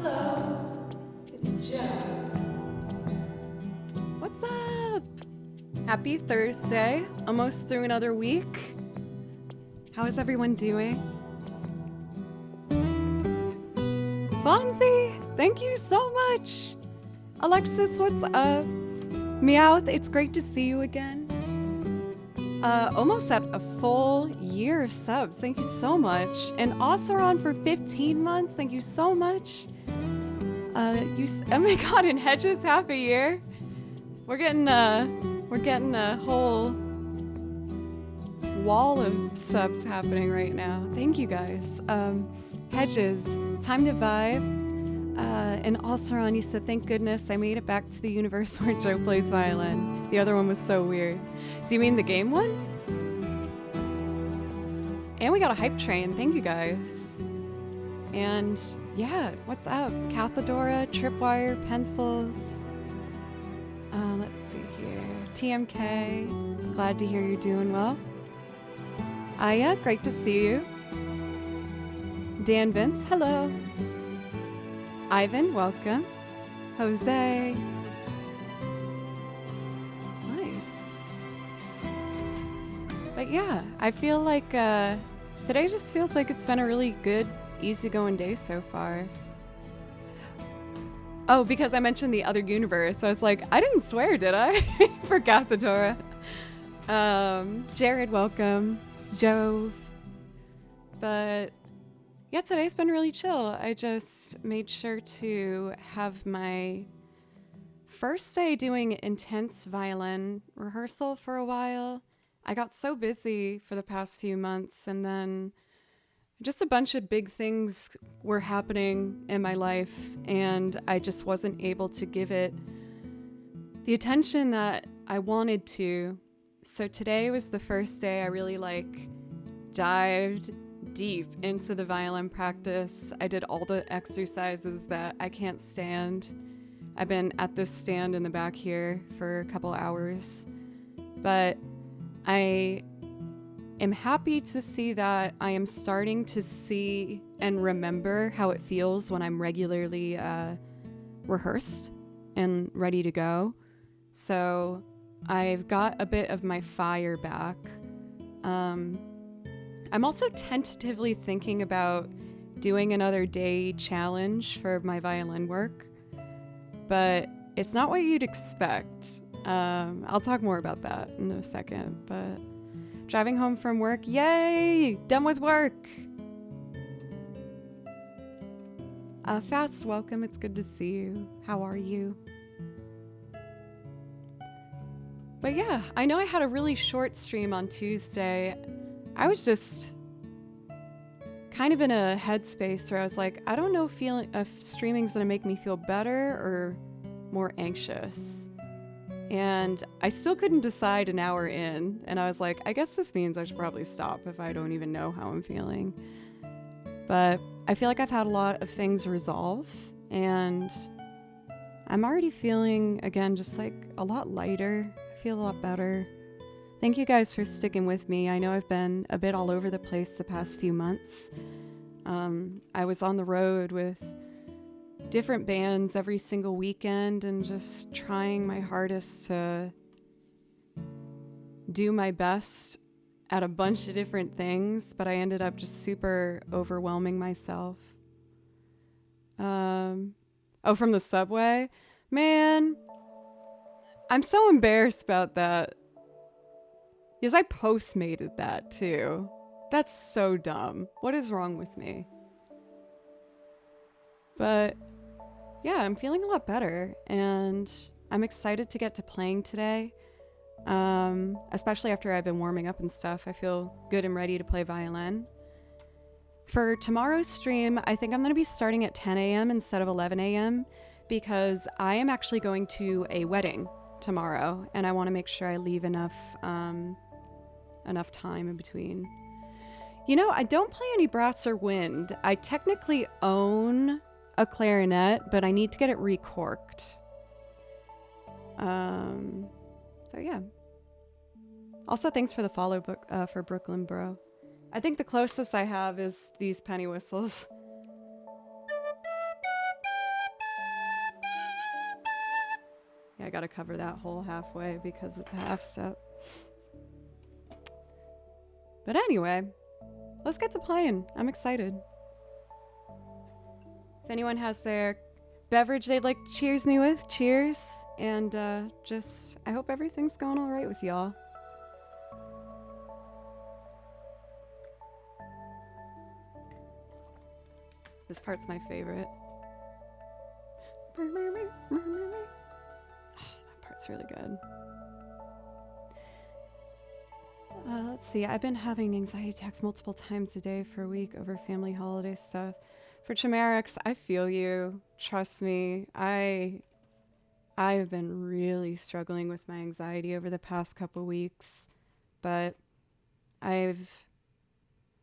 Hello, it's Joe. What's up? Happy Thursday. Almost through another week. How is everyone doing? Fonzie, thank you so much. Alexis, what's up? Meowth, it's great to see you again. Almost at a full year of subs. Thank you so much. And Oseron for 15 months. Thank you so much. Oh my god, in Hedges half a year. We're getting a whole wall of subs happening right now. Thank you guys. Hedges, time to vibe. And Oseron, you said, thank goodness I made it back to the universe where Joe plays violin. The other one was so weird. Do you mean the game one? And we got a hype train. Thank you guys. And yeah, what's up? Cathedora, Tripwire, Pencils. Let's see here. TMK, glad to hear you're doing well. Aya, great to see you. Dan Vince, hello. Ivan, welcome. Jose. Nice. But yeah, I feel like today just feels like it's been a really good, easygoing day so far. Oh, because I mentioned the other universe, so I was like, I didn't swear, did I? For Cathedora. Jared, welcome. Jove. But yeah, today's been really chill. I just made sure to have my first day doing intense violin rehearsal for a while. I got so busy for the past few months, and then just a bunch of big things were happening in my life, and I just wasn't able to give it the attention that I wanted to. So today was the first day I really dived deep into the violin practice. I did all the exercises that I can't stand. I've been at this stand in the back here for a couple hours, but I am happy to see that I am starting to see and remember how it feels when I'm regularly rehearsed and ready to go. So I've got a bit of my fire back. I'm also tentatively thinking about doing another day challenge for my violin work, but it's not what you'd expect. I'll talk more about that in a second, but driving home from work, yay! Done with work! Fast, welcome, it's good to see you. How are you? But yeah, I know I had a really short stream on Tuesday. I was just kind of in a headspace where I was like, I don't know if streaming's gonna make me feel better or more anxious. And I still couldn't decide an hour in, and I was like, I guess this means I should probably stop if I don't even know how I'm feeling. But I feel like I've had a lot of things resolve, and I'm already feeling, again, just like a lot lighter. I feel a lot better. Thank you guys for sticking with me. I know I've been a bit all over the place the past few months. I was on the road with different bands every single weekend and just trying my hardest to do my best at a bunch of different things, but I ended up just super overwhelming myself. From the subway? Man, I'm so embarrassed about that. Because I postmated that too. That's so dumb. What is wrong with me? But yeah, I'm feeling a lot better, and I'm excited to get to playing today. Especially after I've been warming up and stuff. I feel good and ready to play violin. For tomorrow's stream, I think I'm going to be starting at 10 a.m. instead of 11 a.m. because I am actually going to a wedding tomorrow, and I want to make sure I leave enough time in between. You know, I don't play any brass or wind. I technically own a clarinet, but I need to get it recorked. So yeah. Also, thanks for the follow for Brooklyn Bro. I think the closest I have is these penny whistles. Yeah, I gotta cover that whole halfway because it's a half step. But anyway, let's get to playing. I'm excited. If anyone has their beverage they'd like to cheers me with, cheers. And I hope everything's going all right with y'all. This part's my favorite. Oh, that part's really good. Let's see. I've been having anxiety attacks multiple times a day for a week over family holiday stuff. For Chimerix, I feel you. Trust me. I have been really struggling with my anxiety over the past couple weeks, but I've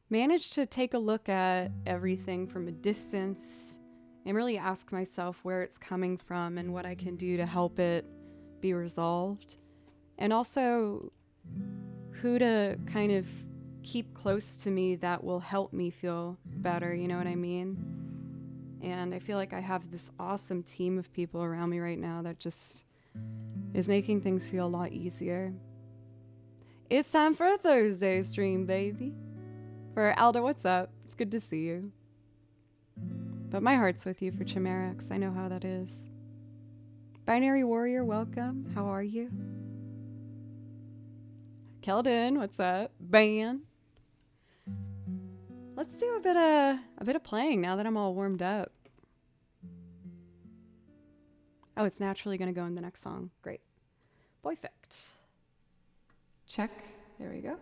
managed to take a look at everything from a distance and really ask myself where it's coming from and what I can do to help it be resolved. And also who to kind of keep close to me that will help me feel better, you know what I mean? And I feel like I have this awesome team of people around me right now that just is making things feel a lot easier. It's time for a Thursday stream, baby. For Alda, what's up? It's good to see you. But my heart's with you for Chimerix. I know how that is. Binary Warrior, welcome. How are you? Keldon, what's up? Ban. Let's do a bit of playing now that I'm all warmed up. Oh, it's naturally gonna go in the next song. Great. Perfect. Check. There we go.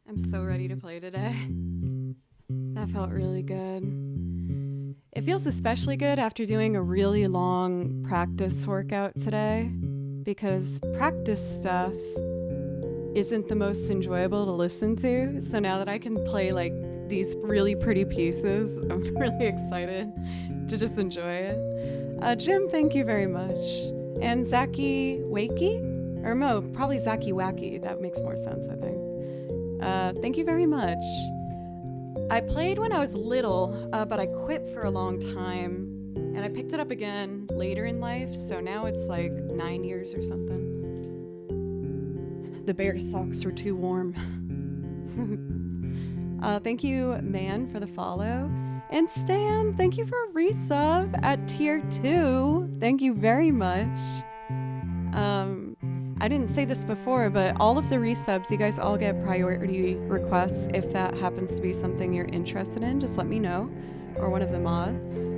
I'm so ready to play today. That felt really good. It feels especially good after doing a really long practice workout today, because practice stuff isn't the most enjoyable to listen to. So now that I can play like these really pretty pieces, I'm really excited to just enjoy it. Jim, thank you very much. And Zaki Wakey? Or Mo, probably Zaki Wacky. That makes more sense, I think. Thank you very much. I played when I was little, but I quit for a long time. And I picked it up again later in life, so now it's like 9 years or something. The bear socks were too warm. Thank you, Man, for the follow. And Stan, thank you for a resub at tier 2. Thank you very much. I didn't say this before, but all of the resubs, you guys all get priority requests. If that happens to be something you're interested in, just let me know, or one of the mods.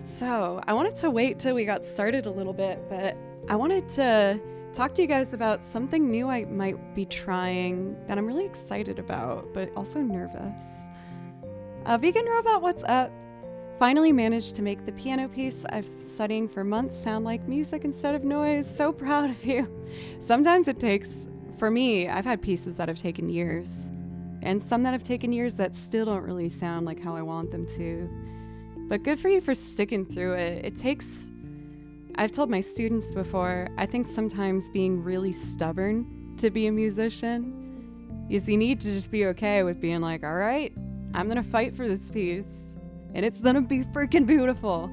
So I wanted to wait till we got started a little bit, but I wanted to talk to you guys about something new I might be trying that I'm really excited about, but also nervous. Vegan Robot, what's up? Finally managed to make the piano piece I've been studying for months sound like music instead of noise. So proud of you. Sometimes it takes, for me, I've had pieces that have taken years, and some that have taken years that still don't really sound like how I want them to. But good for you for sticking through it. It takes, I've told my students before, I think sometimes being really stubborn to be a musician is you need to just be okay with being like, all right, I'm gonna fight for this piece. And it's gonna be freaking beautiful.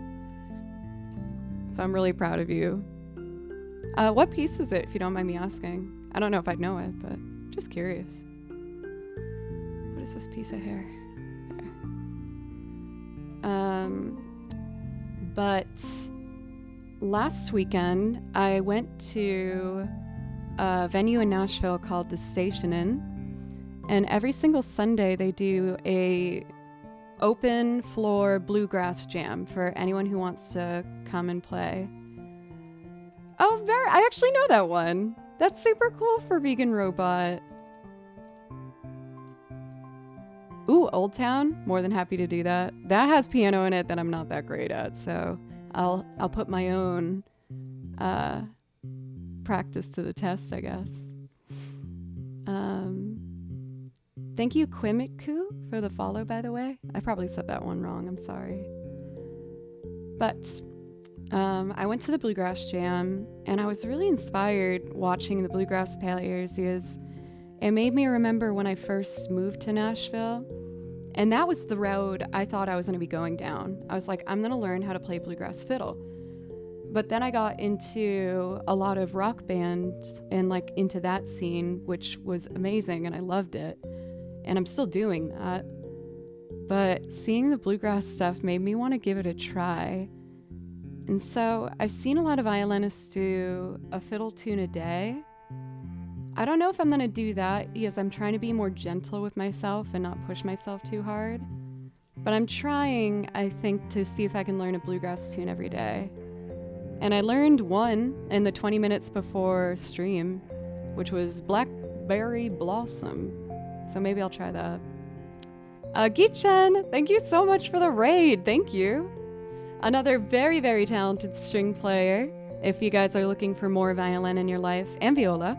So I'm really proud of you. What piece is it, if you don't mind me asking? I don't know if I'd know it, but just curious. What is this piece of hair? There. But last weekend, I went to a venue in Nashville called the Station Inn. And every single Sunday, they do a open floor bluegrass jam for anyone who wants to come and play. Oh, I actually know that one. That's super cool for Vegan Robot. Ooh, Old Town. More than happy to do that. That has piano in it that I'm not that great at, so I'll put my own practice to the test, I guess. Thank you, Quimiku, for the follow, by the way. I probably said that one wrong. I'm sorry. But I went to the Bluegrass Jam, and I was really inspired watching the bluegrass players because it made me remember when I first moved to Nashville. And that was the road I thought I was going to be going down. I was like, I'm going to learn how to play bluegrass fiddle. But then I got into a lot of rock bands and like into that scene, which was amazing, and I loved it. And I'm still doing that. But seeing the bluegrass stuff made me want to give it a try. And so I've seen a lot of violinists do a fiddle tune a day. I don't know if I'm going to do that because I'm trying to be more gentle with myself and not push myself too hard. But I'm trying, I think, to see if I can learn a bluegrass tune every day. And I learned one in the 20 minutes before stream, which was Blackberry Blossom. So maybe I'll try that. Gichen, thank you so much for the raid. Thank you. Another very, very talented string player. If you guys are looking for more violin in your life, and viola,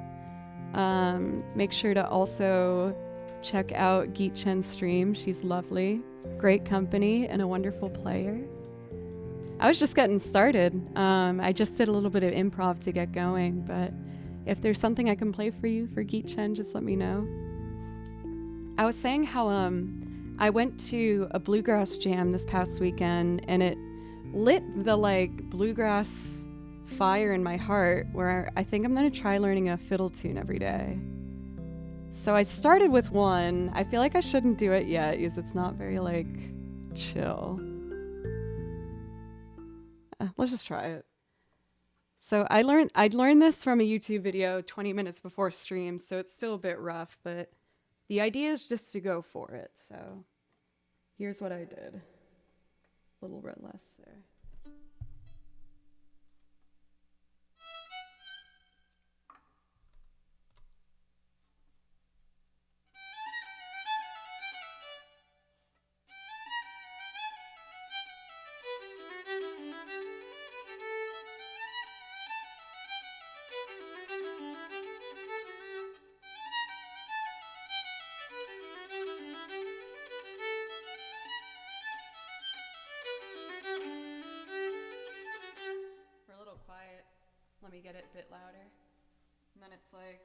make sure to also check out Gichen's stream. She's lovely, great company, and a wonderful player. I was just getting started. I just did a little bit of improv to get going, but if there's something I can play for you for Gichen, just let me know. I was saying how I went to a bluegrass jam this past weekend, and it lit the like bluegrass fire in my heart where I think I'm gonna try learning a fiddle tune every day. So I started with one. I feel like I shouldn't do it yet because it's not very like chill. Let's just try it. So I'd learned this from a YouTube video 20 minutes before stream, so it's still a bit rough, but the idea is just to go for it. So here's what I did. A little bit less there. bit louder. And then it's like...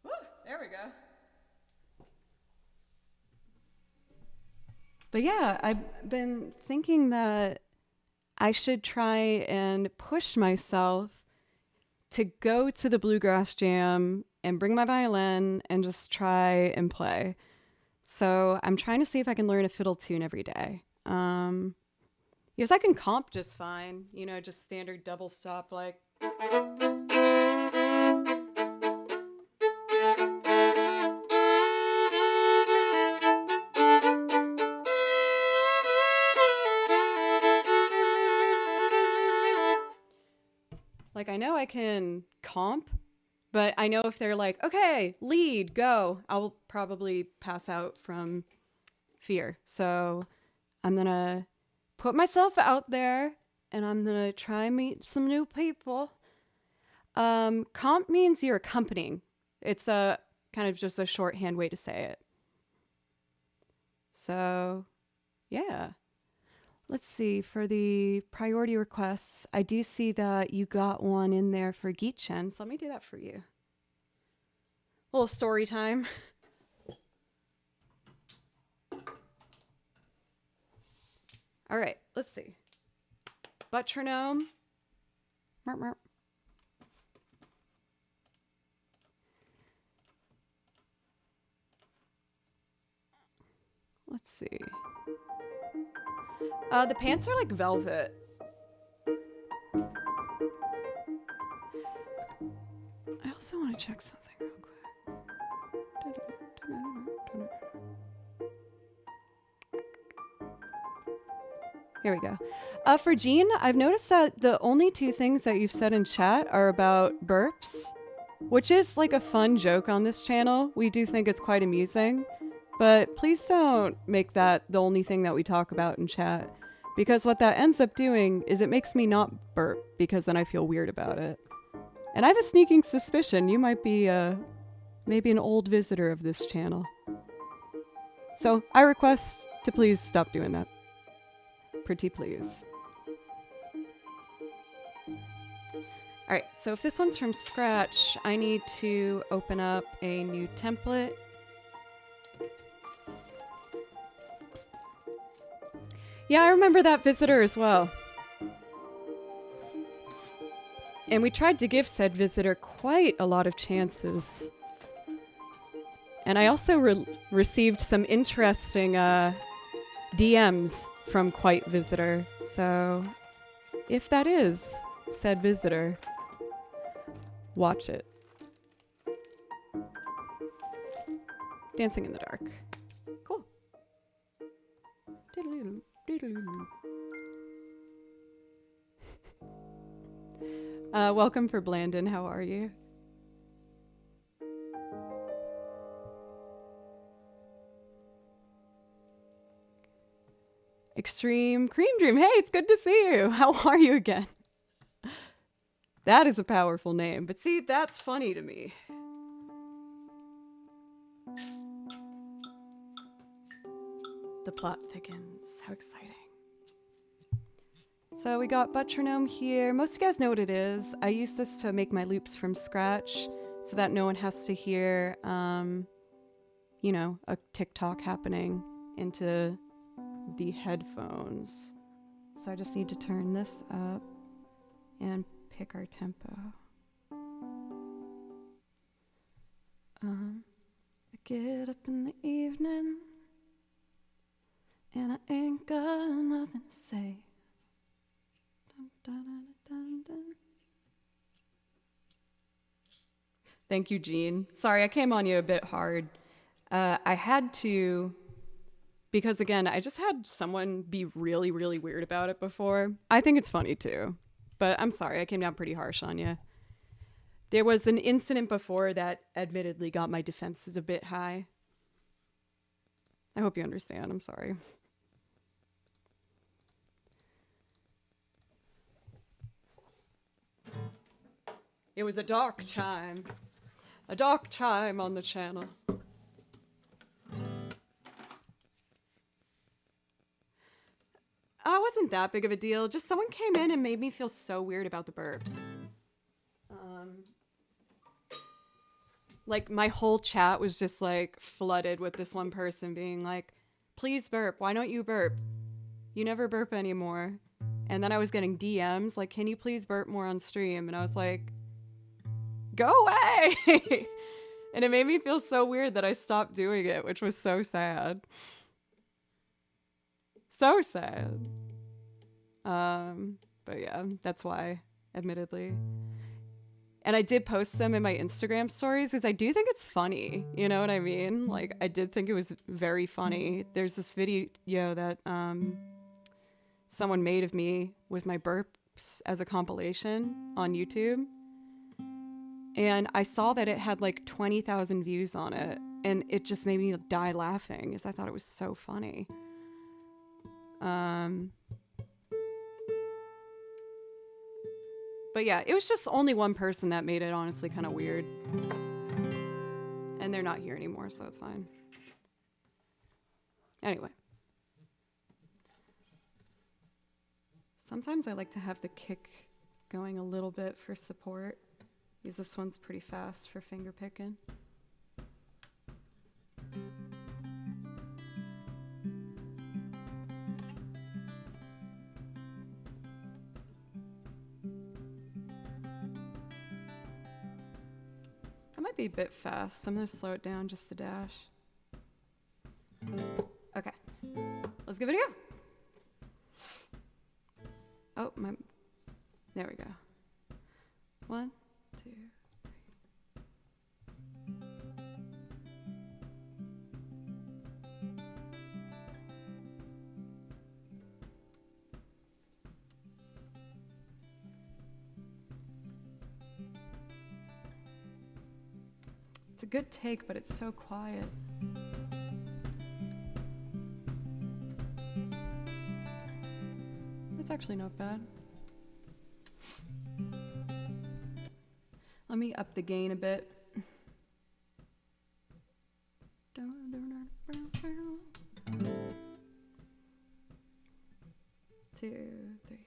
Woo, there we go. But yeah, I've been thinking that I should try and push myself to go to the Bluegrass Jam and bring my violin and just try and play. So I'm trying to see if I can learn a fiddle tune every day. Because I can comp just fine, you know, just standard double stop like. Like, I know I can comp, but I know if they're like, okay, lead, go, I'll probably pass out from fear. So I'm going to put myself out there and I'm going to try and meet some new people. Comp means you're accompanying. It's a kind of just a shorthand way to say it. So, yeah. Let's see, for the priority requests, I do see that you got one in there for Geetchen, so let me do that for you. A little story time. All right, let's see. Butronome. Merp, merp. Let's see. The pants are like velvet. I also want to check something real quick. Here we go. For Jean, I've noticed that the only two things that you've said in chat are about burps, which is like a fun joke on this channel. We do think it's quite amusing, but please don't make that the only thing that we talk about in chat, because what that ends up doing is it makes me not burp, because then I feel weird about it. And I have a sneaking suspicion you might be maybe an old visitor of this channel. So I request to please stop doing that. Pretty please. Alright, so if this one's from scratch, I need to open up a new template. Yeah, I remember that visitor as well. And we tried to give said visitor quite a lot of chances. And I also received some interesting DMs from quite visitor. So if that is said visitor, watch it. Dancing in the Dark. Cool. Welcome for Blandon. How are you? Extreme Cream Dream. Hey, it's good to see you. How are you again? That is a powerful name. But see, that's funny to me. The plot thickens. How exciting. So we got Butronome here. Most of you guys know what it is. I use this to make my loops from scratch so that no one has to hear, you know, a TikTok happening into the headphones. So I just need to turn this up and pick our tempo. I get up in the evening and I ain't got nothing to say. Dun, dun, dun, dun, dun. Thank you, Jean. Sorry, I came on you a bit hard. I had to, because again, I just had someone be really, really weird about it before. I think it's funny too, but I'm sorry, I came down pretty harsh on you. There was an incident before that admittedly got my defenses a bit high. I hope you understand. I'm sorry. It was a dark chime. A dark chime on the channel. Oh, it wasn't that big of a deal. Just someone came in and made me feel so weird about the burps. Like my whole chat was just like flooded with this one person being like, please burp. Why don't you burp? You never burp anymore. And then I was getting DMs like, can you please burp more on stream? And I was like, go away. And it made me feel so weird that I stopped doing it, which was so sad. So sad. But yeah, that's why, admittedly. And I did post them in my Instagram stories because I do think it's funny. You know what I mean? Like, I did think it was very funny. There's this video that someone made of me with my burps as a compilation on YouTube. And I saw that it had like 20,000 views on it. And it just made me die laughing because I thought it was so funny. But yeah, it was just only one person that made it honestly kind of weird. And they're not here anymore, so it's fine. Anyway. Sometimes I like to have the kick going a little bit for support, because this one's pretty fast for finger picking. Might be a bit fast. I'm gonna slow it down just a dash. Okay, let's give it a go. Oh, there we go. 1, 2, 3. It's a good take, but it's so quiet. That's actually not bad. Let me up the gain a bit. 2, 3.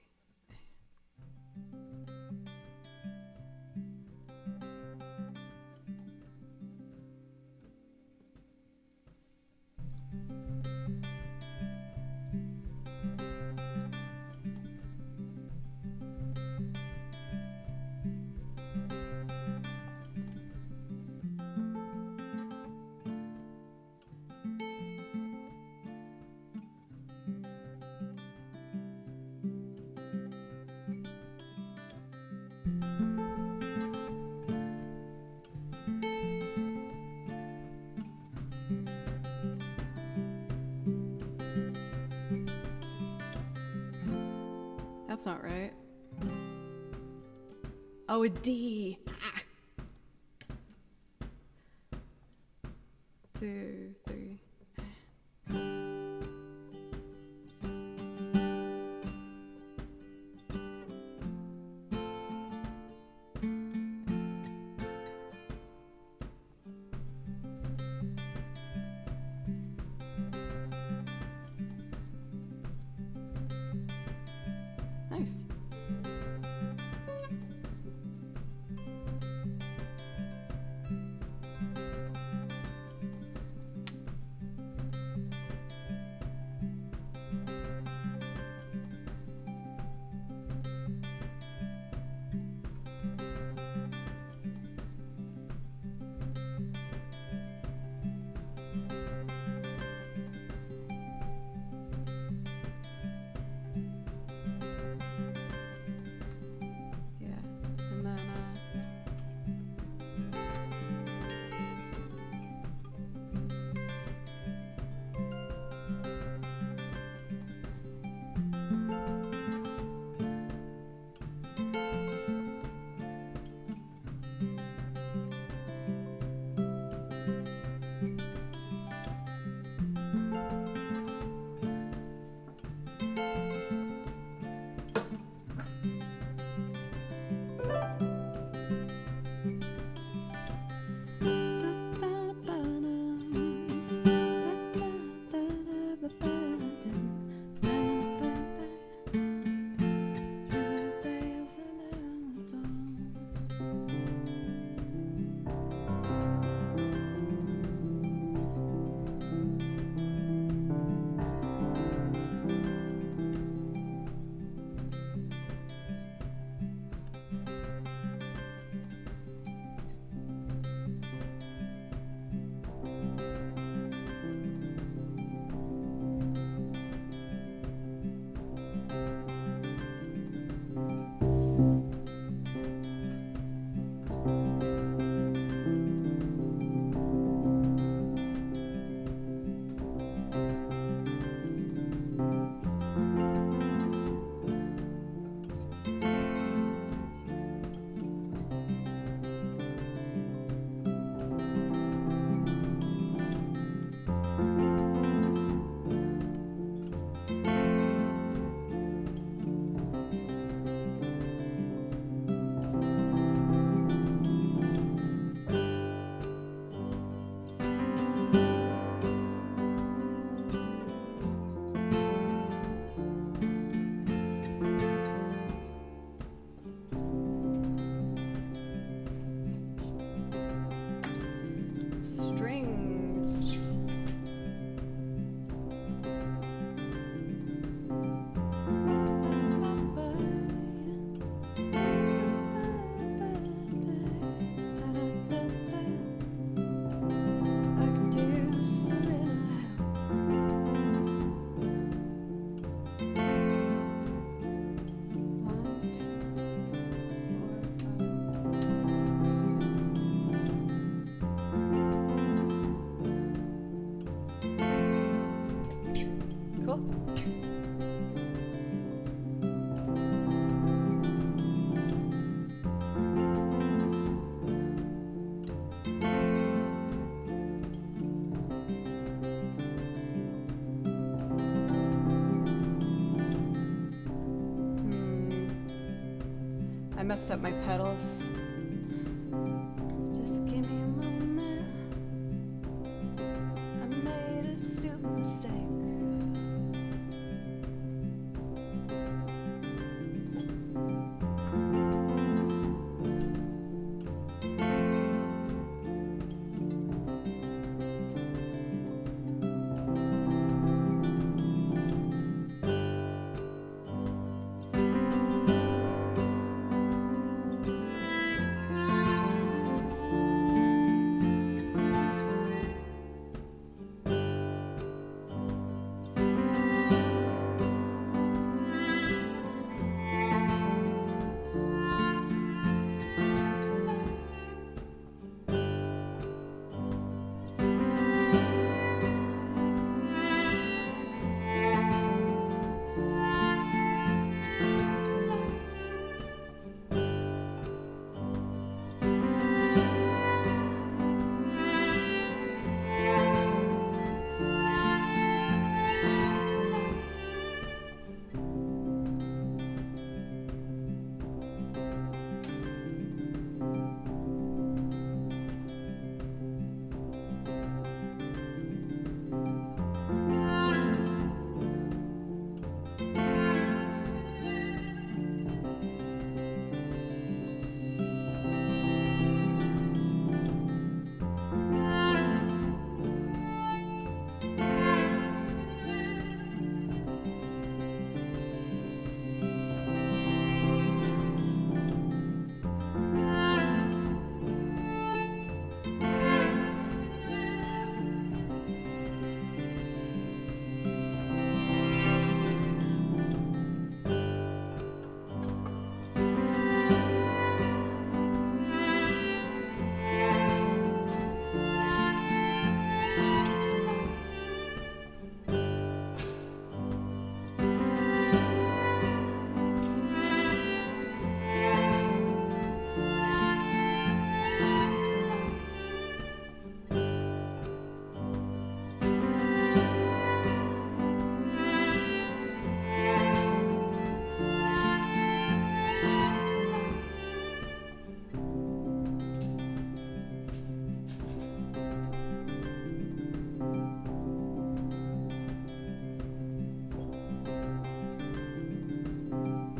That's not right. Oh, a D. Ah. 2, 3. Nice. messed up my pedals. Just give me a moment. I made a stupid mistake.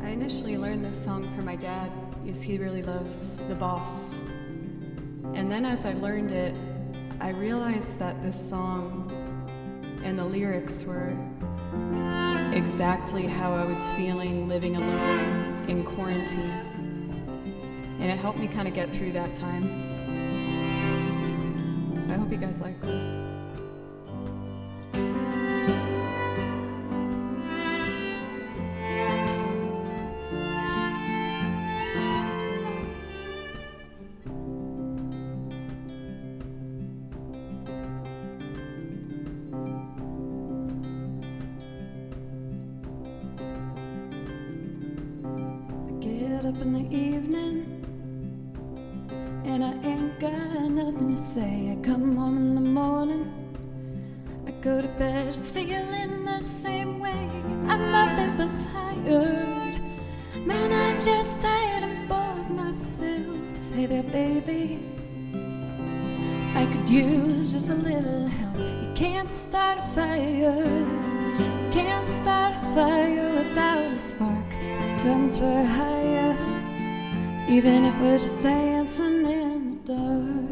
I initially learned this song from my dad, because he really loves The Boss. And then as I learned it, I realized that this song and the lyrics were exactly how I was feeling living alone in quarantine. And it helped me kind of get through that time. So I hope you guys like this. Up in the evening, and I ain't got nothing to say. I come home in the morning, I go to bed feeling the same way. I'm nothing but tired, man, I'm just tired and bored myself. Hey there, baby, I could use just a little help. You can't start a fire, you can't start a fire without a spark. If guns were higher, even if we're just dancing in the dark.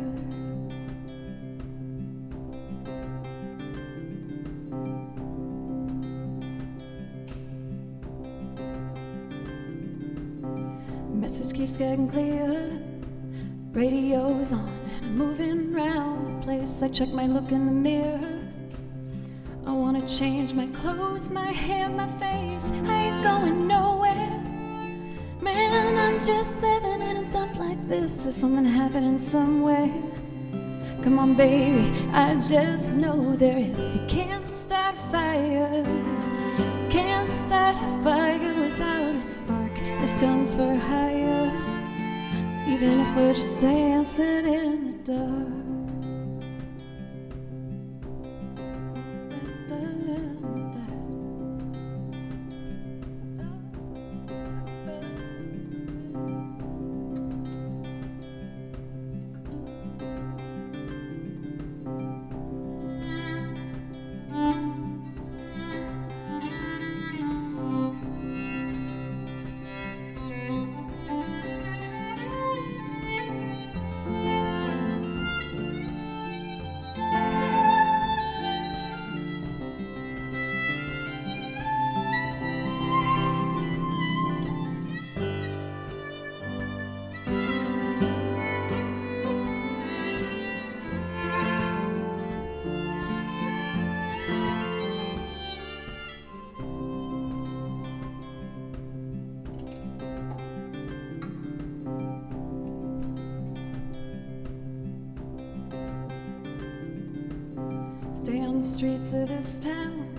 Message keeps getting clear, radio's on and I'm moving around the place. I check my look in the mirror, I wanna change my clothes, my hair, my face. I ain't going nowhere, man, I'm just living in a dump like this. There's something happening somewhere. Come on, baby, I just know there is. You can't start a fire, can't start a fire without a spark. This guns for hire, even if we're just dancing in the dark. the streets of this town,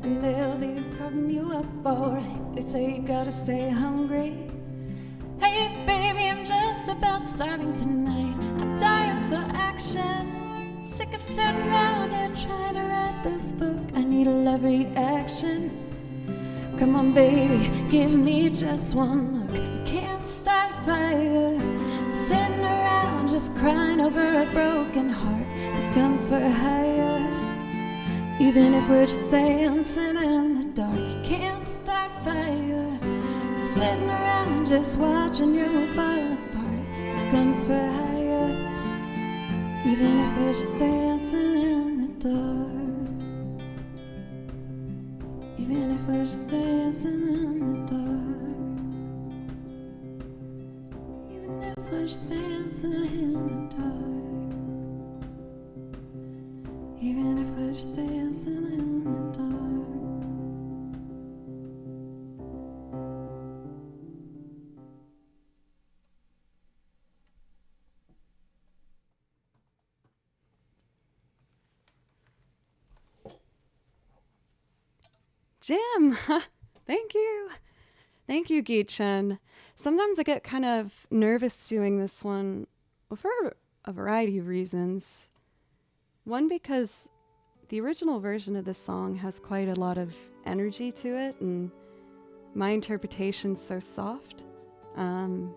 and they'll be covering you up alright. They say you gotta stay hungry. Hey baby, I'm just about starving tonight. I'm dying for action, sick of sitting around here trying to write this book. I need a love reaction. Come on baby, give me just one look. You can't start a fire sitting around just crying over a broken heart. This gun's for hire. Even if we're just dancing in the dark, you can't start a fire sitting around just watching you fall apart. This gun's for hire. Even if we're just dancing in the dark. Even if we're just dancing in the dark. Even if we're just dancing in the dark. Even if we're just dancing in the dark. Jim, thank you. Thank you, Geetchen. Sometimes I get kind of nervous doing this one for a variety of reasons. One, because the original version of this song has quite a lot of energy to it, and my interpretation's so soft. And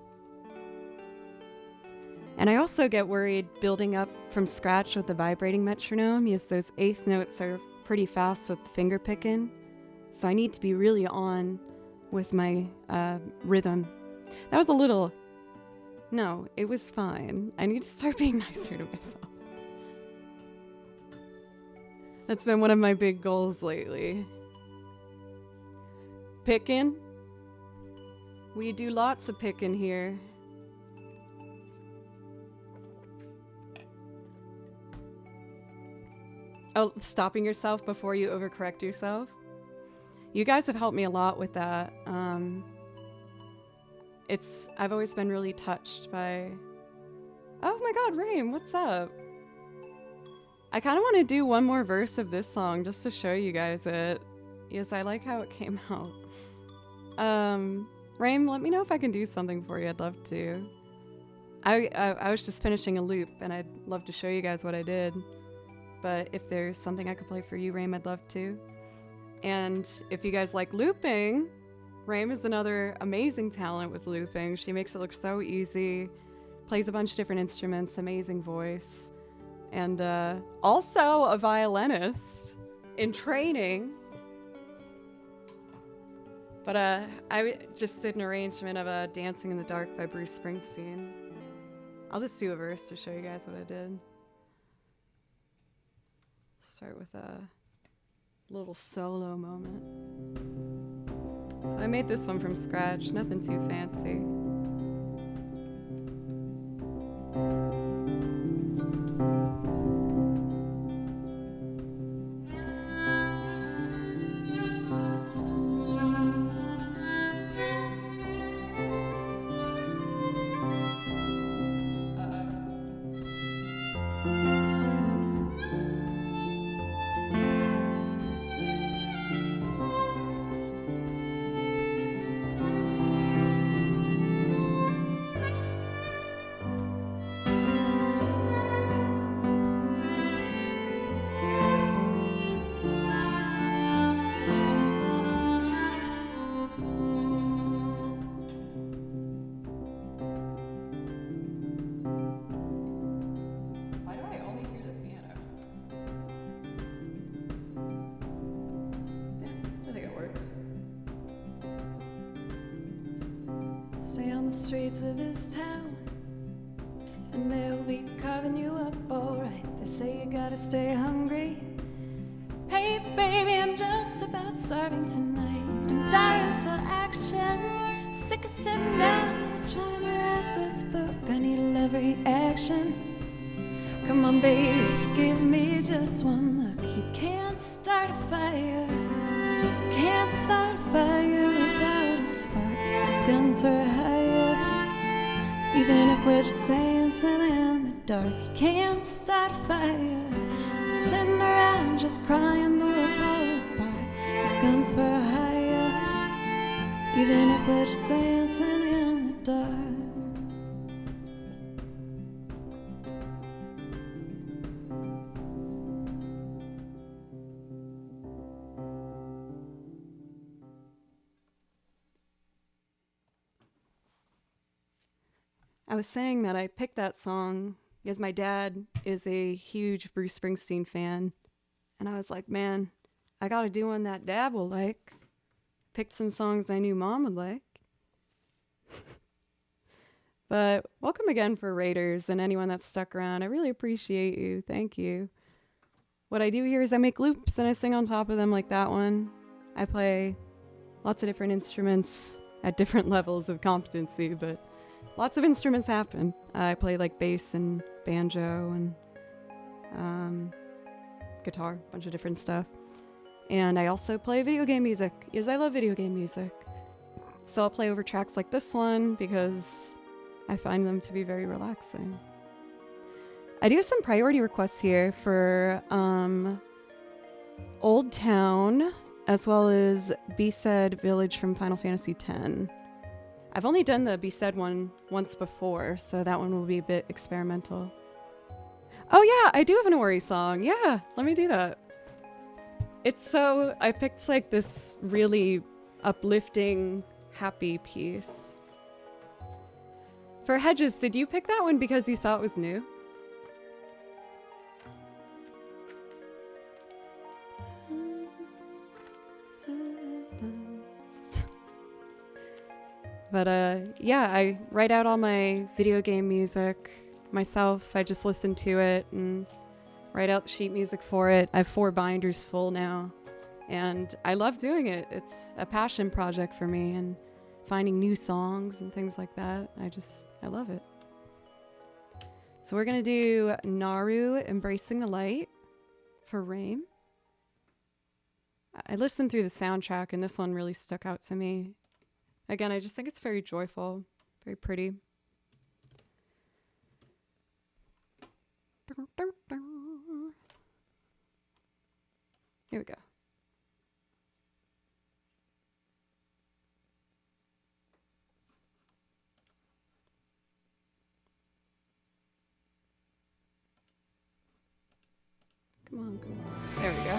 I also get worried building up from scratch with the vibrating metronome, because those eighth notes are pretty fast with the finger picking. So I need to be really on with my rhythm. That was a little... No, it was fine. I need to start being nicer to myself. That's been one of my big goals lately. Picking. We do lots of picking here. Oh, stopping yourself before you overcorrect yourself. You guys have helped me a lot with that. I've always been really touched by... Oh my god, Raim, what's up? I kind of want to do one more verse of this song just to show you guys it. Yes, I like how it came out. Raim, let me know if I can do something for you. I'd love to. I was just finishing a loop, and I'd love to show you guys what I did. But if there's something I could play for you, Raim, I'd love to. And if you guys like looping, Raim is another amazing talent with looping. She makes it look so easy, plays a bunch of different instruments, amazing voice, and also a violinist in training. But I just did an arrangement of Dancing in the Dark by Bruce Springsteen. I'll just do a verse to show you guys what I did. Start with a little solo moment. So I made this one from scratch, nothing too fancy. Stay on the streets of this town, and they'll be carving you up alright. They say you gotta stay hungry. Hey baby, I'm just about starving tonight. I'm dying for action, sick of sitting down here trying to write this book. I need a love reaction. Come on baby, give me just one look. You can't start a fire, can't start a fire without a spark. These guns are higher. Even if we're just dancing in the dark, you can't start a fire sitting around just crying the world fall apart. This gun's for hire, even if we're just dancing in the dark. I was saying that I picked that song because my dad is a huge Bruce Springsteen fan. And I was like, man, I gotta do one that dad will like. Picked some songs I knew mom would like. But welcome again for Raiders and anyone that's stuck around. I really appreciate you. Thank you. What I do here is I make loops and I sing on top of them like that one. I play lots of different instruments at different levels of competency, but lots of instruments happen. I play like bass and banjo and guitar, a bunch of different stuff. And I also play video game music, because I love video game music. So I'll play over tracks like this one because I find them to be very relaxing. I do have some priority requests here for Old Town, as well as Besaid Village from Final Fantasy X. I've only done the Besaid one once before, so that one will be a bit experimental. Oh yeah, I do have an Ori song. Yeah, let me do that. I picked like this really uplifting, happy piece. For Hedges, did you pick that one because you saw it was new? But yeah, I write out all my video game music myself. I just listen to it and write out the sheet music for it. I have 4 binders full now, and I love doing it. It's a passion project for me, and finding new songs and things like that. I love it. So we're gonna do Naru, Embracing the Light for Rain. I listened through the soundtrack and this one really stuck out to me. Again, I just think it's very joyful, very pretty. Here we go. Come on, come on. There we go.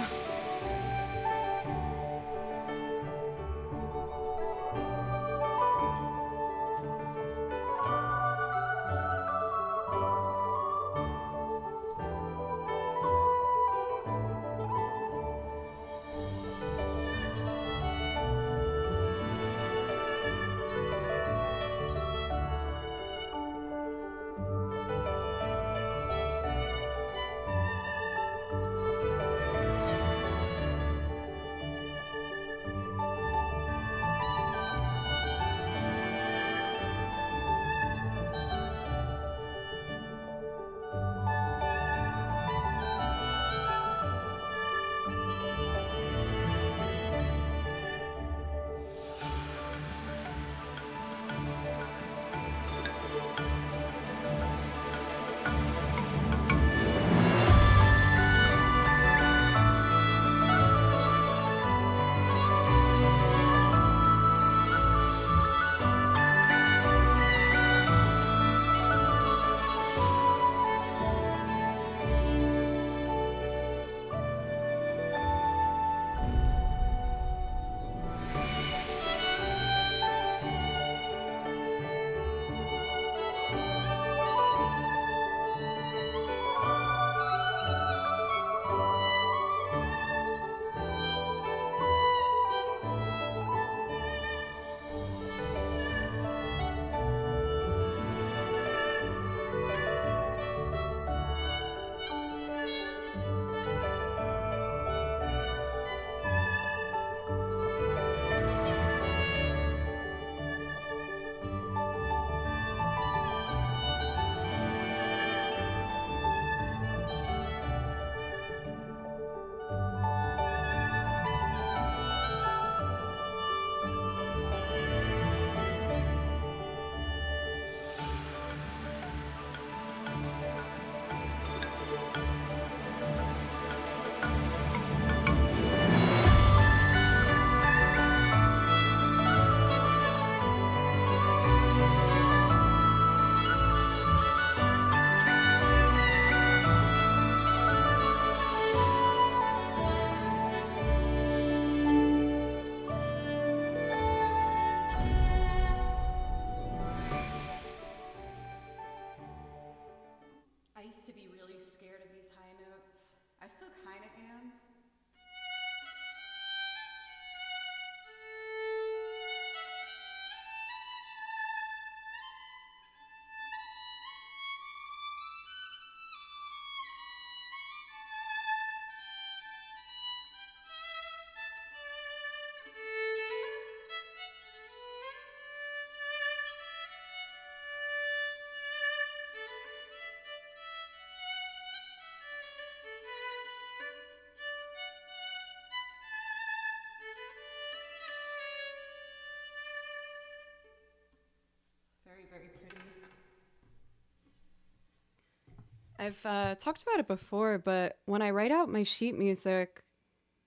I've talked about it before, but when I write out my sheet music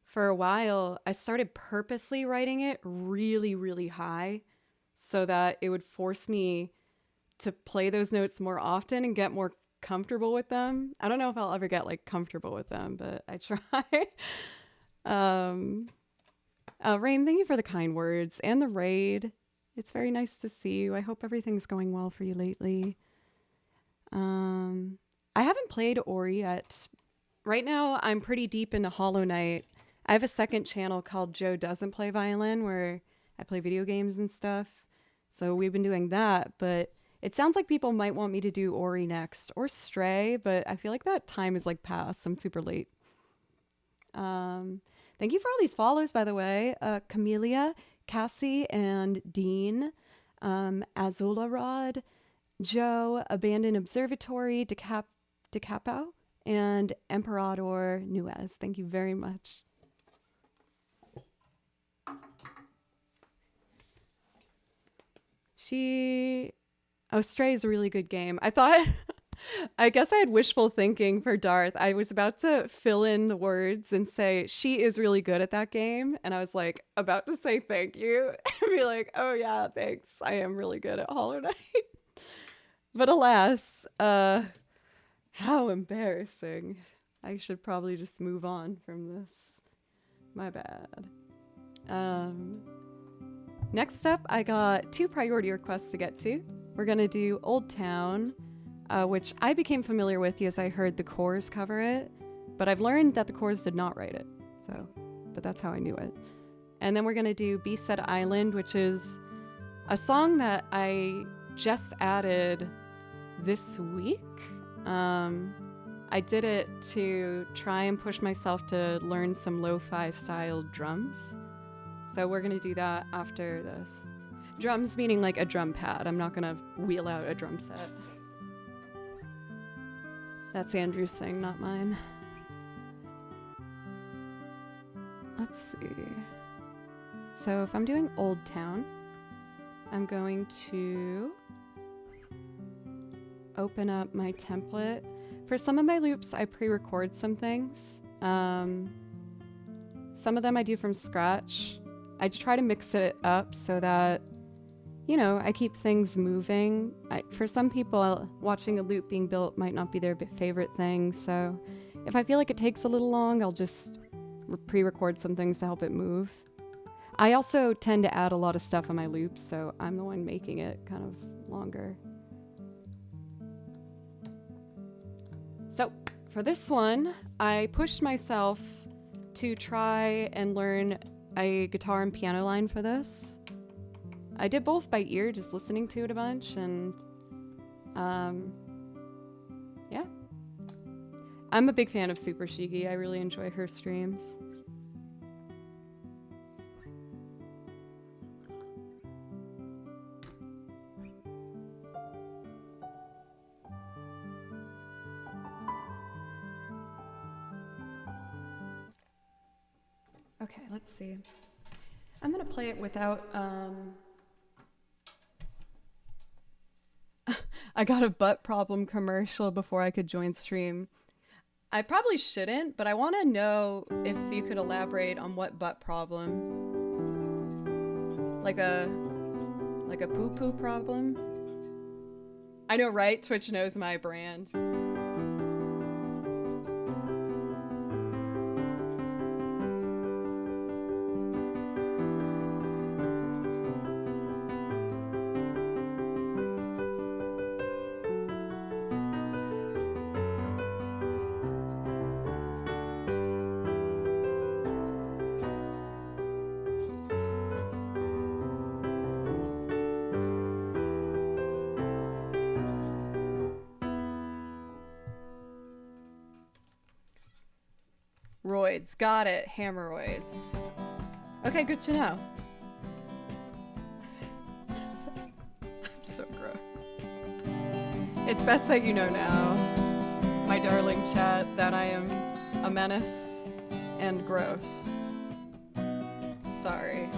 for a while, I started purposely writing it really, really high so that it would force me to play those notes more often and get more comfortable with them. I don't know if I'll ever get like comfortable with them, but I try. Rain, thank you for the kind words and the raid. It's very nice to see you. I hope everything's going well for you lately. I haven't played Ori yet. Right now, I'm pretty deep into Hollow Knight. I have a second channel called Joe Doesn't Play Violin where I play video games and stuff. So we've been doing that, but it sounds like people might want me to do Ori next or Stray, but I feel like that time is like past. I'm super late. Thank you for all these follows, by the way. Camellia, Cassie, and Dean, Azula Rod, Joe, Abandoned Observatory, Decapo, and Emperador Nuez. Thank you very much. Stray is a really good game. I guess I had wishful thinking for Darth. I was about to fill in the words and say, she is really good at that game. And I was like, about to say thank you and be like, oh yeah, thanks. I am really good at Hollow Knight. But alas, how embarrassing. I should probably just move on from this. My bad. Next up, I got 2 priority requests to get to. We're going to do Old Town, which I became familiar with because I heard the Coors cover it, but I've learned that the Coors did not write it, but that's how I knew it. And then we're going to do B-Said Island, which is a song that I just added this week. I did it to try and push myself to learn some lo-fi styled drums. So we're going to do that after this. Drums meaning like a drum pad. I'm not going to wheel out a drum set. That's Andrew's thing, not mine. Let's see. So if I'm doing Old Town, I'm going to open up my template. For some of my loops, I pre-record some things. Some of them I do from scratch. I try to mix it up so that, you know, I keep things moving. For some people, watching a loop being built might not be their favorite thing. So if I feel like it takes a little long, I'll just pre-record some things to help it move. I also tend to add a lot of stuff on my loops, so I'm the one making it kind of longer. So for this one, I pushed myself to try and learn a guitar and piano line for this. I did both by ear, just listening to it a bunch, and yeah. I'm a big fan of Super Shiki. I really enjoy her streams. Okay, let's see. I'm gonna play it without, I got a butt problem commercial before I could join stream. I probably shouldn't, but I want to know if you could elaborate on what butt problem. Like a poo-poo problem? I know, right? Twitch knows my brand. Roids, got it. Hemorrhoids. Okay, good to know. I'm so gross. It's best that you know now, my darling chat, that I am a menace and gross. Sorry.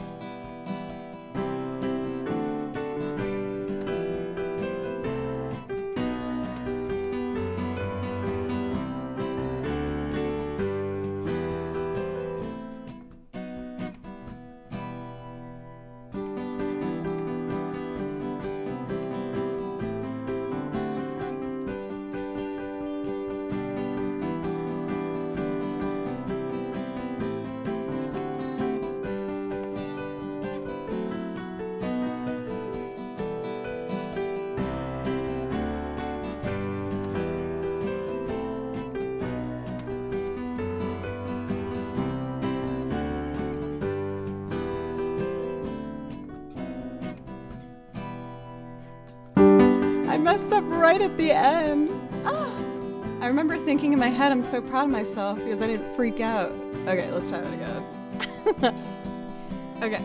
messed up right at the end. Ah. I remember thinking in my head, I'm so proud of myself because I didn't freak out. Okay, let's try that again. Okay.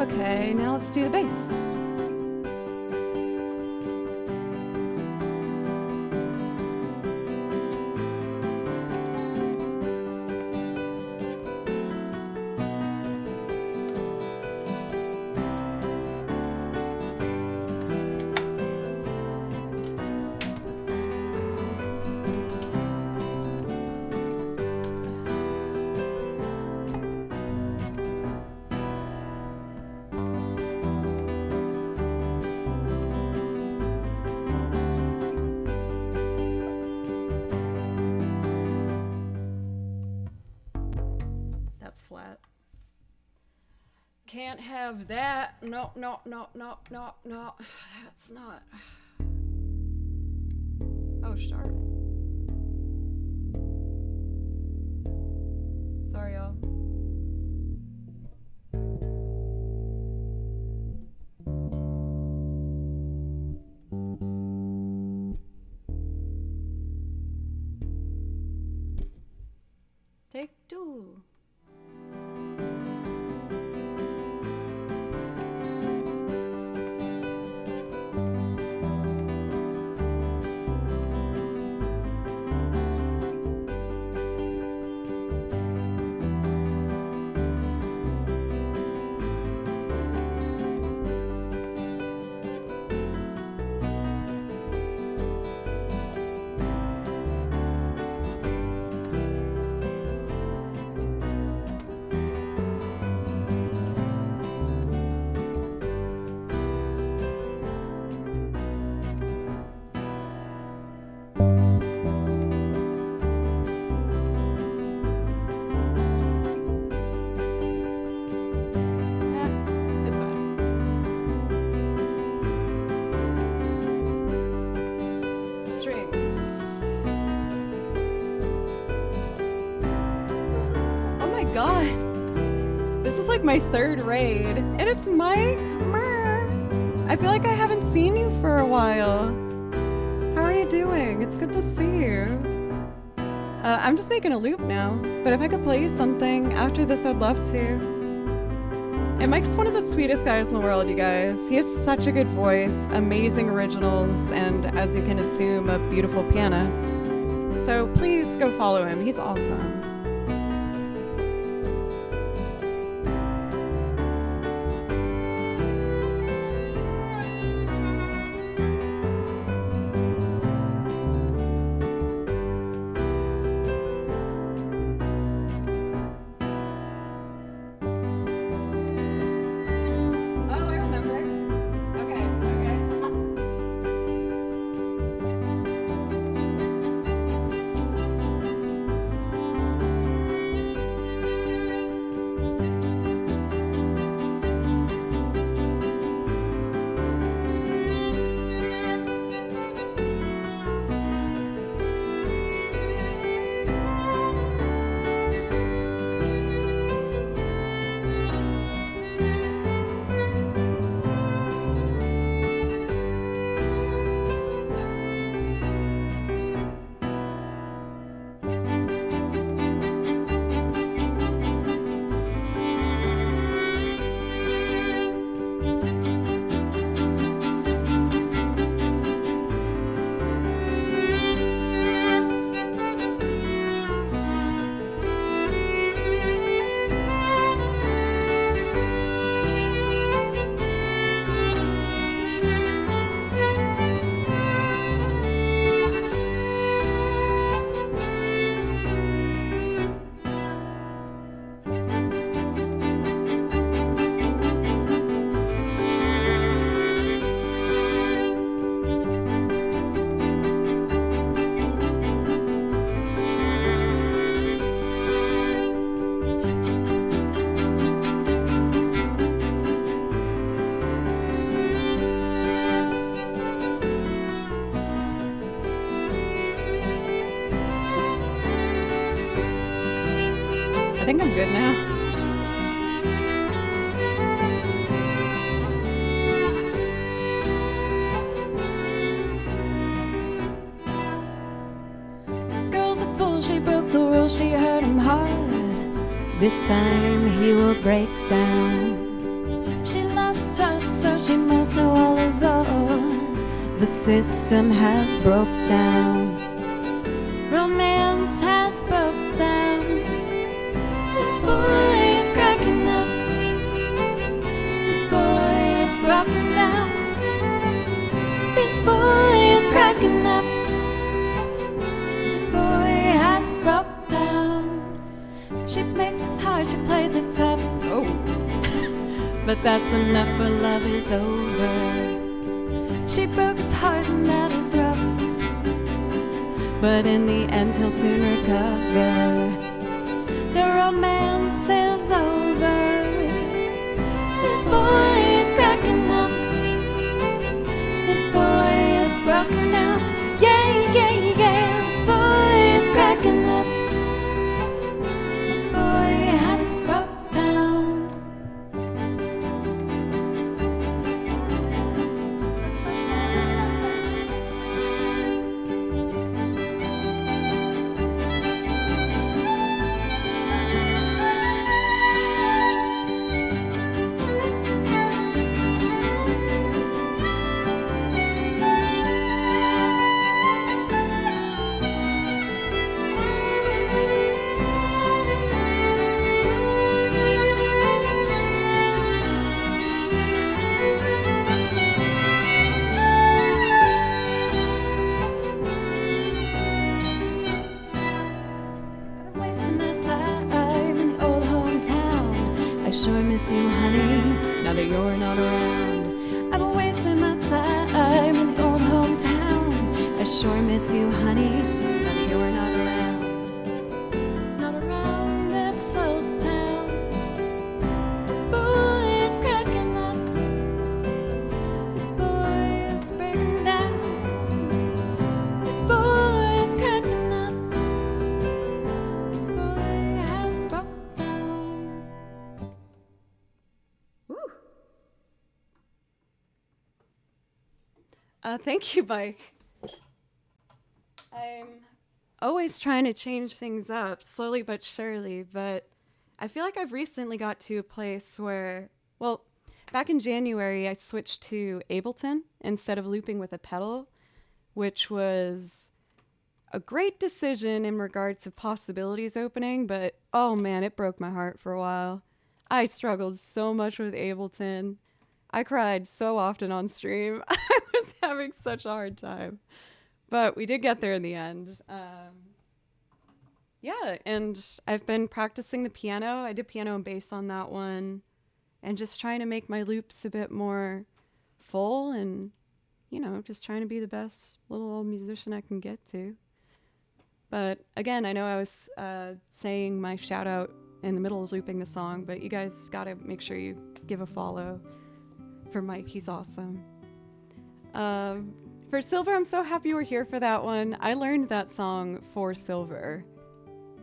Okay, now let's do the bass. Flat. Can't have that. No, no, no, no, no, no. That's not. Oh, sharp. Sorry, y'all. Take two. God, this is like my third raid, and it's Mike. I feel like I haven't seen you for a while. How are you doing? It's good to see you. I'm just making a loop now, but if I could play you something after this, I'd love to. And Mike's one of the sweetest guys in the world, you guys. He has such a good voice, amazing originals, and as you can assume, a beautiful pianist. So please go follow him. He's awesome. think I'm good now. Girl's a fool, she broke the rules, she hurt him hard. This time he will break down. She lost trust, so she must know all is lost. The system has broke down. Romance has broke down. This boy is cracking up. This boy is broken down. This boy is cracking up. This boy has broke down. She makes it hard, she plays it tough. Oh, but that's enough, for love is over. She broke his heart and that is rough, but in the end he'll soon recover. The romance is over. This boy is cracking up. This boy is broken down. Yeah, yeah, yeah. This boy is cracking up. This boy has broke down. Sure miss you, honey, now that you're not around. I've been wasting my time in the old hometown. I sure miss you, honey, now that you're not around. Not around this old town. This boy is cracking up. This boy is breaking down. This boy is cracking up. This boy has broke down. Thank you, Mike. I'm always trying to change things up, slowly but surely, but I feel like I've recently got to a place where, well, back in January, I switched to Ableton instead of looping with a pedal, which was a great decision in regards to possibilities opening, but oh man, it broke my heart for a while. I struggled so much with Ableton. I cried so often on stream. I was having such a hard time. But we did get there in the end. Yeah, and I've been practicing the piano. I did piano and bass on that one. And just trying to make my loops a bit more full and, you know, just trying to be the best little old musician I can get to. But again, I know I was saying my shout out in the middle of looping the song, but you guys gotta make sure you give a follow for Mike. He's awesome. For Silver, I'm so happy you were here for that one. I learned that song for Silver.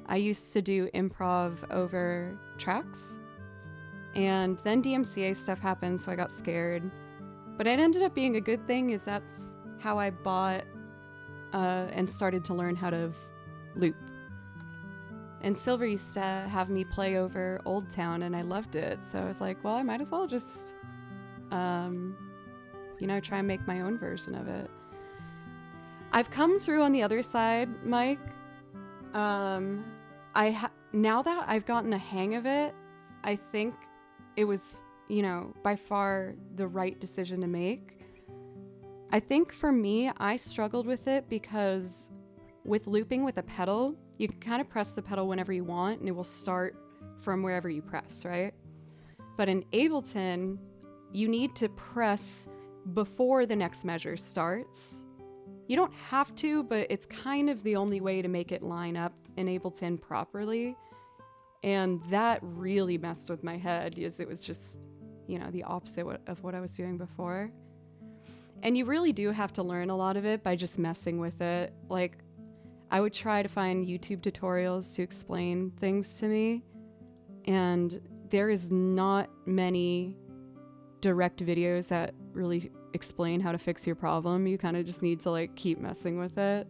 I used to do improv over tracks, and then DMCA stuff happened, so I got scared. But it ended up being a good thing, is that's how I bought and started to learn how to loop. And Silver used to have me play over Old Town, and I loved it. So I was like, well, I might as well just try and make my own version of it. I've come through on the other side, Mike. Now that I've gotten a hang of it, I think it was, by far the right decision to make. I think for me, I struggled with it because with looping with a pedal, you can kind of press the pedal whenever you want and it will start from wherever you press, right? But in Ableton, you need to press before the next measure starts. You don't have to, but it's kind of the only way to make it line up in Ableton properly. And that really messed with my head because it was just, the opposite of what I was doing before. And you really do have to learn a lot of it by just messing with it. Like, I would try to find YouTube tutorials to explain things to me. And there is not many direct videos that really explain how to fix your problem. You kind of just need to like keep messing with it.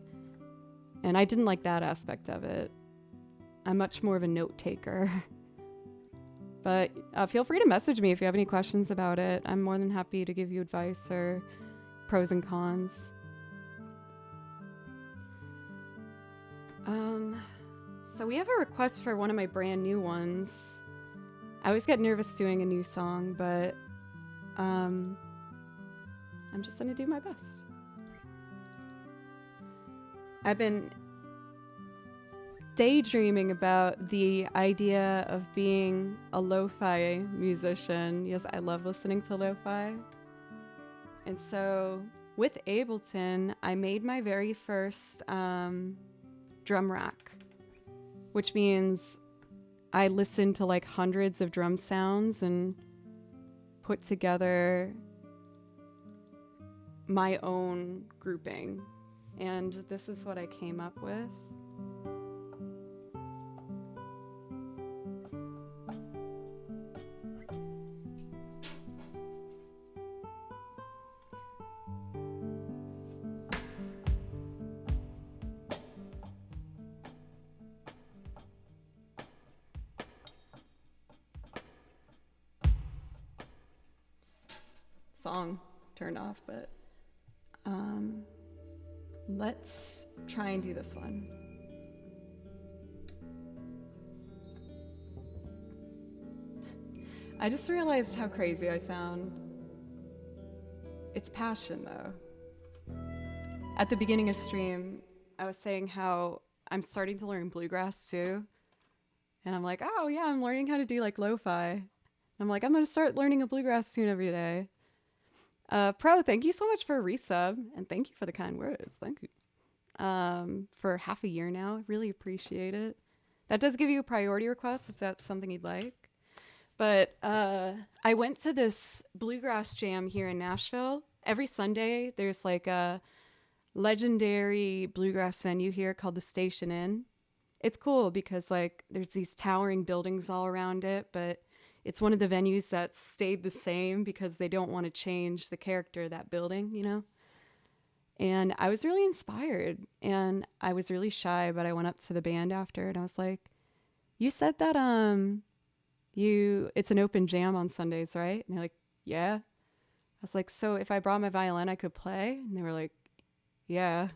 And I didn't like that aspect of it. I'm much more of a note taker. But feel free to message me if you have any questions about it. I'm more than happy to give you advice or pros and cons. So we have a request for one of my brand new ones. I always get nervous doing a new song, but I'm just gonna do my best. I've been daydreaming about the idea of being a lo-fi musician. Yes, I love listening to lo-fi. And so with Ableton, I made my very first drum rack, which means I listened to like hundreds of drum sounds and put together my own grouping. And this is what I came up with. Song turned off, but let's try and do this one. I just realized how crazy I sound. It's passion though. At the beginning of stream, I was saying how I'm starting to learn bluegrass too. And I'm like, oh yeah, I'm learning how to do like lo-fi. I'm like, I'm gonna start learning a bluegrass tune every day. Pro, thank you so much for a resub, and thank you for the kind words. Thank you. For half a year now, I really appreciate it. That does give you a priority request if that's something you'd like. But I went to this bluegrass jam here in Nashville. Every Sunday, there's like a legendary bluegrass venue here called the Station Inn. It's cool because like there's these towering buildings all around it, but it's one of the venues that stayed the same because they don't want to change the character of that building, you know? And I was really inspired, and I was really shy, but I went up to the band after and I was like, you said that it's an open jam on Sundays, right? And they're like, yeah. I was like, so if I brought my violin, I could play? And they were like, yeah.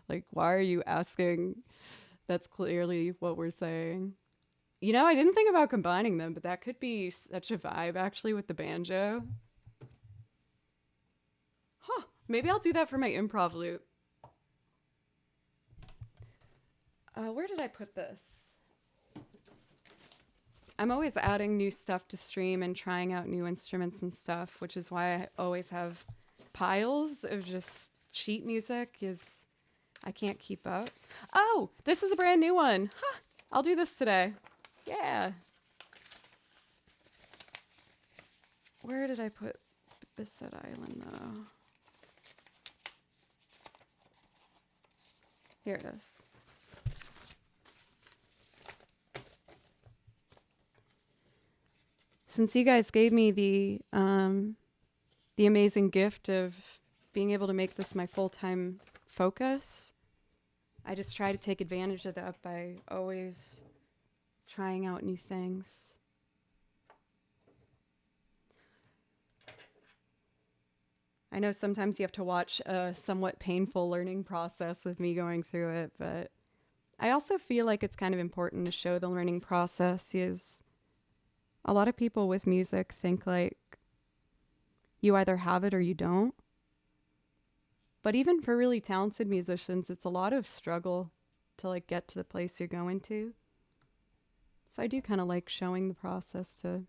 Like, why are you asking? That's clearly what we're saying. You know, I didn't think about combining them, but that could be such a vibe actually with the banjo. Huh, maybe I'll do that for my improv loop. Where did I put this? I'm always adding new stuff to stream and trying out new instruments and stuff, which is why I always have piles of just sheet music is I can't keep up. Oh, this is a brand new one. Huh, I'll do this today. Yeah. Where did I put Bissett Island though? Here it is. Since you guys gave me the amazing gift of being able to make this my full-time focus, I just try to take advantage of that by always trying out new things. I know sometimes you have to watch a somewhat painful learning process with me going through it, but I also feel like it's kind of important to show the learning process. Is a lot of people with music think like you either have it or you don't. But even for really talented musicians, it's a lot of struggle to like get to the place you're going to. So I do kind of like showing the process to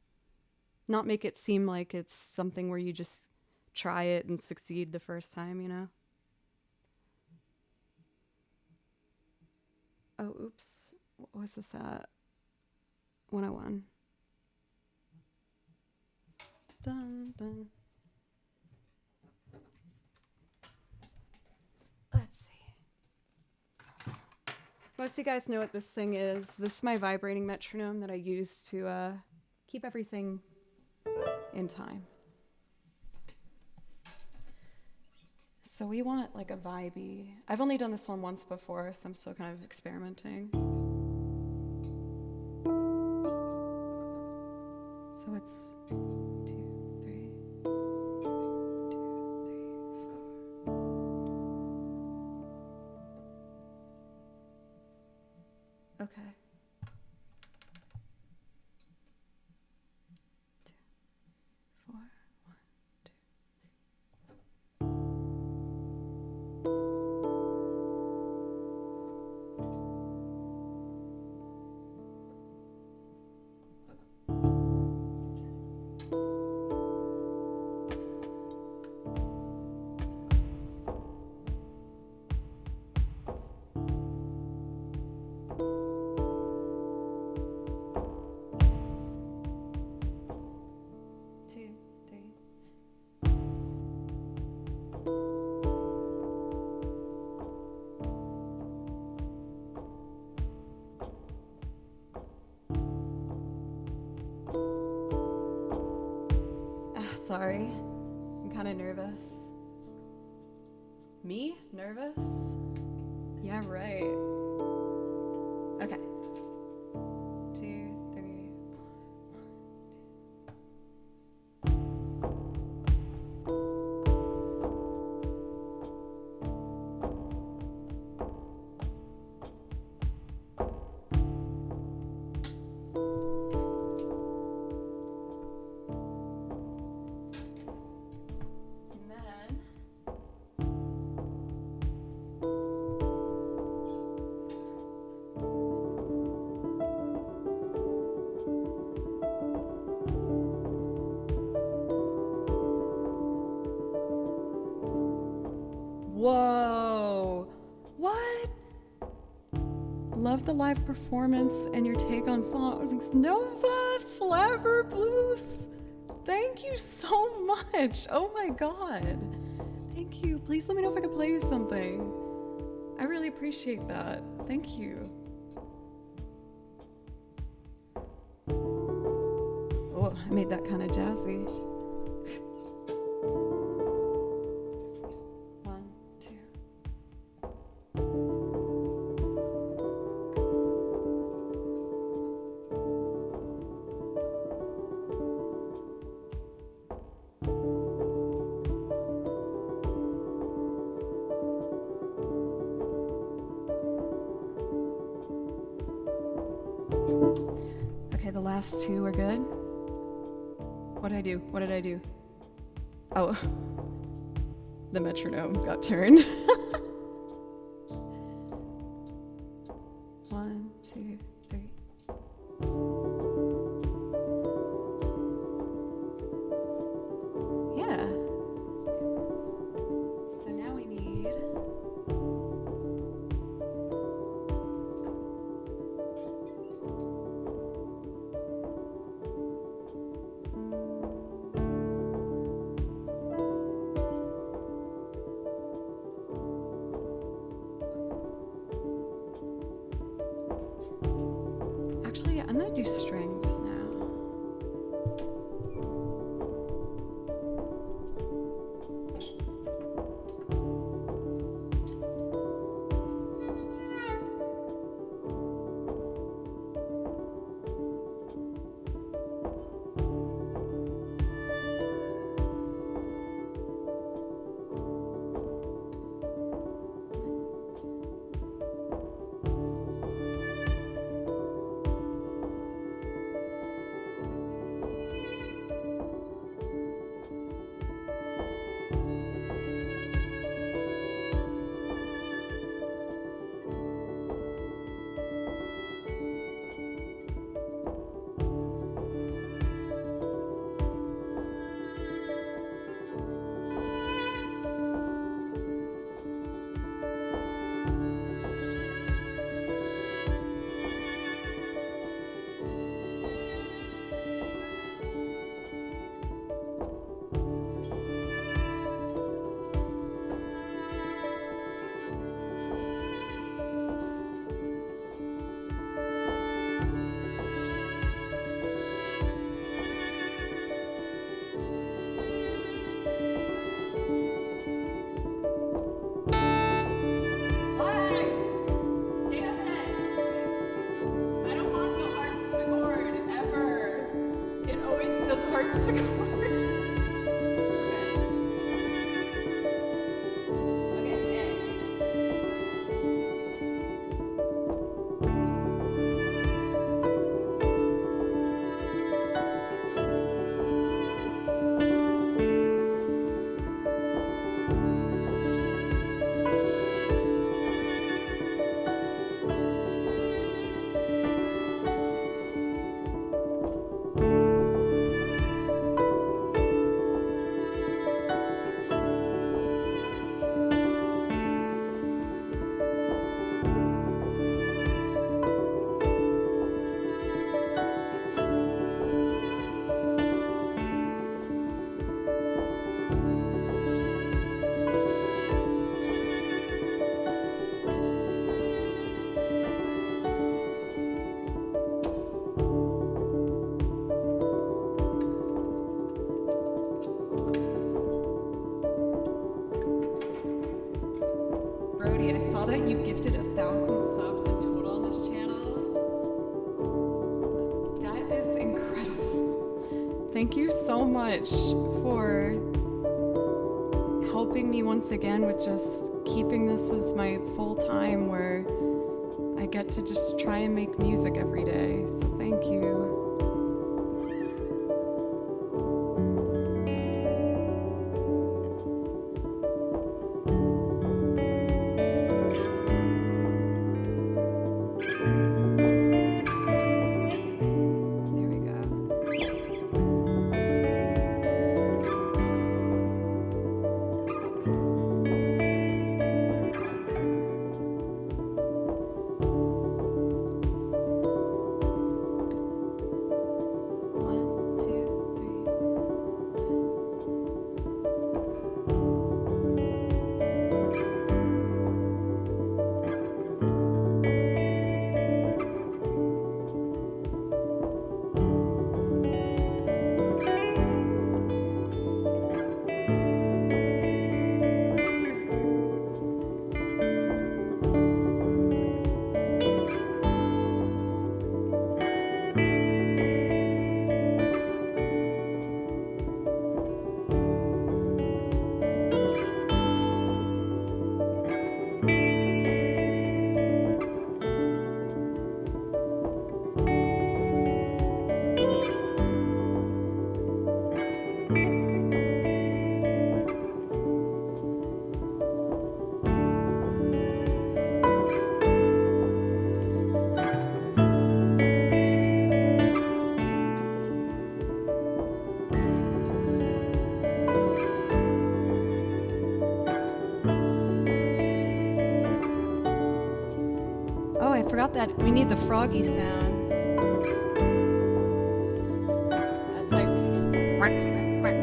not make it seem like it's something where you just try it and succeed the first time, you know? Oh, oops. What was this at? 101. Dun, dun. Let's see. Most of you guys know what this thing is. This is my vibrating metronome that I use to keep everything in time. So we want like a vibey. I've only done this one once before, so I'm still kind of experimenting. So it's 2, 3, 2, 3, 4. Okay. 2, 4, 1, 2. Sorry, I'm kind of nervous. Me? Nervous? Yeah, right. Okay. 2, 3, 1. Whoa! What? Love the live performance and your take on songs. Nova Flabber Bluth. Thank you so much. Oh my god. Thank you. Please let me know if I can play you something. I really appreciate that. Thank you. Oh, I made that kind of jazzy. 1, 2. Okay, the last 2 are good. What did I do? What did I do? Oh, the metronome got turned. 1, 2, 3. Yeah. So now we need. Actually, I'm gonna do strings now. that you gifted 1,000 subs in total on this channel. That is incredible. Thank you so much for helping me once again with just keeping this as my full time, where I get to just try and make music every day. So thank you. Oh, I forgot that we need the froggy sound. That's like quack, quack, quack.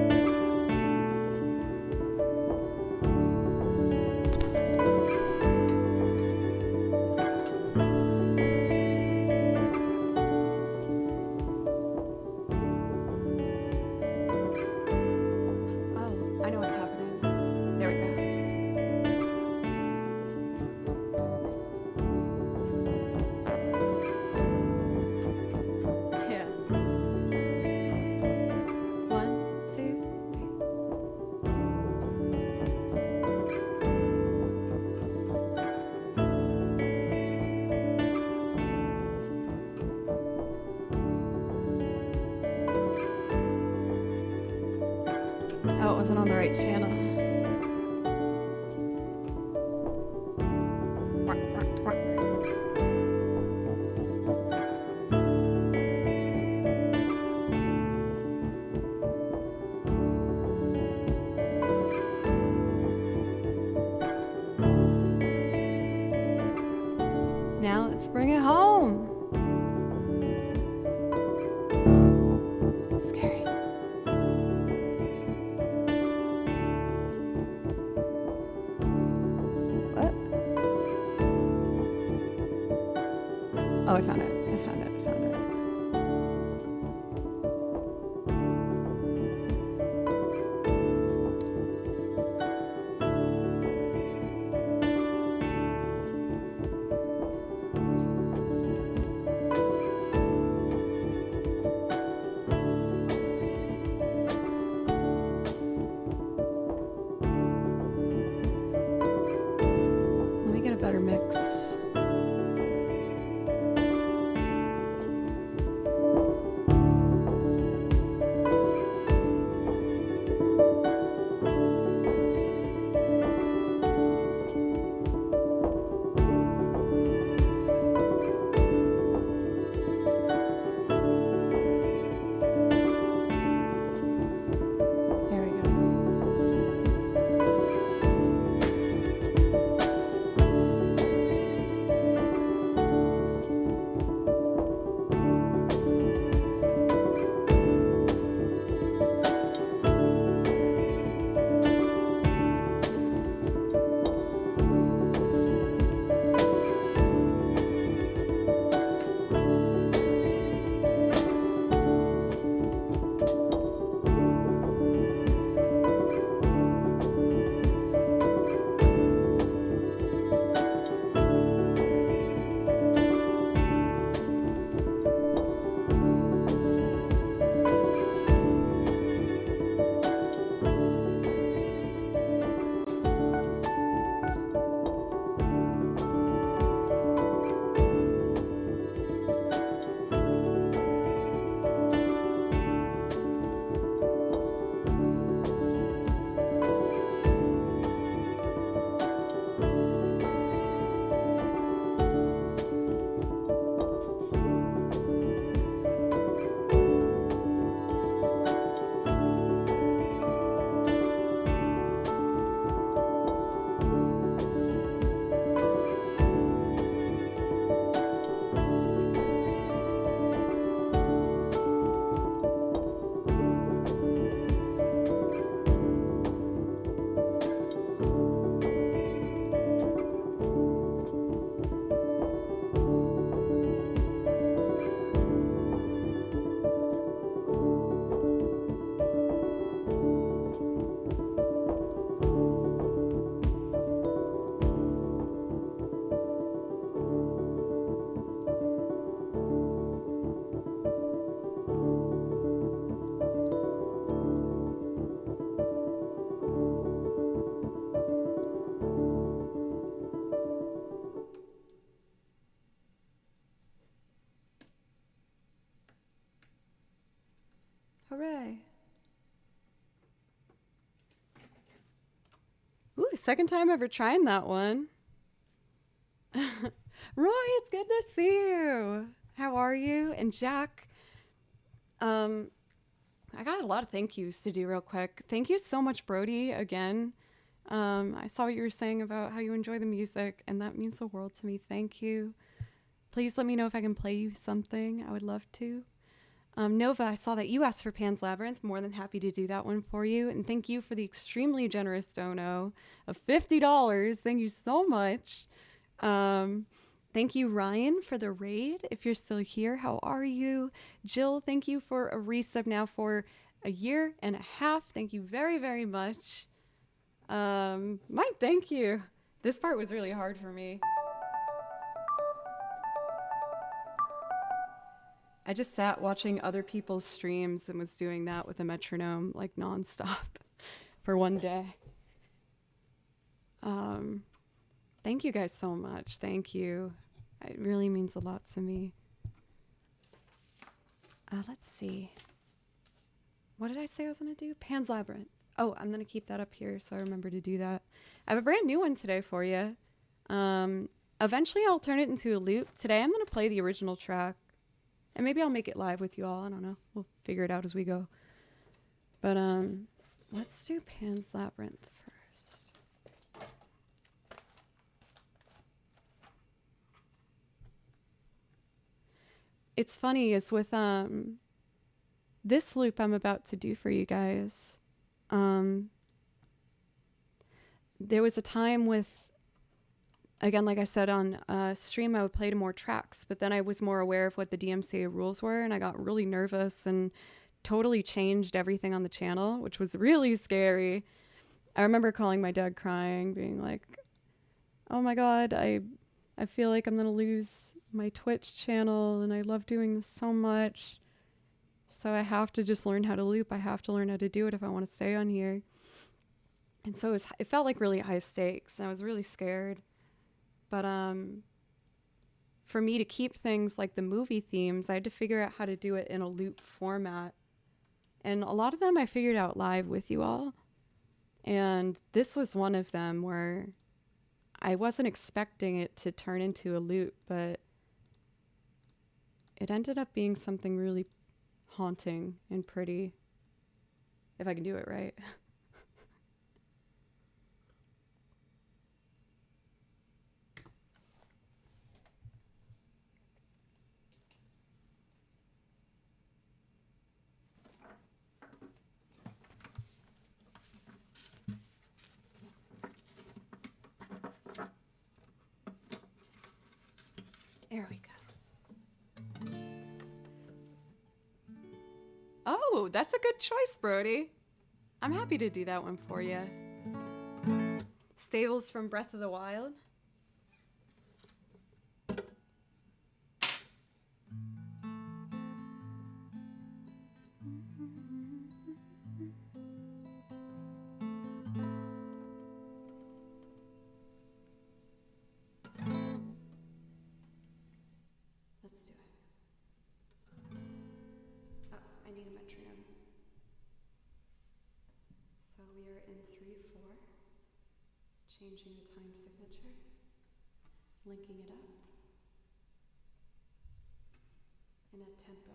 Oh, I know what's happening. There we go. Yeah. 1, 2, 3. Oh, it wasn't on the right channel. Quack, quack, quack. Now let's bring it home. Scary. What? Oh, I found it. I found it. I found it. Let me get a better mix. There we go. Ooh, second time ever trying that one. Roy, it's good to see you. How are you? And Jack, I got a lot of thank yous to do real quick. Thank you so much, Brody, again. I saw what you were saying about how you enjoy the music, and that means the world to me. Thank you. Please let me know if I can play you something. I would love to. Nova, I saw that you asked for Pan's Labyrinth. More than happy to do that one for you. And thank you for the extremely generous dono of $50. Thank you so much. Thank you, Ryan, for the raid. If you're still here, how are you? Jill, thank you for a resub now for a year and a half. Thank you very, very much. Mike, thank you. This part was really hard for me. I just sat watching other people's streams and was doing that with a metronome like nonstop for one day. Thank you guys so much. Thank you. It really means a lot to me. Let's see. What did I say I was going to do? Pan's Labyrinth. Oh, I'm going to keep that up here so I remember to do that. I have a brand new one today for you. Eventually I'll turn it into a loop. Today I'm going to play the original track. And maybe I'll make it live with you all. I don't know. We'll figure it out as we go. But let's do Pan's Labyrinth first. It's funny is with this loop I'm about to do for you guys. There was a time with, again, like I said on stream, I would play to more tracks, but then I was more aware of what the DMCA rules were, and I got really nervous and totally changed everything on the channel, which was really scary. I remember calling my dad crying, being like, oh my God, I feel like I'm going to lose my Twitch channel, and I love doing this so much. So I have to just learn how to loop. I have to learn how to do it if I want to stay on here. And so it felt like really high stakes, and I was really scared. But for me to keep things like the movie themes, I had to figure out how to do it in a loop format. And a lot of them I figured out live with you all. And this was one of them where I wasn't expecting it to turn into a loop, but it ended up being something really haunting and pretty, if I can do it right. There we go. Oh, that's a good choice, Brody. I'm happy to do that one for you. Stables from Breath of the Wild. Let's do it. Oh, I need a metronome. So we are in 3/4, changing the time signature, linking it up in a tempo.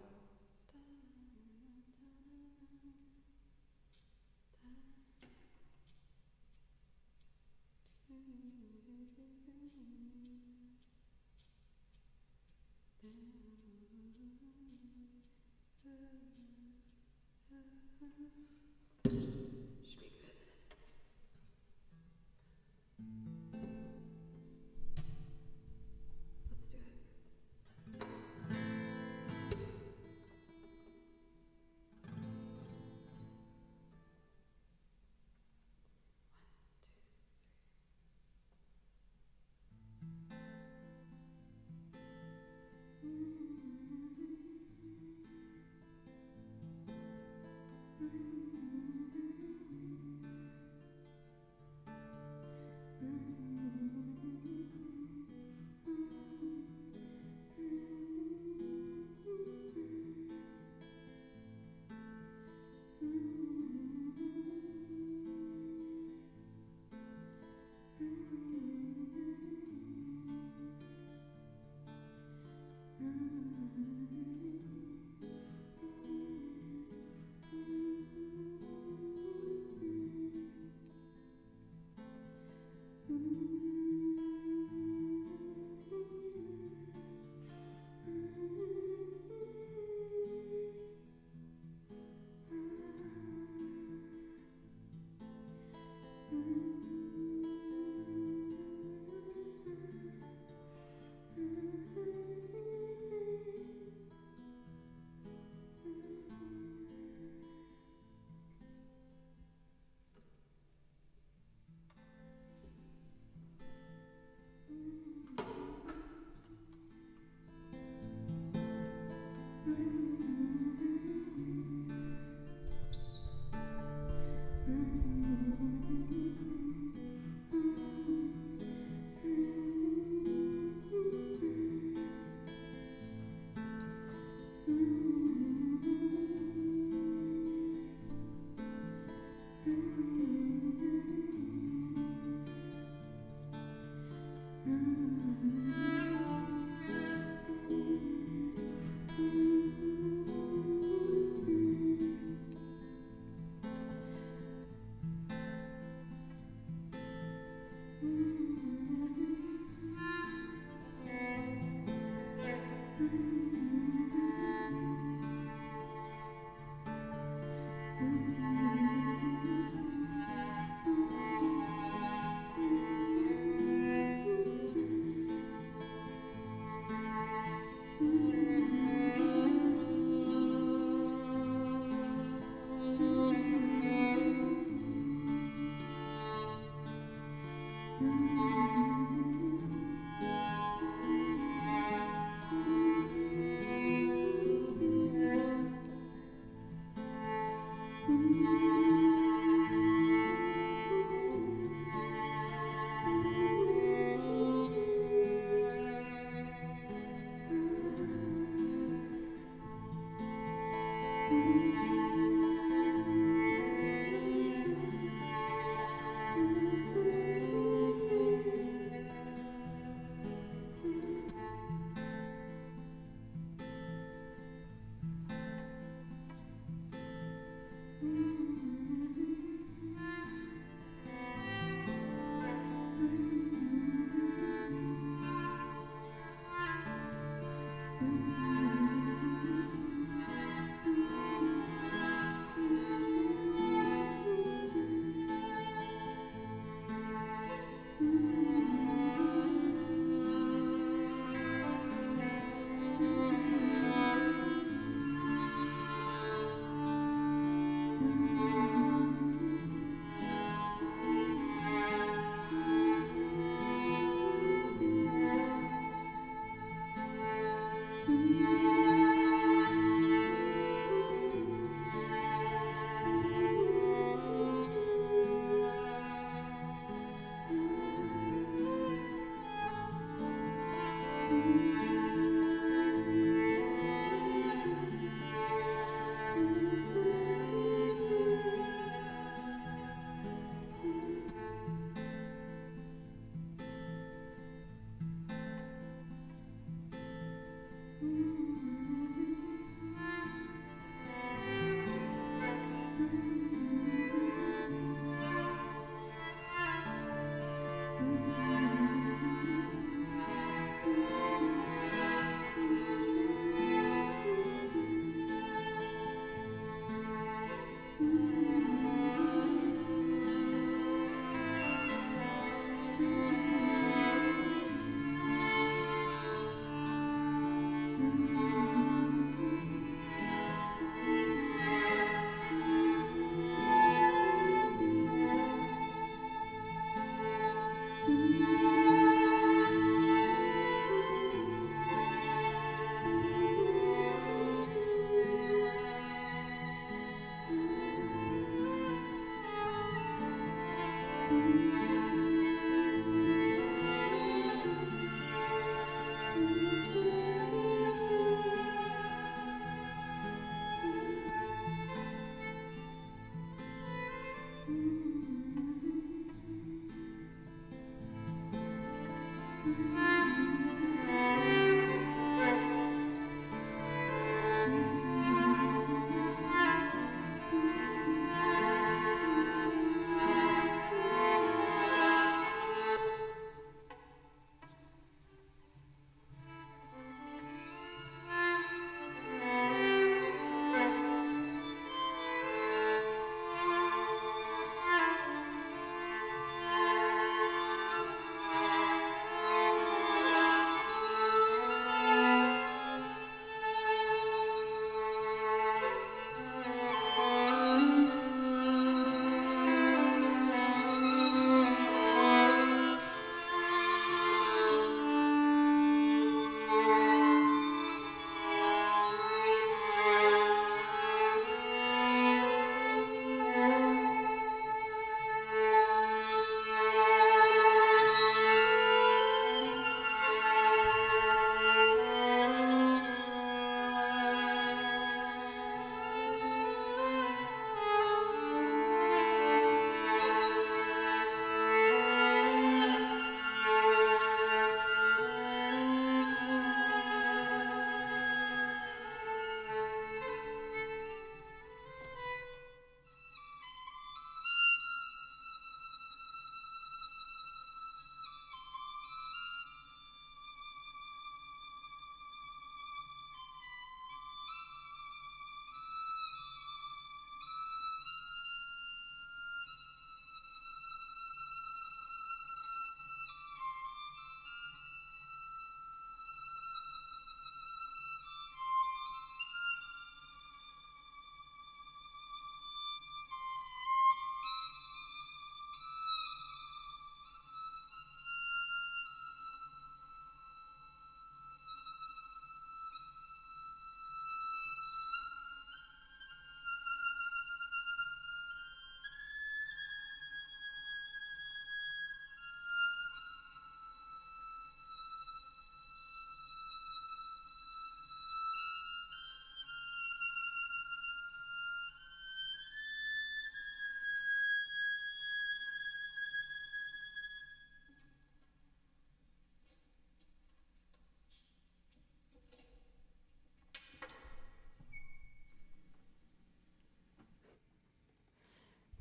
Should be good. Let's do it.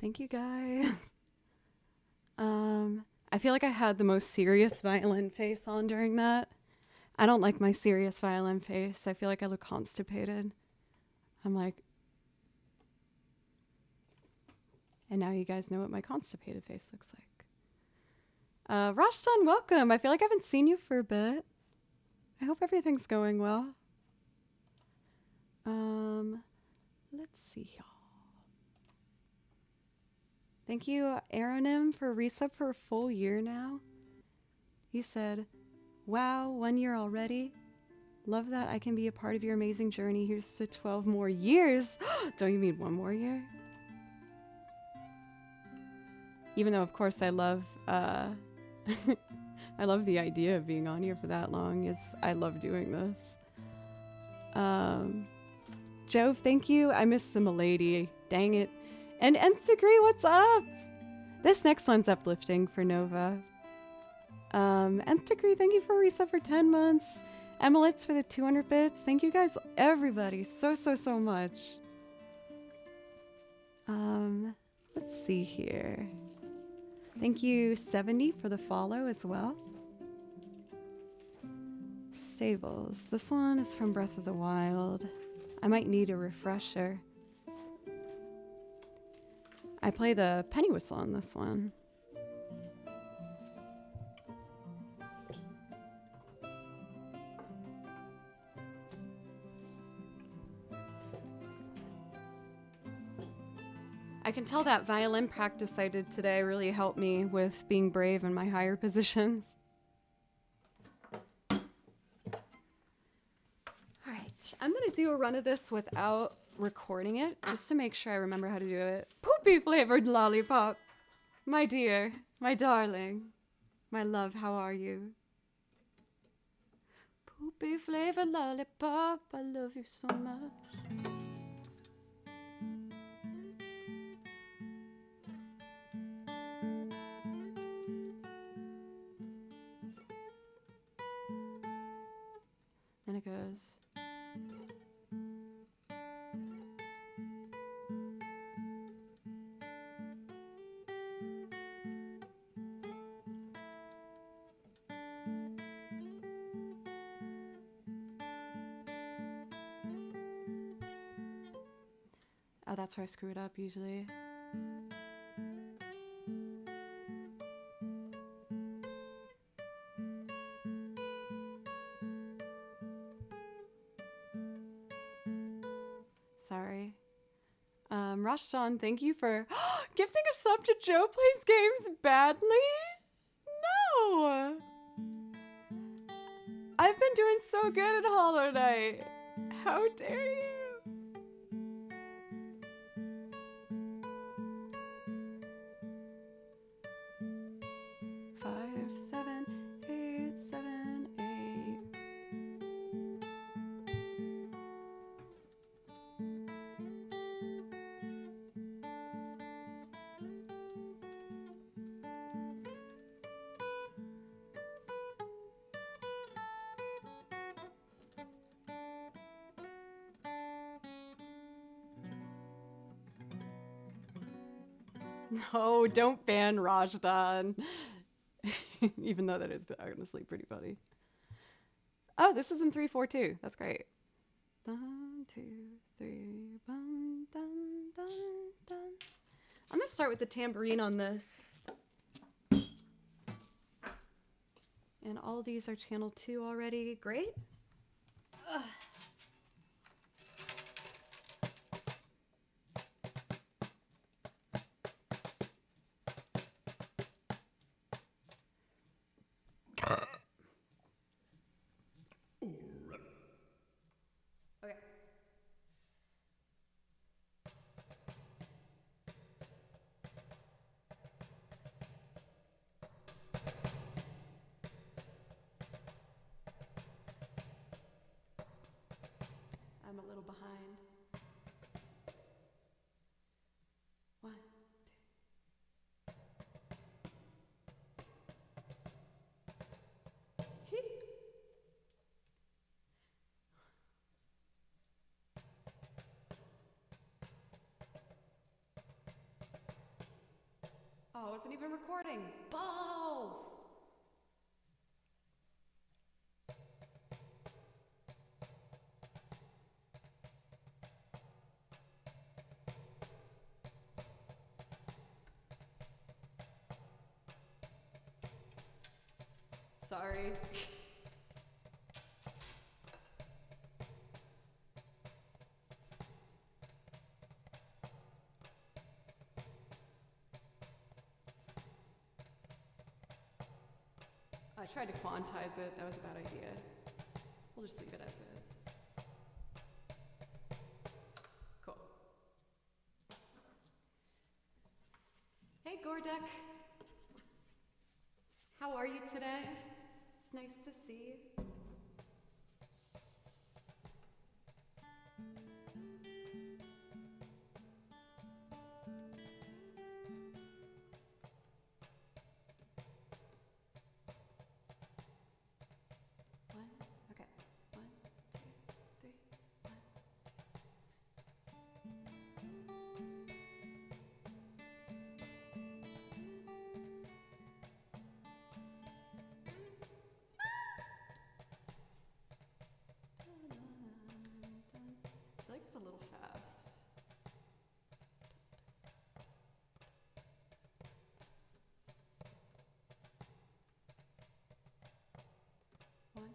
Thank you guys. I feel like I had the most serious violin face on during that. I don't like my serious violin face. I feel like I look constipated. I'm like, and now you guys know what my constipated face looks like. Rashtan, welcome. I feel like I haven't seen you for a bit. I hope everything's going well. Let's see y'all. Thank you, Aaronim, for a resub for a full year now. He said, wow, 1 year already. Love that I can be a part of your amazing journey. Here's to 12 more years. Don't you mean 1 more year? Even though, of course, I love I love the idea of being on here for that long. I love doing this. Jove, thank you. I missed the milady. Dang it. And Nth Degree, what's up? This next one's uplifting for Nova. Nth Degree, thank you for a resub for 10 months. Emilitz for the 200 bits. Thank you guys, everybody, so much. Let's see here. Thank you, 70, for the follow as well. Stables. This one is from Breath of the Wild. I might need a refresher. I play the penny whistle on this one. I can tell that violin practice I did today really helped me with being brave in my higher positions. All right, I'm gonna do a run of this without recording it, just to make sure I remember how to do it. Poopy flavored lollipop. My dear, my darling, my love, how are you? Poopy flavored lollipop, I love you so much. Then it goes. Oh, that's where I screw it up usually. Sorry. Rashtan, thank you for gifting a sub to Joe Plays Games Badly? No! I've been doing so good at Hollow Knight. How dare you? 5, 7, 8, 7, 8. No, don't ban Rajdan. Even though that is honestly pretty funny. Oh, this is in 3/4/2. That's great. 1, 2, 3, bum, dun, dun, dun. I'm gonna start with the tambourine on this. And all these are channel 2 already. Great. Ugh. Okay. wasn't even recording. Balls! Sorry. I tried to quantize it. That was a bad idea. We'll just leave it as is. Cool. Hey, Gordek. How are you today? It's nice to see you. One, okay. 1, 2, 3, 1. I feel like it's a little fast. One.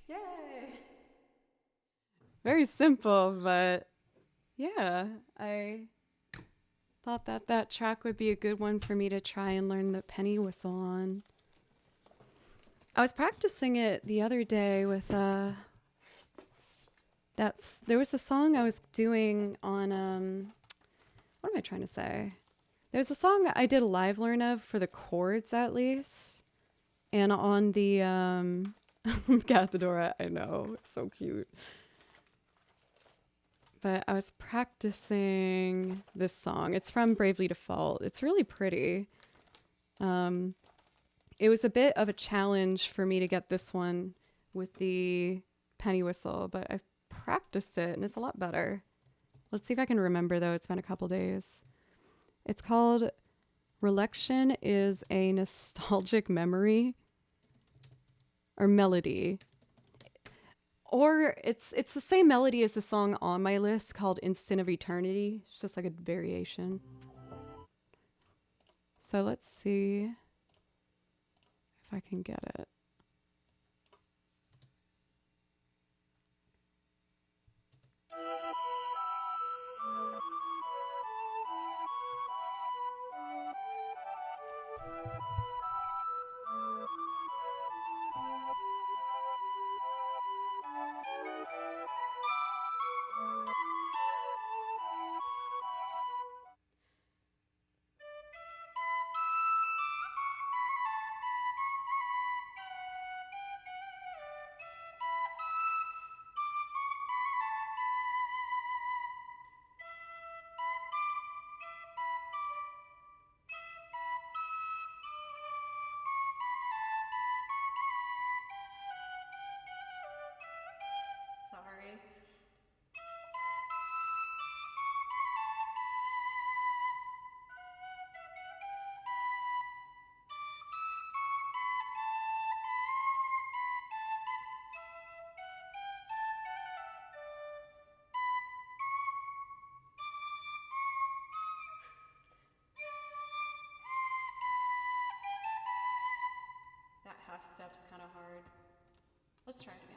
Yay! Very simple, but yeah, I thought that that track would be a good one for me to try and learn the penny whistle on. I was practicing it the other day with there was a song I was doing on what am I trying to say? There's a song I did a live learn of for the chords at least. And on the Cat the Dora, I know, it's so cute. But I was practicing this song. It's from Bravely Default. It's really pretty. It was a bit of a challenge for me to get this one with the penny whistle, but I've practiced it and it's a lot better. Let's see if I can remember though. It's been a couple days. It's called Relection is a Nostalgic Memory or Melody. Or it's the same melody as the song on my list called Instant of Eternity. It's just like a variation. So let's see if I can get it. Sorry. That half step's kind of hard. Let's try it again.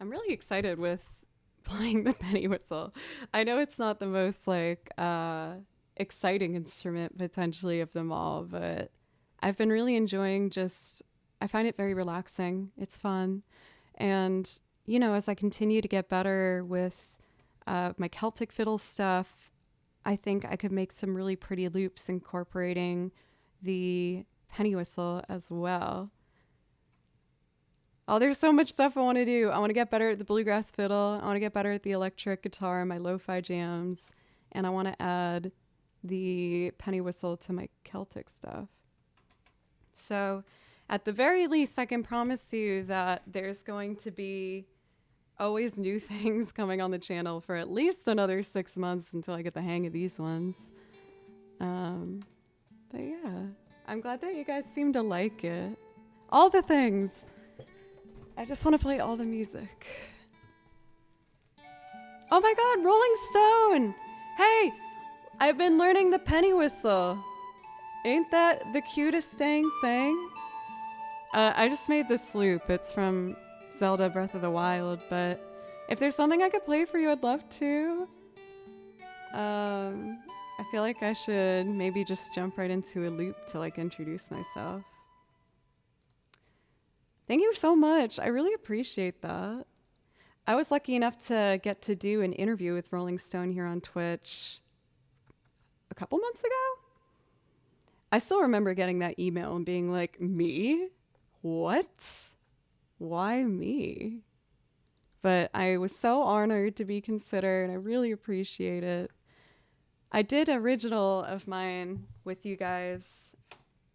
I'm really excited with playing the penny whistle. I know it's not the most like exciting instrument potentially of them all, but I've been really enjoying I find it very relaxing. It's fun. And, you know, as I continue to get better with my Celtic fiddle stuff, I think I could make some really pretty loops incorporating the penny whistle as well. Oh, there's so much stuff I want to do. I want to get better at the bluegrass fiddle. I want to get better at the electric guitar and my lo-fi jams. And I want to add the penny whistle to my Celtic stuff. So at the very least, I can promise you that there's going to be always new things coming on the channel for at least another 6 months until I get the hang of these ones. But yeah, I'm glad that you guys seem to like it. All the things. I just want to play all the music. Oh my god, Rolling Stone! Hey, I've been learning the penny whistle. Ain't that the cutest dang thing? I just made this loop. It's from Zelda Breath of the Wild, but if there's something I could play for you, I'd love to. I feel like I should maybe just jump right into a loop to like introduce myself. Thank you so much. I really appreciate that. I was lucky enough to get to do an interview with Rolling Stone here on Twitch a couple months ago. I still remember getting that email and being like, me? What? Why me? But I was so honored to be considered. I really appreciate it. I did an original of mine with you guys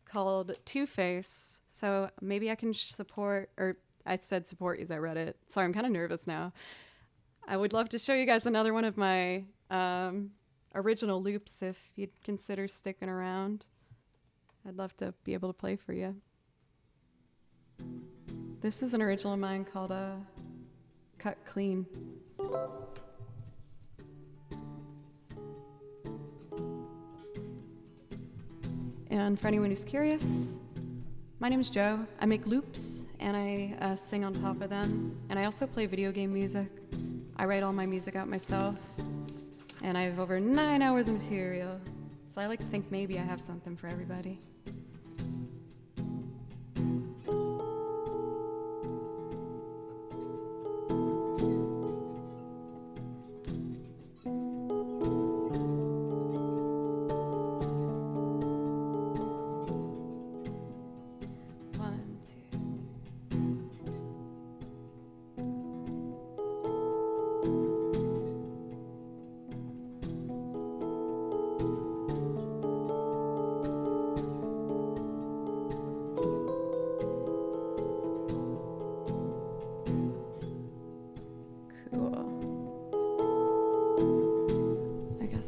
called Two-Face, so maybe I can support, or I said support as I read it. Sorry, I'm kind of nervous now. I would love to show you guys another one of my original loops if you'd consider sticking around. I'd love to be able to play for you. This is an original of mine called Cut Clean. And for anyone who's curious, my name is Joe. I make loops and I sing on top of them. And I also play video game music. I write all my music out myself. And I have over 9 hours of material. So I like to think maybe I have something for everybody.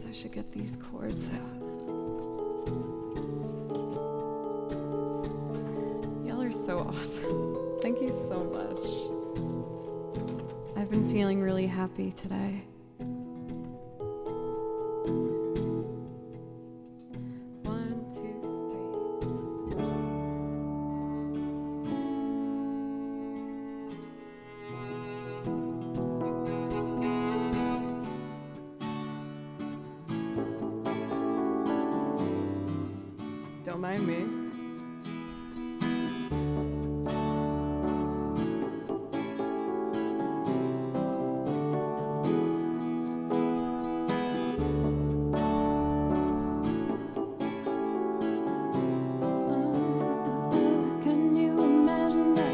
I should get these chords out. Y'all are so awesome. Thank you so much. I've been feeling really happy today. Don't mind me. Can you imagine that?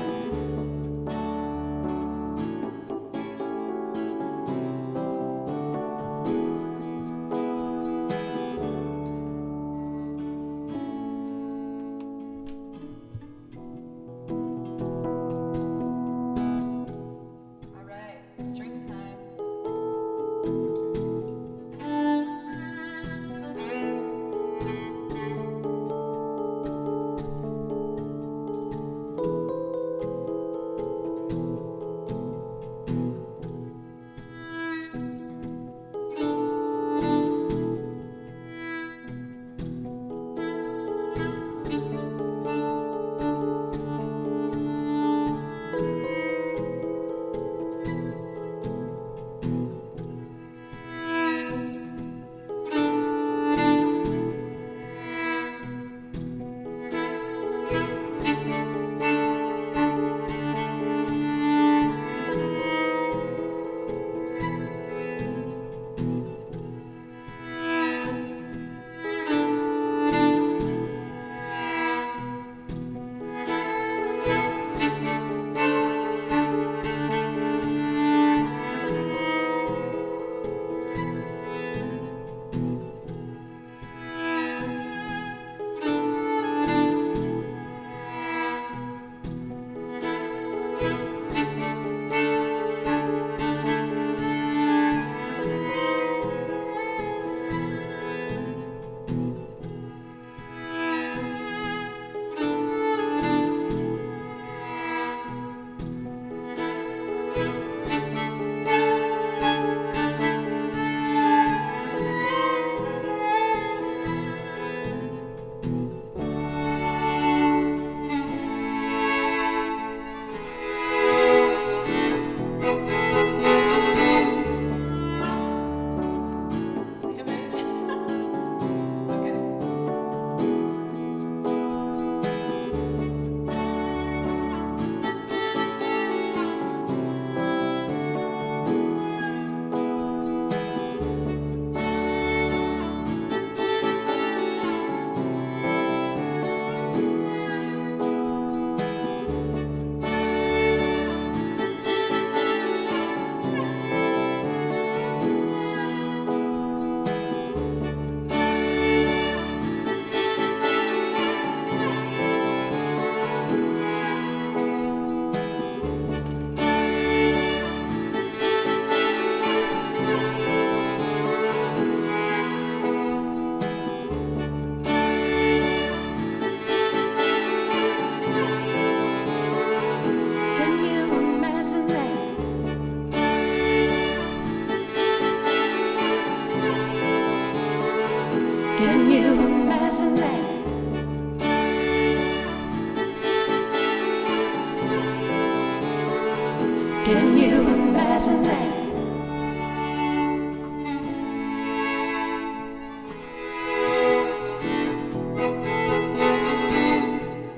Can you imagine that?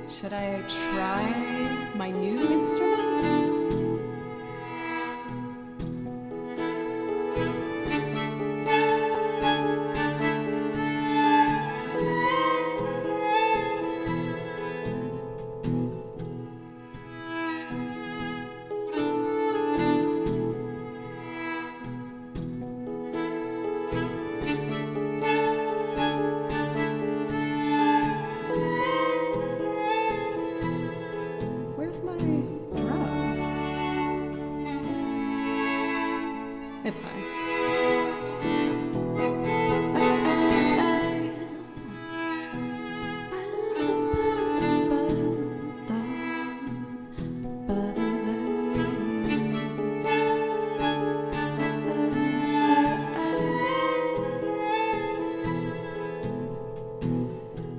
Should I try my new instrument? Where's my drums? It's fine.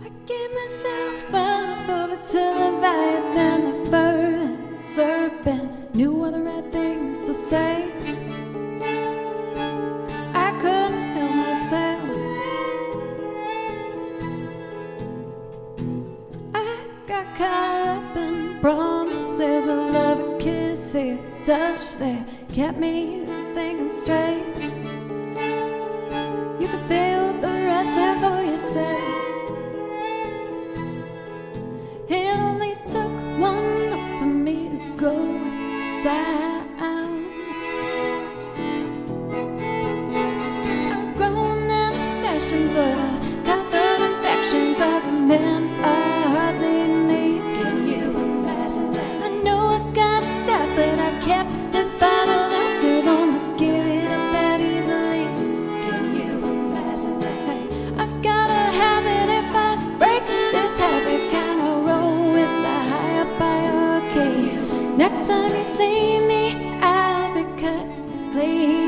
I gave myself up over till I right then the first serpent knew all the right things to say. I couldn't help myself. I got caught up in promises of love, a kiss, a touch that kept me thinking straight. You could feel the rest in for yourself. It only took one look for me to go down. I've grown an obsession for the comfort affections of a man I hardly need. Can you imagine that? I know I've got to stop, but I've kept this bottle up too long to give it up that easily. Can you imagine that? Hey, I've got to have it if I break this habit. Can I roll with the higher hierarchy? Next time you see me, I'll be cut clean.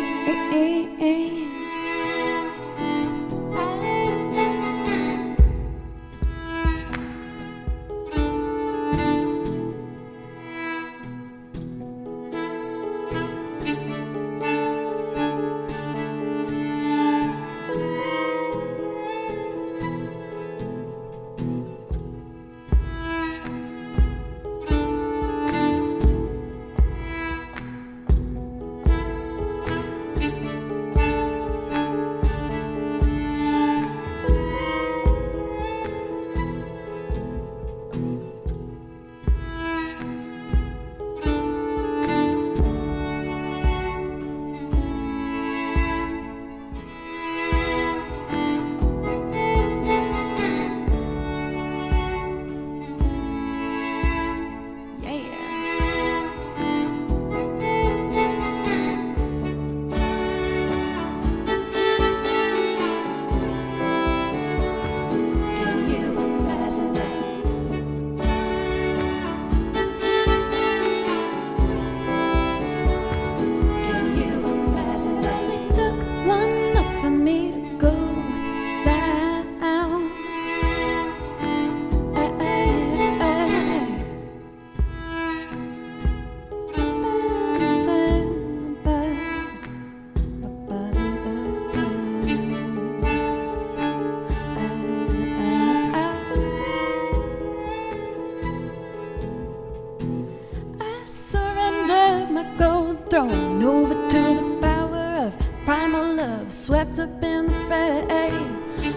Thrown over to the power of primal love, swept up in the fray.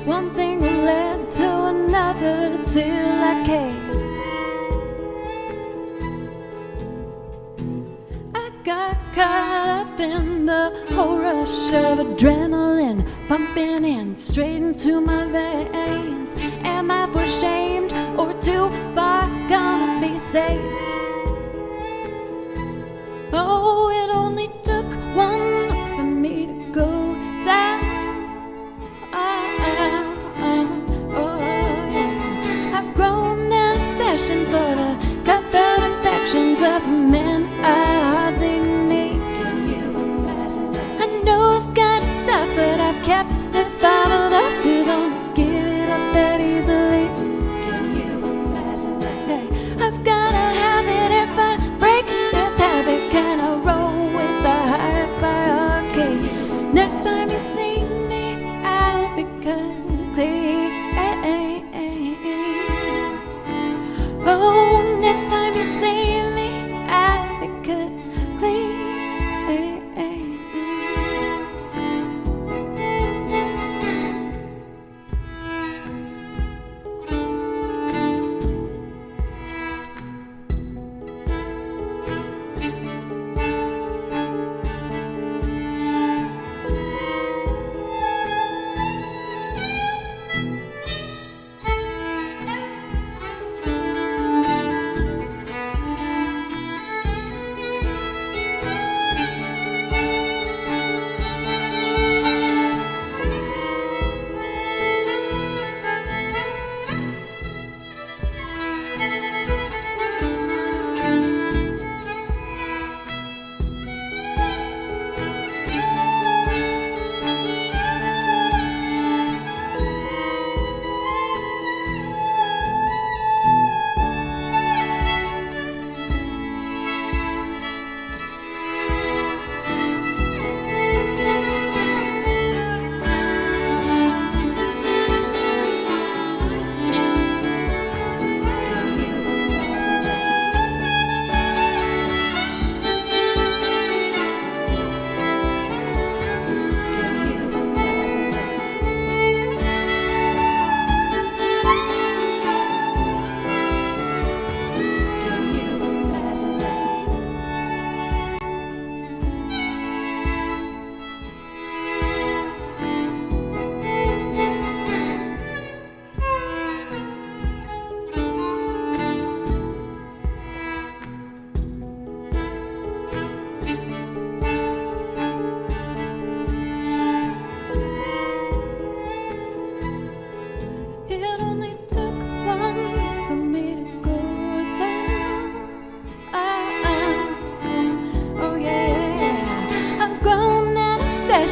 One thing led to another till I caved. I got caught up in the whole rush of adrenaline pumping in straight into my veins. Am I for shamed or too far gonna be saved? Oh, it only took one look for me to go down. Oh, yeah. I've grown an obsession for the cutthroat affections of men I hardly need. Can you imagine that? I know I've got to stop, but I've kept this bottled up too long to give it up that easily. Can you imagine that? Hey, I've got to have it if I break this habit. Can I roll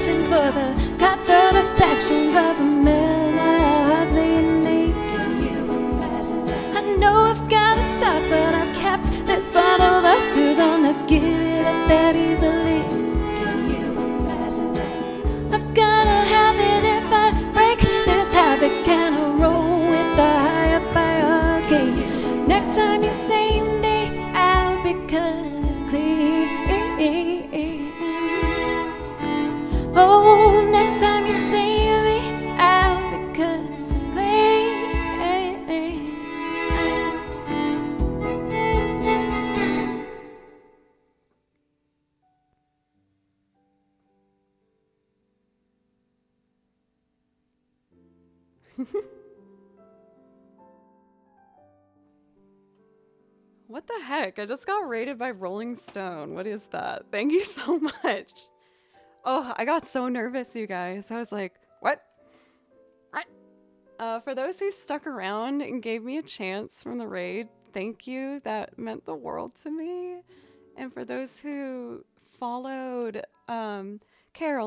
wishing for the cutthroat affections of a man I hardly need. Can you imagine that? I know I've gotta stop, but I've kept this bottled up too long to give it up that easily. Can you imagine that? I've gotta have it if I break this habit. Can I roll with the higher hierarchy? Next time you say me, I'll be cut clean. Oh, next time you see me, I'll be cut clean. What the heck? I just got rated by Rolling Stone. What is that? Thank you so much. Oh, I got so nervous, you guys. I was like, what? What? For those who stuck around and gave me a chance from the raid, thank you. That meant the world to me. And for those who followed, Carol,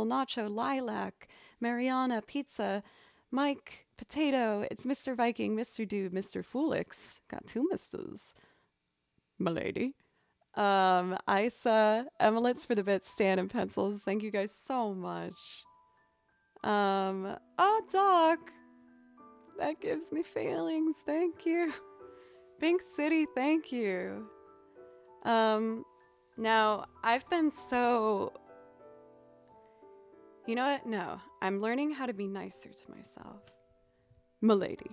Nacho, Lilac, Mariana, Pizza, Mike, Potato, it's Mr. Viking, Mr. Dude, Mr. Foolix. Got two misters. Milady. Isa, Emilets for the bits, Stan, and Pencils. Thank you guys so much. Oh, Doc. That gives me feelings. Thank you. Pink City, thank you. Now, I've been so... You know what? No. I'm learning how to be nicer to myself. Milady.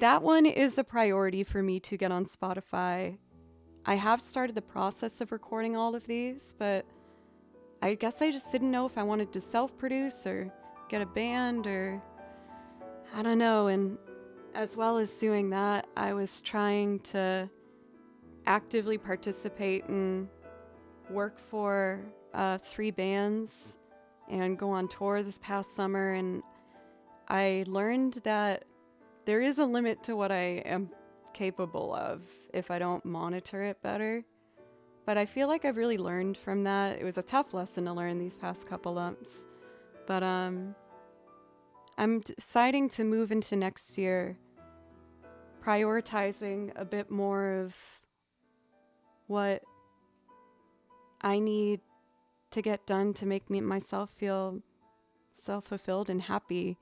That one is a priority for me to get on Spotify. I have started the process of recording all of these, but I guess I just didn't know if I wanted to self-produce or get a band or I don't know. And as well as doing that, I was trying to actively participate and work for 3 bands and go on tour this past summer. And I learned that there is a limit to what I am capable of if I don't monitor it better. But I feel like I've really learned from that. It was a tough lesson to learn these past couple months. But I'm deciding to move into next year, prioritizing a bit more of what I need to get done to make myself feel self-fulfilled and happy.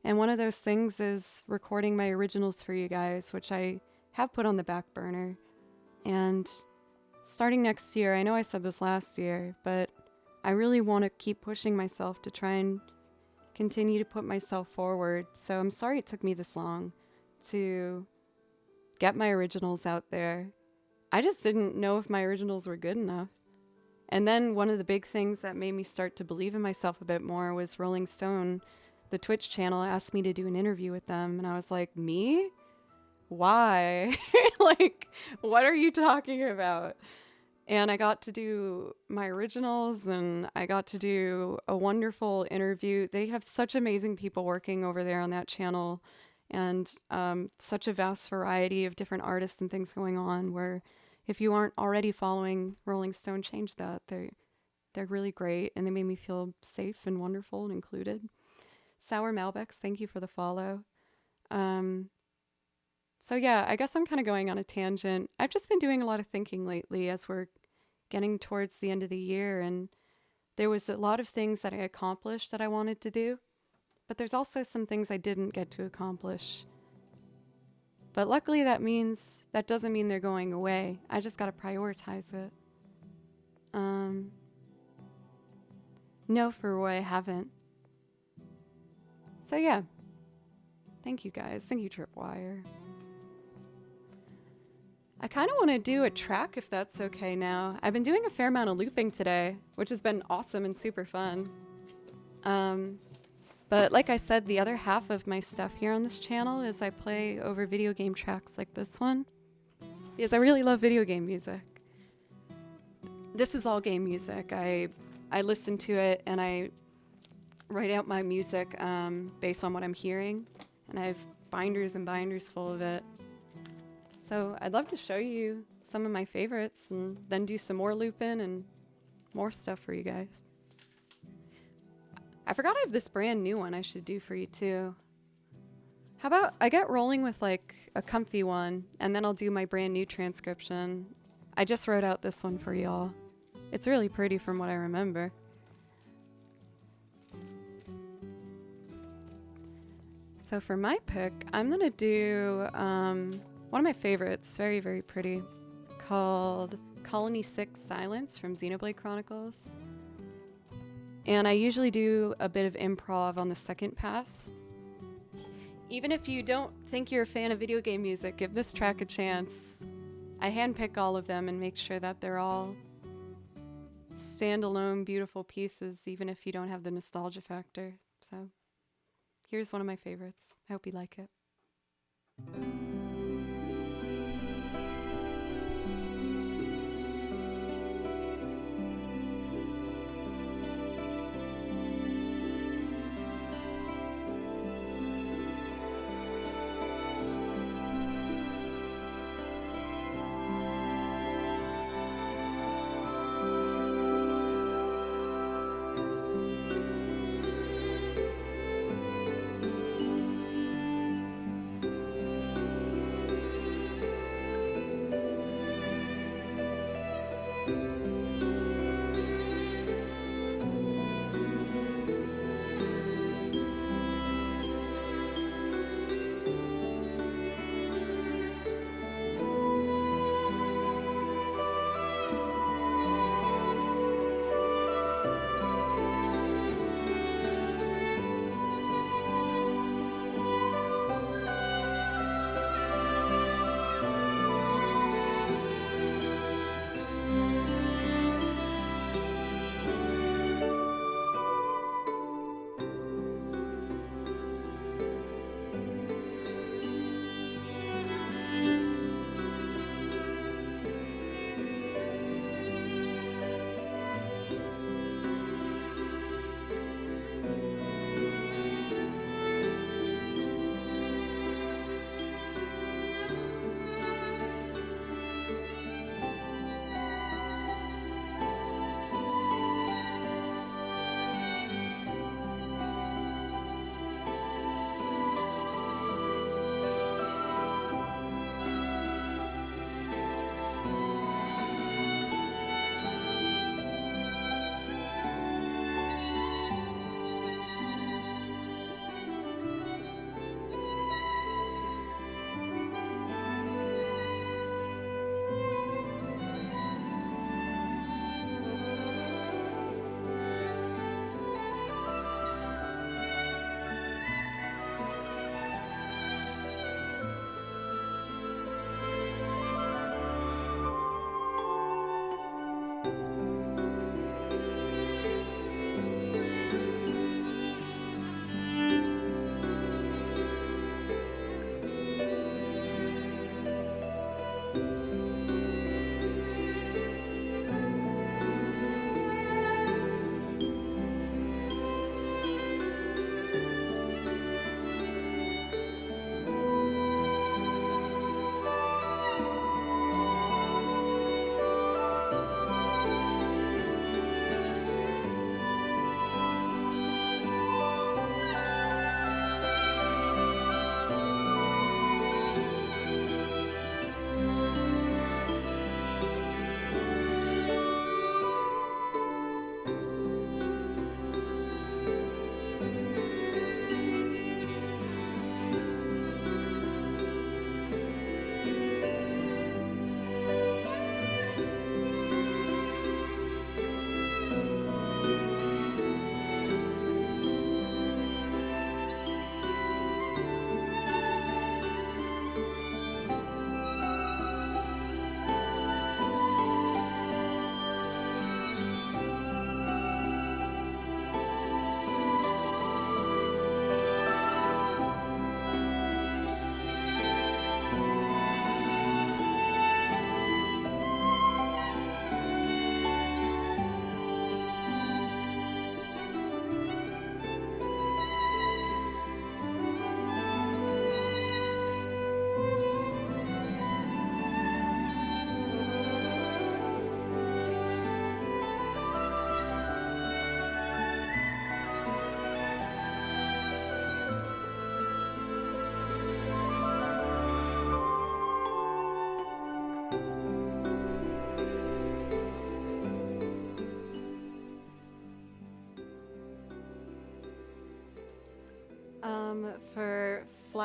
And one of those things is recording my originals for you guys, which I have put on the back burner. And starting next year, I know I said this last year, but I really want to keep pushing myself to try and continue to put myself forward. So I'm sorry it took me this long to get my originals out there. I just didn't know if my originals were good enough. And then one of the big things that made me start to believe in myself a bit more was Rolling Stone. The Twitch channel asked me to do an interview with them, and I was like, me? Why? Like, what are you talking about? And I got to do my originals, and I got to do a wonderful interview. They have such amazing people working over there on that channel, and such a vast variety of different artists and things going on, where if you aren't already following Rolling Stone, change that. They're really great, and they made me feel safe and wonderful and included. Sour Malbecs, thank you for the follow. So yeah, I guess I'm kind of going on a tangent. I've just been doing a lot of thinking lately as we're getting towards the end of the year, and there was a lot of things that I accomplished that I wanted to do, but there's also some things I didn't get to accomplish. But luckily that doesn't mean they're going away. I just got to prioritize it. No, for Roy, I haven't. So yeah, thank you guys. Thank you, Tripwire. I kind of want to do a track if that's okay now. I've been doing a fair amount of looping today, which has been awesome and super fun. But like I said, the other half of my stuff here on this channel is I play over video game tracks like this one, because I really love video game music. This is all game music. I listen to it and I write out my music based on what I'm hearing, and I have binders and binders full of it. So I'd love to show you some of my favorites and then do some more looping and more stuff for you guys. I forgot I have this brand new one I should do for you too. How about I get rolling with like a comfy one, and then I'll do my brand new transcription. I just wrote out this one for y'all. It's really pretty from what I remember. So for my pick, I'm gonna do one of my favorites, very, very pretty, called Colony 6 Silence from Xenoblade Chronicles. And I usually do a bit of improv on the second pass. Even if you don't think you're a fan of video game music, give this track a chance. I handpick all of them and make sure that they're all standalone, beautiful pieces, even if you don't have the nostalgia factor. So here's one of my favorites. I hope you like it.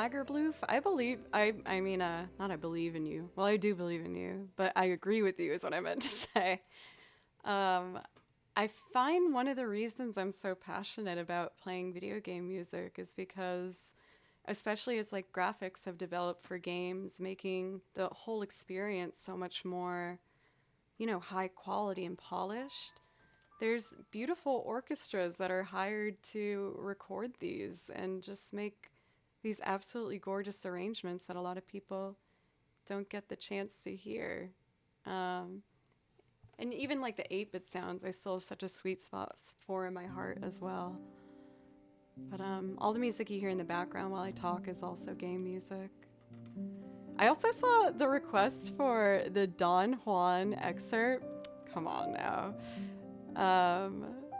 Lagerbloof, not I believe in you. Well, I do believe in you, but I agree with you is what I meant to say. I find one of the reasons I'm so passionate about playing video game music is because, especially as like graphics have developed for games, making the whole experience so much more, high quality and polished. There's beautiful orchestras that are hired to record these and just make these absolutely gorgeous arrangements that a lot of people don't get the chance to hear. And even like the 8-bit sounds, I still have such a sweet spot for in my heart as well. But all the music you hear in the background while I talk is also game music. I also saw the request for the Don Juan excerpt. Come on now.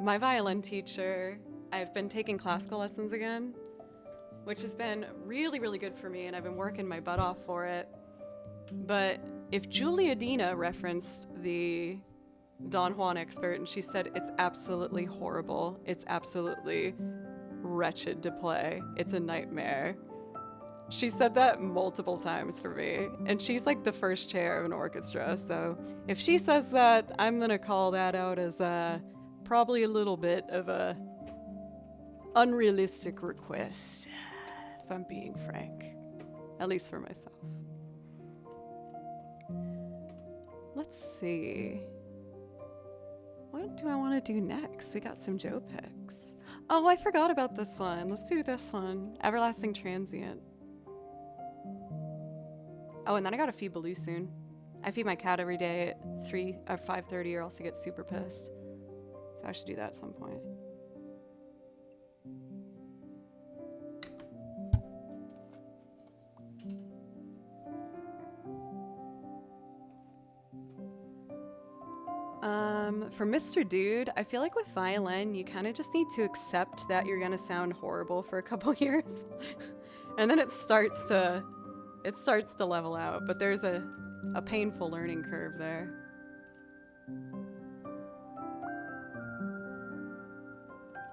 My violin teacher, I've been taking classical lessons again, which has been really, really good for me, and I've been working my butt off for it. But if Julia Dina referenced the Don Juan expert and she said it's absolutely horrible, it's absolutely wretched to play, it's a nightmare. She said that multiple times for me, and she's like the first chair of an orchestra, so if she says that, I'm gonna call that out as probably a little bit of a unrealistic request, if I'm being frank, at least for myself. Let's see. What do I want to do next? We got some Joe picks. Oh, I forgot about this one. Let's do this one. Everlasting Transient. Oh, and then I gotta feed Baloo soon. I feed my cat every day at 3 or 5:30 or else he gets super pissed. So I should do that at some point. For Mr. Dude, I feel like with violin, you kind of just need to accept that you're gonna sound horrible for a couple years. And then it starts to level out, but there's a painful learning curve there.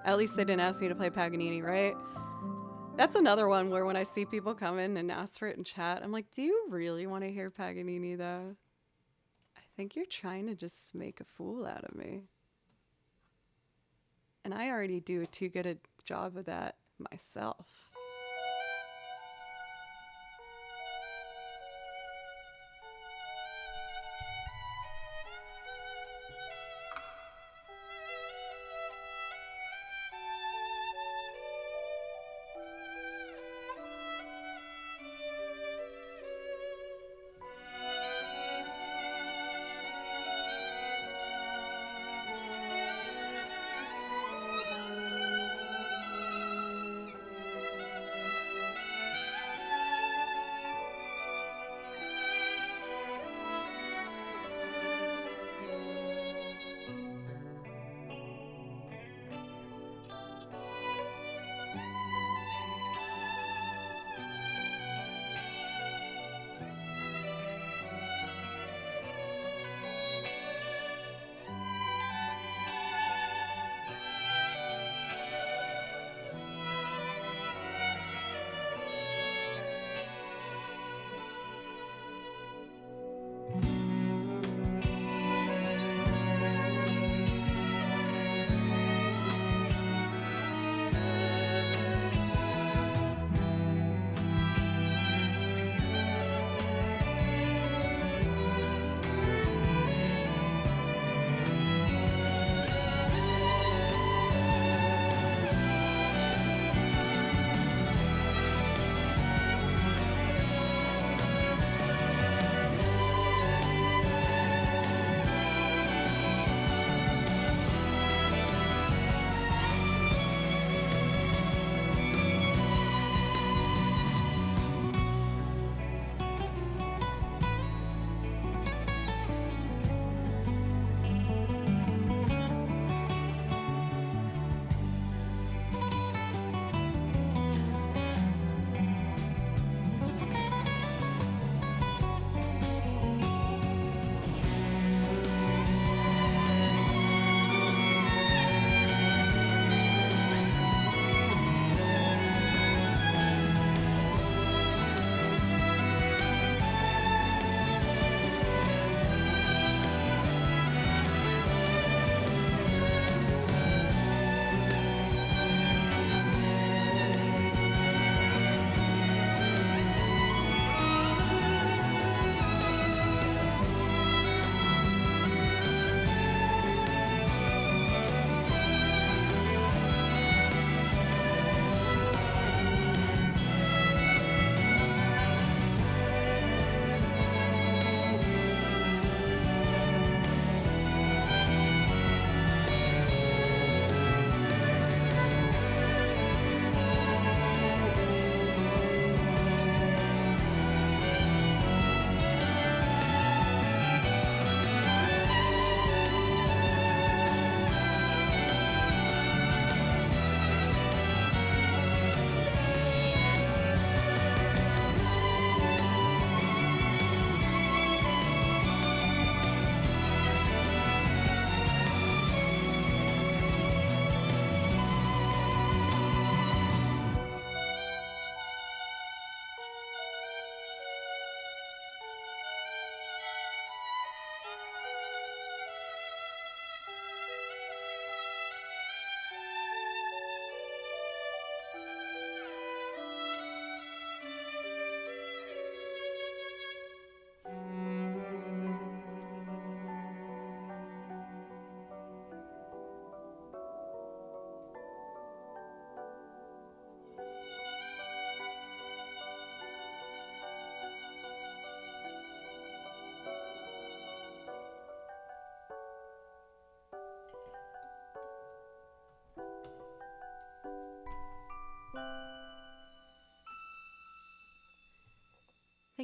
At least they didn't ask me to play Paganini, right? That's another one where when I see people come in and ask for it in chat, I'm like, do you really want to hear Paganini though? I think you're trying to just make a fool out of me. And I already do too good a job of that myself.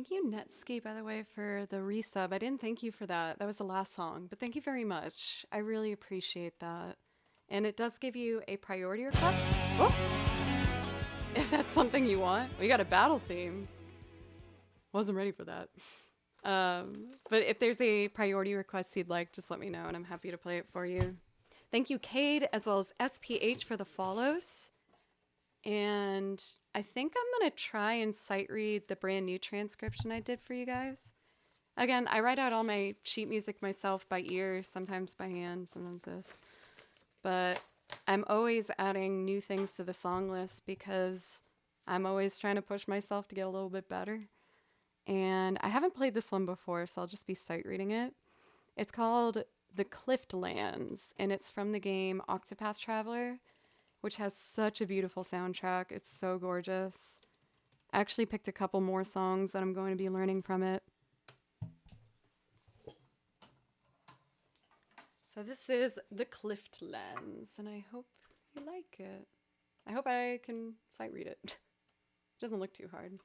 Thank you, Netski, by the way, for the resub. I didn't thank you for that. That was the last song, but thank you very much. I really appreciate that. And it does give you a priority request. Oh! If that's something you want. We got a battle theme. Wasn't ready for that. But if there's a priority request you'd like, just let me know and I'm happy to play it for you. Thank you, Cade, as well as SPH for the follows. And I think I'm going to try and sight read the brand new transcription I did for you guys. Again, I write out all my sheet music myself by ear, sometimes by hand, sometimes this. But I'm always adding new things to the song list because I'm always trying to push myself to get a little bit better. And I haven't played this one before, so I'll just be sight reading it. It's called The Cliftlands, and it's from the game Octopath Traveler, which has such a beautiful soundtrack. It's so gorgeous. I actually picked a couple more songs that I'm going to be learning from it. So this is The Cliftlands, and I hope you like it. I hope I can sight read it. It doesn't look too hard.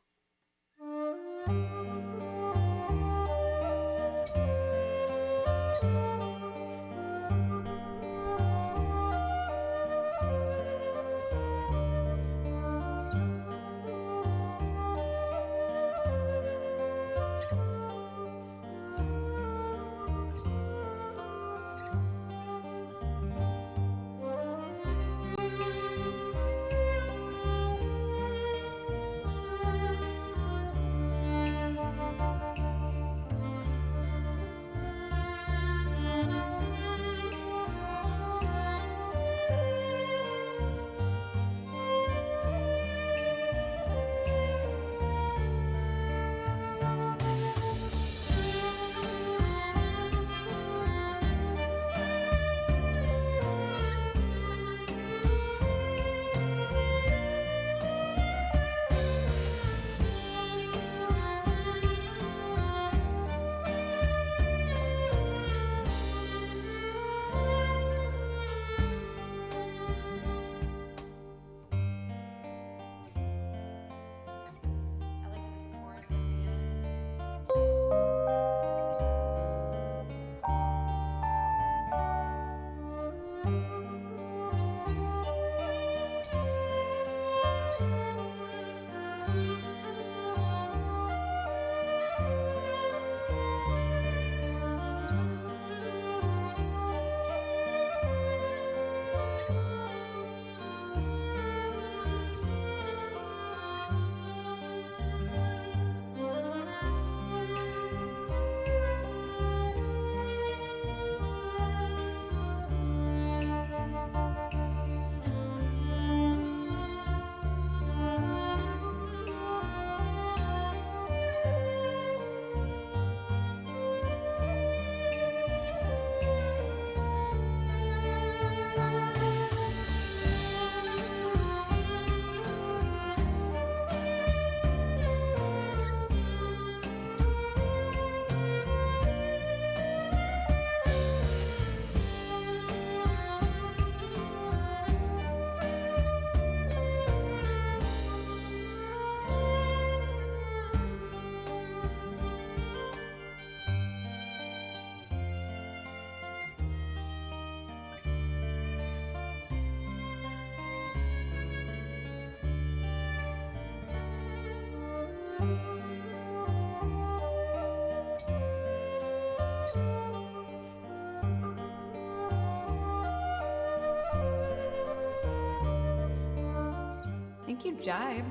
Thank you, Jibe,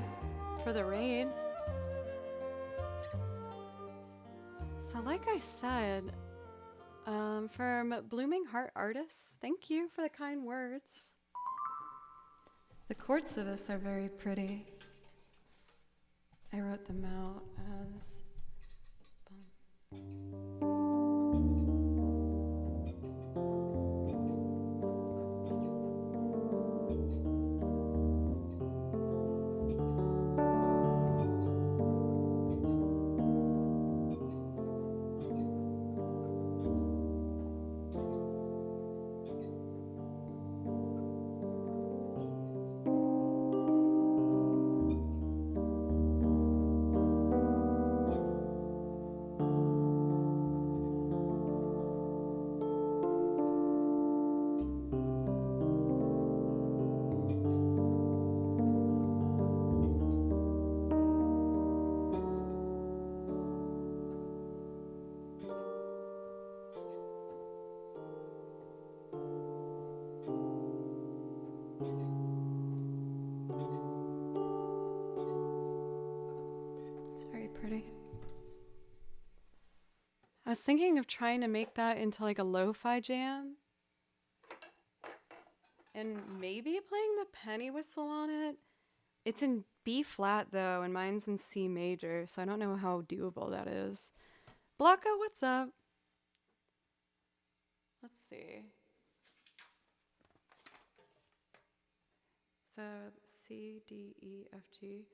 for the raid. So like I said, from Blooming Heart Artists, thank you for the kind words. The chords to this are very pretty. I wrote them out as... I was thinking of trying to make that into like a lo-fi jam. And maybe playing the penny whistle on it. It's in B flat though, and mine's in C major, so I don't know how doable that is. Blanca, what's up? Let's see. So C, D, E, F, G.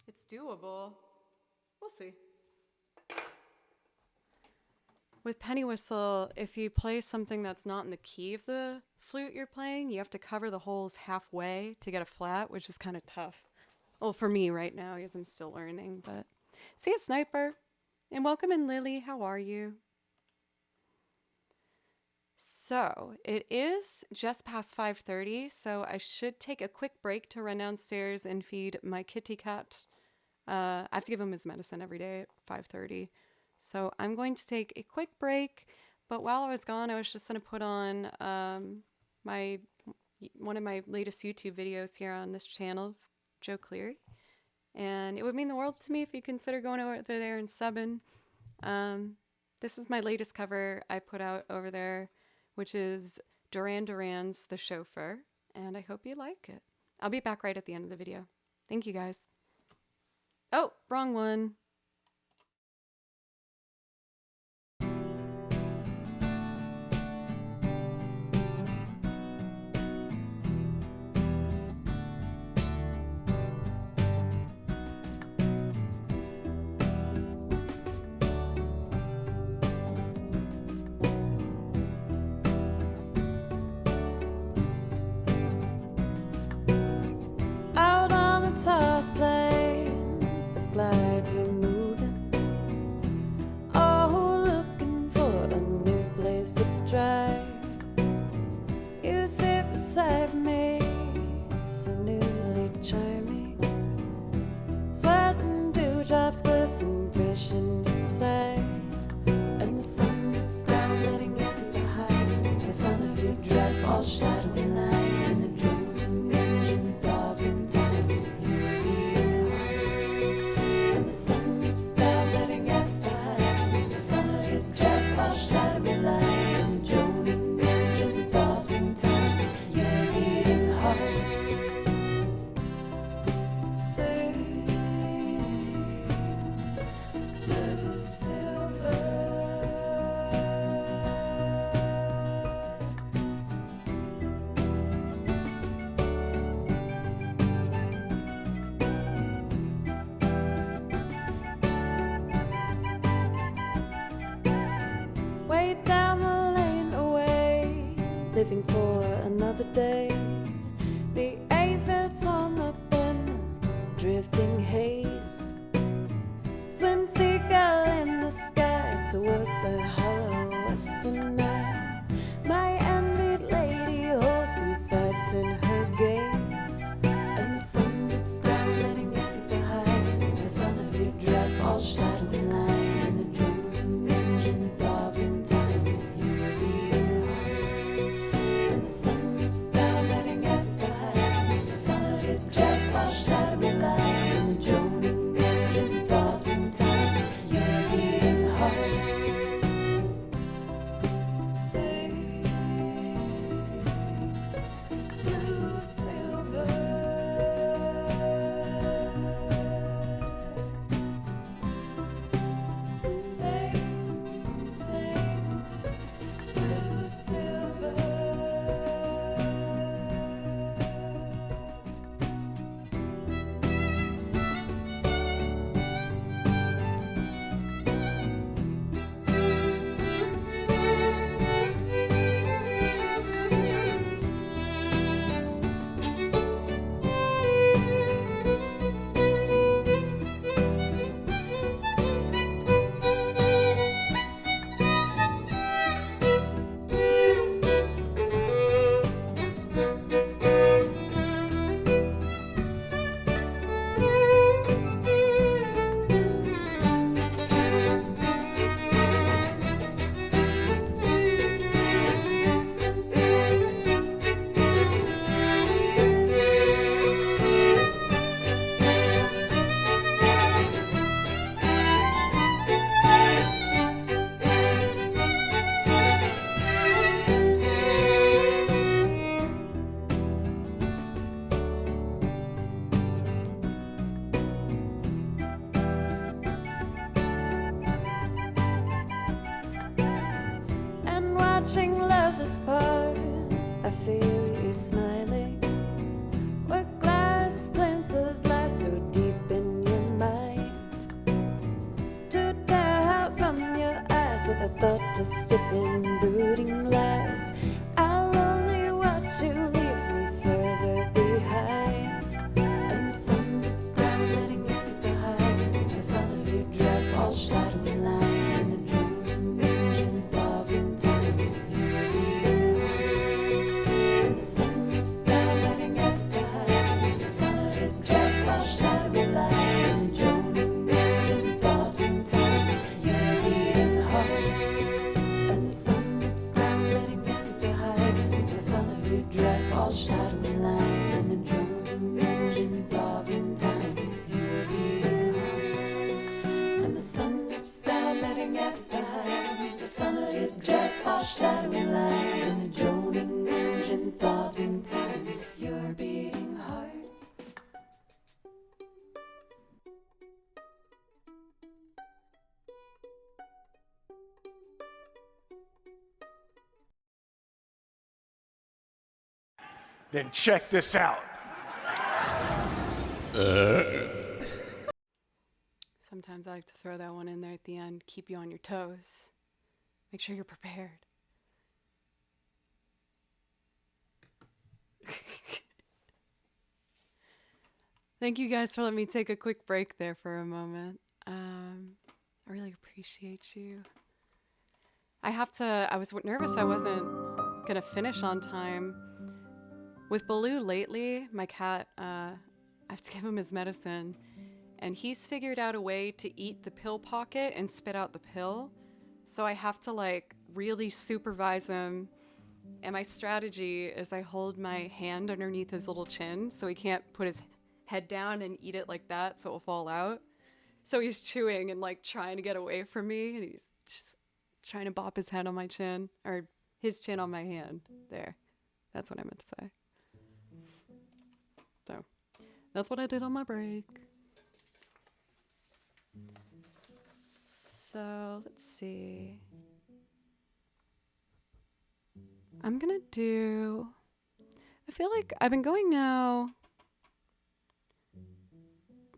It's doable. We'll see. With penny whistle, if you play something that's not in the key of the flute you're playing, you have to cover the holes halfway to get a flat, which is kind of tough. Well, for me right now, because I'm still learning. But see ya, Sniper. And welcome in, Lily. How are you? So it is just past 5:30, so I should take a quick break to run downstairs and feed my kitty cat. I have to give him his medicine every day at 5:30. So I'm going to take a quick break, but while I was gone, I was just going to put on one of my latest YouTube videos here on this channel, Joe Cleary. And it would mean the world to me if you consider going over there and subbing. This is my latest cover I put out over there, which is Duran Duran's The Chauffeur, and I hope you like it. I'll be back right at the end of the video. Thank you, guys. Oh, wrong one. Out on the top plains, the glides are moving. Oh, looking for a new place to drive. You sit beside me, so newly charming. Sweating dewdrops glisten fresh in your sight, and the sun looks down, letting everything behind. The front of your dress all shadowy line, and the droning engine thaws in time with your beating heart. And the sun looks down, letting everything behind. The front of your dress all shadowy line, and the droning engine thaws in time with your beating heart. Sing, blue silver. Way down the lane away, living for another day. The aphids on the bend, drifting haze. Swim seagull in the sky towards that hollow western night. My envied lady holds you fast in her gaze, and the sun looks down, letting everything behind. The front of your dress all shadowy line, and the droning engine thaws in time with your beating heart. And the sun looks down, letting everything behind. The front of your dress all shadowy line, and the droning engine thaws in time with your beating heart. watching Loveless part. I feel you smiling. What glass splinters lie so deep in your mind? To tear out from your eyes with a thought to stiffen brooding lies. I'll only watch you leave me further behind. And the sun dips down, letting you behind. It's the front of your dress, all shadowy line. And the droning engine thaws in time with you being home. And the sun dips down, letting you behind. It's the front of your dress, all shadowy line. And the droning engine thaws in time with you being home. And the sun dips down, letting you behind. It's the front of your dress, all shadowy line. And the droning engine thaws in time with you being home. And the sun dips down, letting you behind. It's the front of your dress, all shadowy line. And the droning engine thaws in time with your beating heart. Then check this out. Sometimes I like to throw that one in there at the end, keep you on your toes. Make sure you're prepared. Thank you guys for letting me take a quick break there for a moment. I really appreciate you. I was nervous I wasn't gonna finish on time. With Baloo lately, my cat, I have to give him his medicine, and he's figured out a way to eat the pill pocket and spit out the pill. So I have to like really supervise him. And my strategy is I hold my hand underneath his little chin so he can't put his head down and eat it like that so it'll fall out. So he's chewing and like trying to get away from me, and he's just trying to bop his head on my chin, or his chin on my hand. There. That's what I meant to say. So that's what I did on my break. So let's see. I'm gonna do, I feel like I've been going now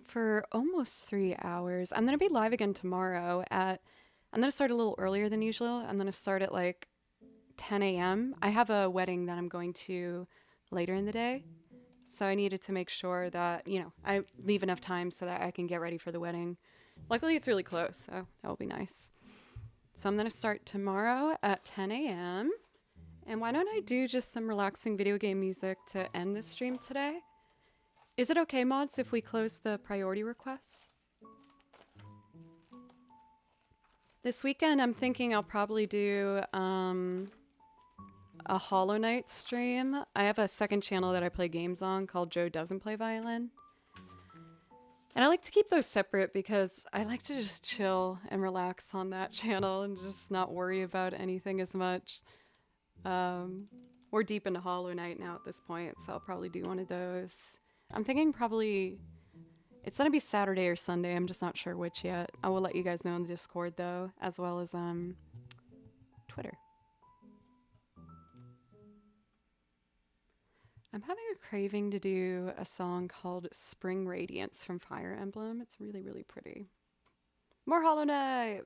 for almost 3 hours. I'm gonna be live again tomorrow I'm gonna start a little earlier than usual. I'm gonna start at like 10 a.m. I have a wedding that I'm going to later in the day. So I needed to make sure that, I leave enough time so that I can get ready for the wedding. Luckily, it's really close, so that will be nice. So I'm going to start tomorrow at 10 a.m. And why don't I do just some relaxing video game music to end this stream today? Is it okay, mods, if we close the priority requests? This weekend, I'm thinking I'll probably do a Hollow Knight stream. I have a second channel that I play games on called Joe Doesn't Play Violin. And I like to keep those separate because I like to just chill and relax on that channel and just not worry about anything as much. We're deep into Hollow Knight now at this point, so I'll probably do one of those. I'm thinking probably it's gonna be Saturday or Sunday. I'm just not sure which yet. I will let you guys know in the Discord though, as well as Twitter. I'm having a craving to do a song called Spring Radiance from Fire Emblem. It's really, really pretty. More Hollow Knight!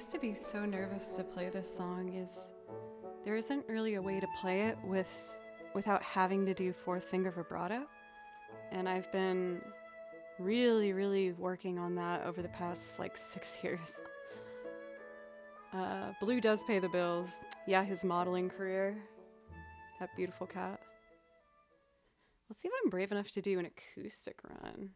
used to be so nervous to play this song is there isn't really a way to play it without having to do fourth finger vibrato. And I've been really, really working on that over the past like 6 years. Blue does pay the bills. Yeah, his modeling career. That beautiful cat. Let's see if I'm brave enough to do an acoustic run.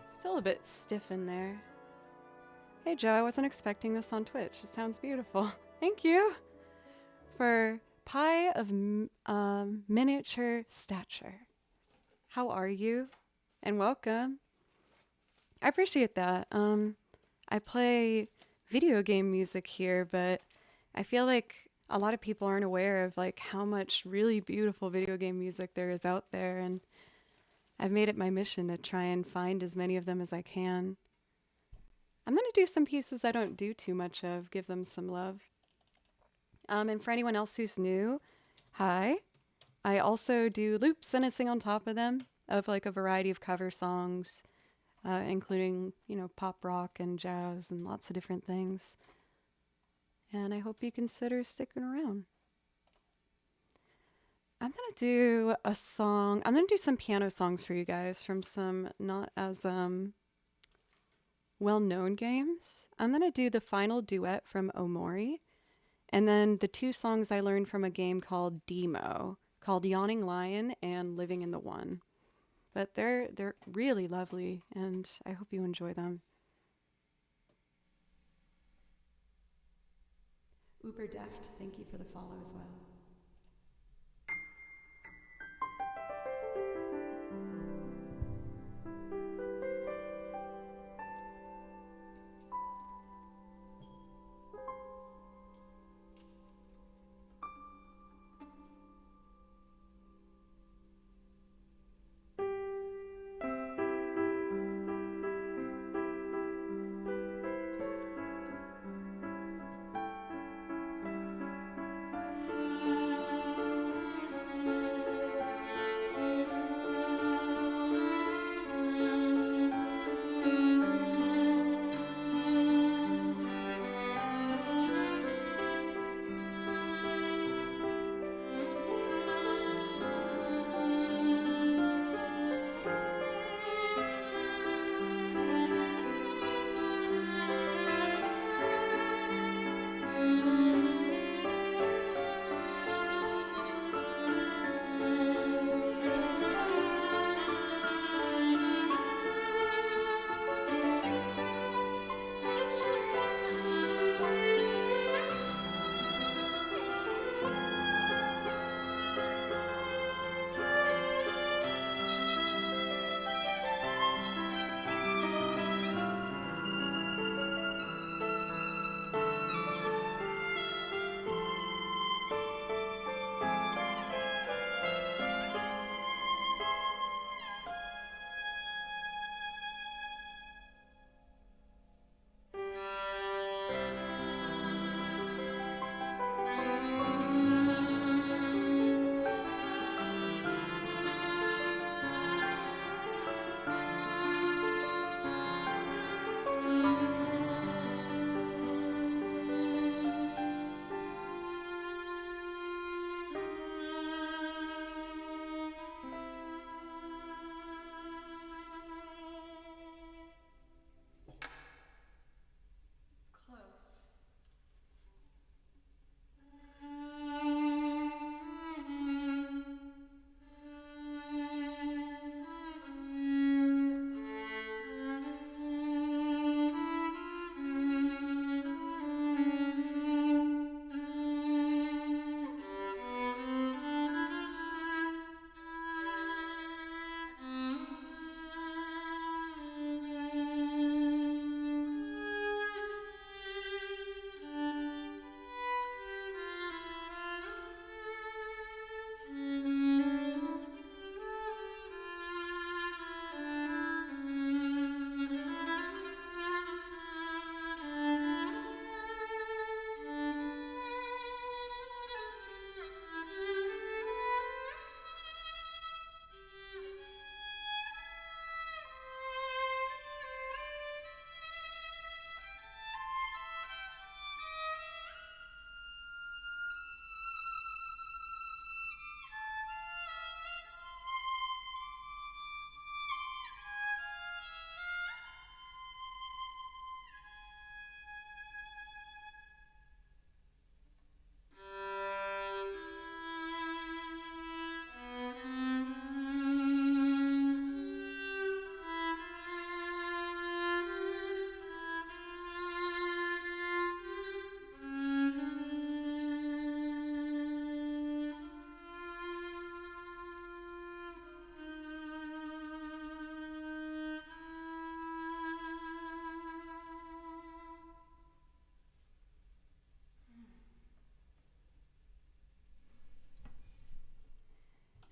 Still a bit stiff in there. Hey Joe, I wasn't expecting this on Twitch. It sounds beautiful. Thank you for pie of miniature stature. How are you? And welcome. I appreciate that. I play video game music here, but I feel like a lot of people aren't aware of like how much really beautiful video game music there is out there, and I've made it my mission to try and find as many of them as I can. I'm going to do some pieces I don't do too much of, give them some love. And for anyone else who's new, hi. I also do loops and I sing on top of them of like a variety of cover songs, including, pop rock and jazz and lots of different things. And I hope you consider sticking around. I'm going to do a song. I'm going to do some piano songs for you guys from some not as well-known games. I'm going to do the final duet from Omori, and then the 2 songs I learned from a game called Demo, called Yawning Lion and Living in the One. But they're really lovely, and I hope you enjoy them. Uber Deft, thank you for the follow as well.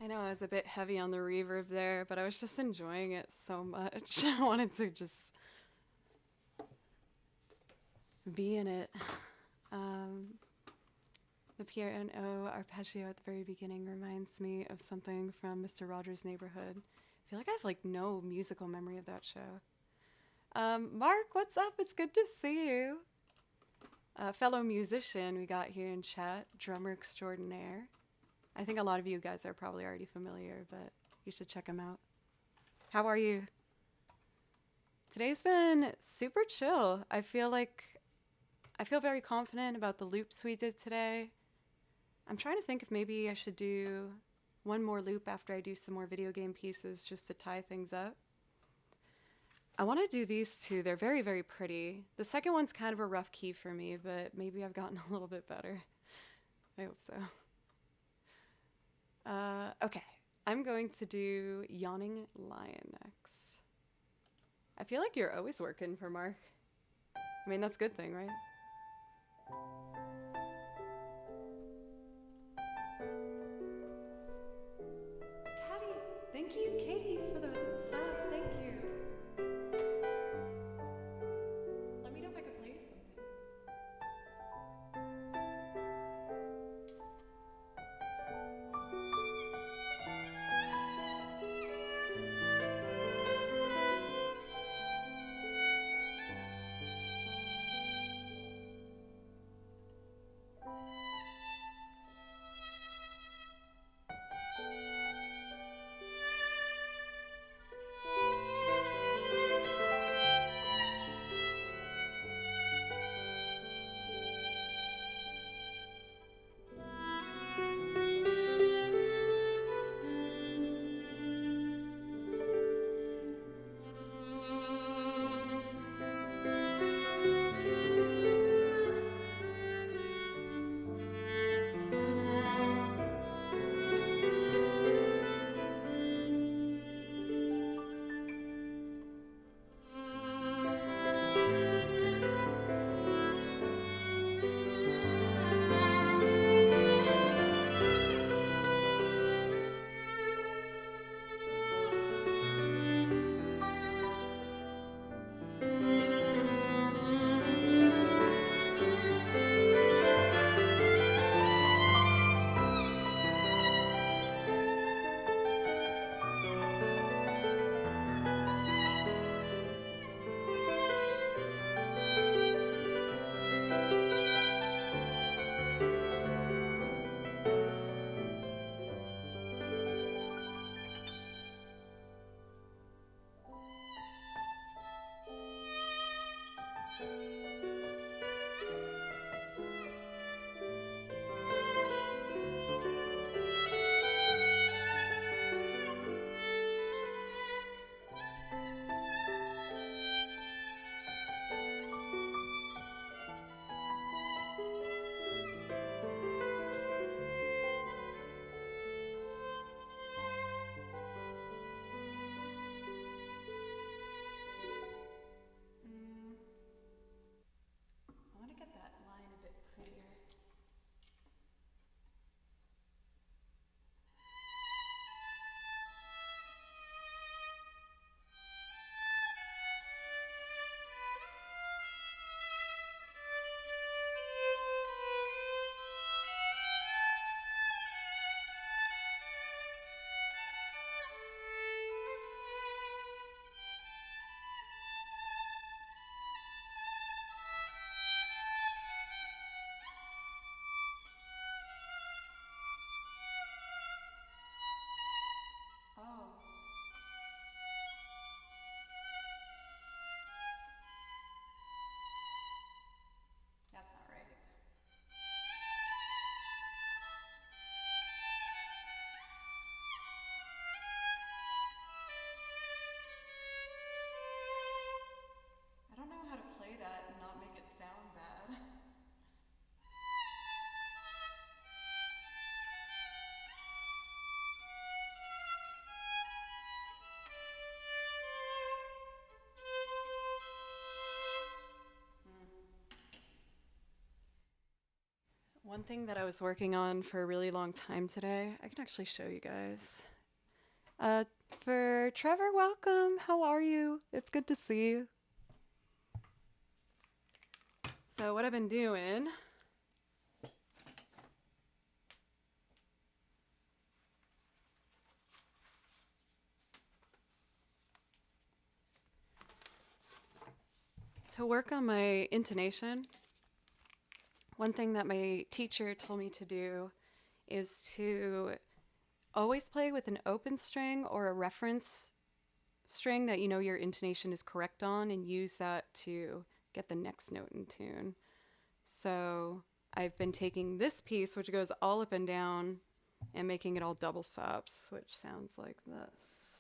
I know I was a bit heavy on the reverb there, but I was just enjoying it so much. I wanted to just be in it. The piano arpeggio at the very beginning reminds me of something from Mr. Rogers' Neighborhood. I feel like I have like no musical memory of that show. Mark, what's up? It's good to see you. Fellow musician we got here in chat, drummer extraordinaire. I think a lot of you guys are probably already familiar, but you should check him out. How are you? Today's been super chill. I feel very confident about the loops we did today. I'm trying to think if maybe I should do one more loop after I do some more video game pieces just to tie things up. I want to do these two. They're very, very pretty. The second one's kind of a rough key for me, but maybe I've gotten a little bit better. I hope so. Okay, I'm going to do Yawning Lion next. I feel like you're always working for Mark. I mean, that's a good thing, right? Katie, thank you, Katie, for the sub. Thank you. Let me know if I could play something. One thing that I was working on for a really long time today, I can actually show you guys. For Trevor, welcome. How are you? It's good to see you. So what I've been doing, to work on my intonation, one thing that my teacher told me to do is to always play with an open string or a reference string that you know your intonation is correct on, and use that to get the next note in tune. So I've been taking this piece, which goes all up and down, and making it all double stops, which sounds like this.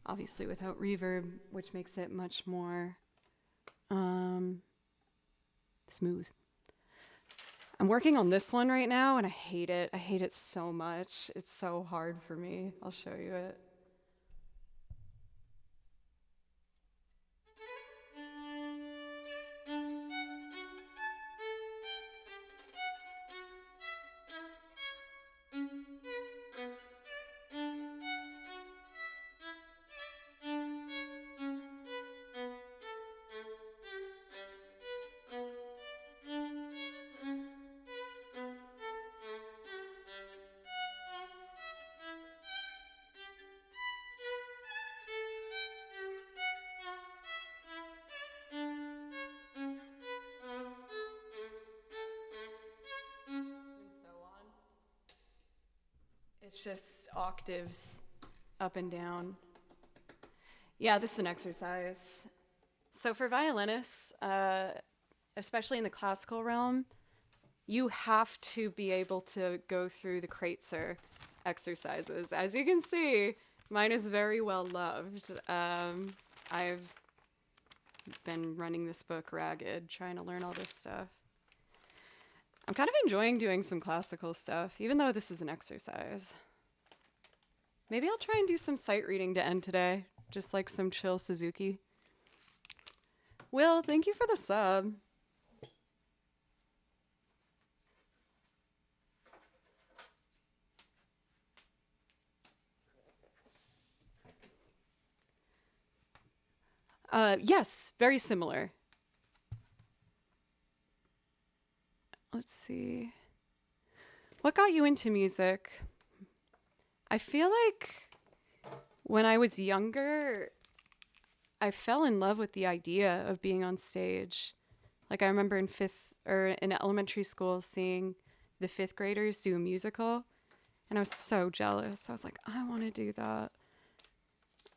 Obviously without reverb, which makes it much more smooth. I'm working on this one right now, and I hate it. I hate it so much. It's so hard for me. I'll show you it. It's just octaves up and down. Yeah, this is an exercise. So for violinists, especially in the classical realm, you have to be able to go through the Kreutzer exercises. As you can see, mine is very well loved. I've been running this book ragged, trying to learn all this stuff. I'm kind of enjoying doing some classical stuff, even though this is an exercise. Maybe I'll try and do some sight reading to end today, just like some chill Suzuki. Will, thank you for the sub. Yes, very similar. Let's see. What got you into music? I feel like when I was younger, I fell in love with the idea of being on stage. Like I remember in elementary school seeing the 5th graders do a musical, and I was so jealous. I was like, I want to do that.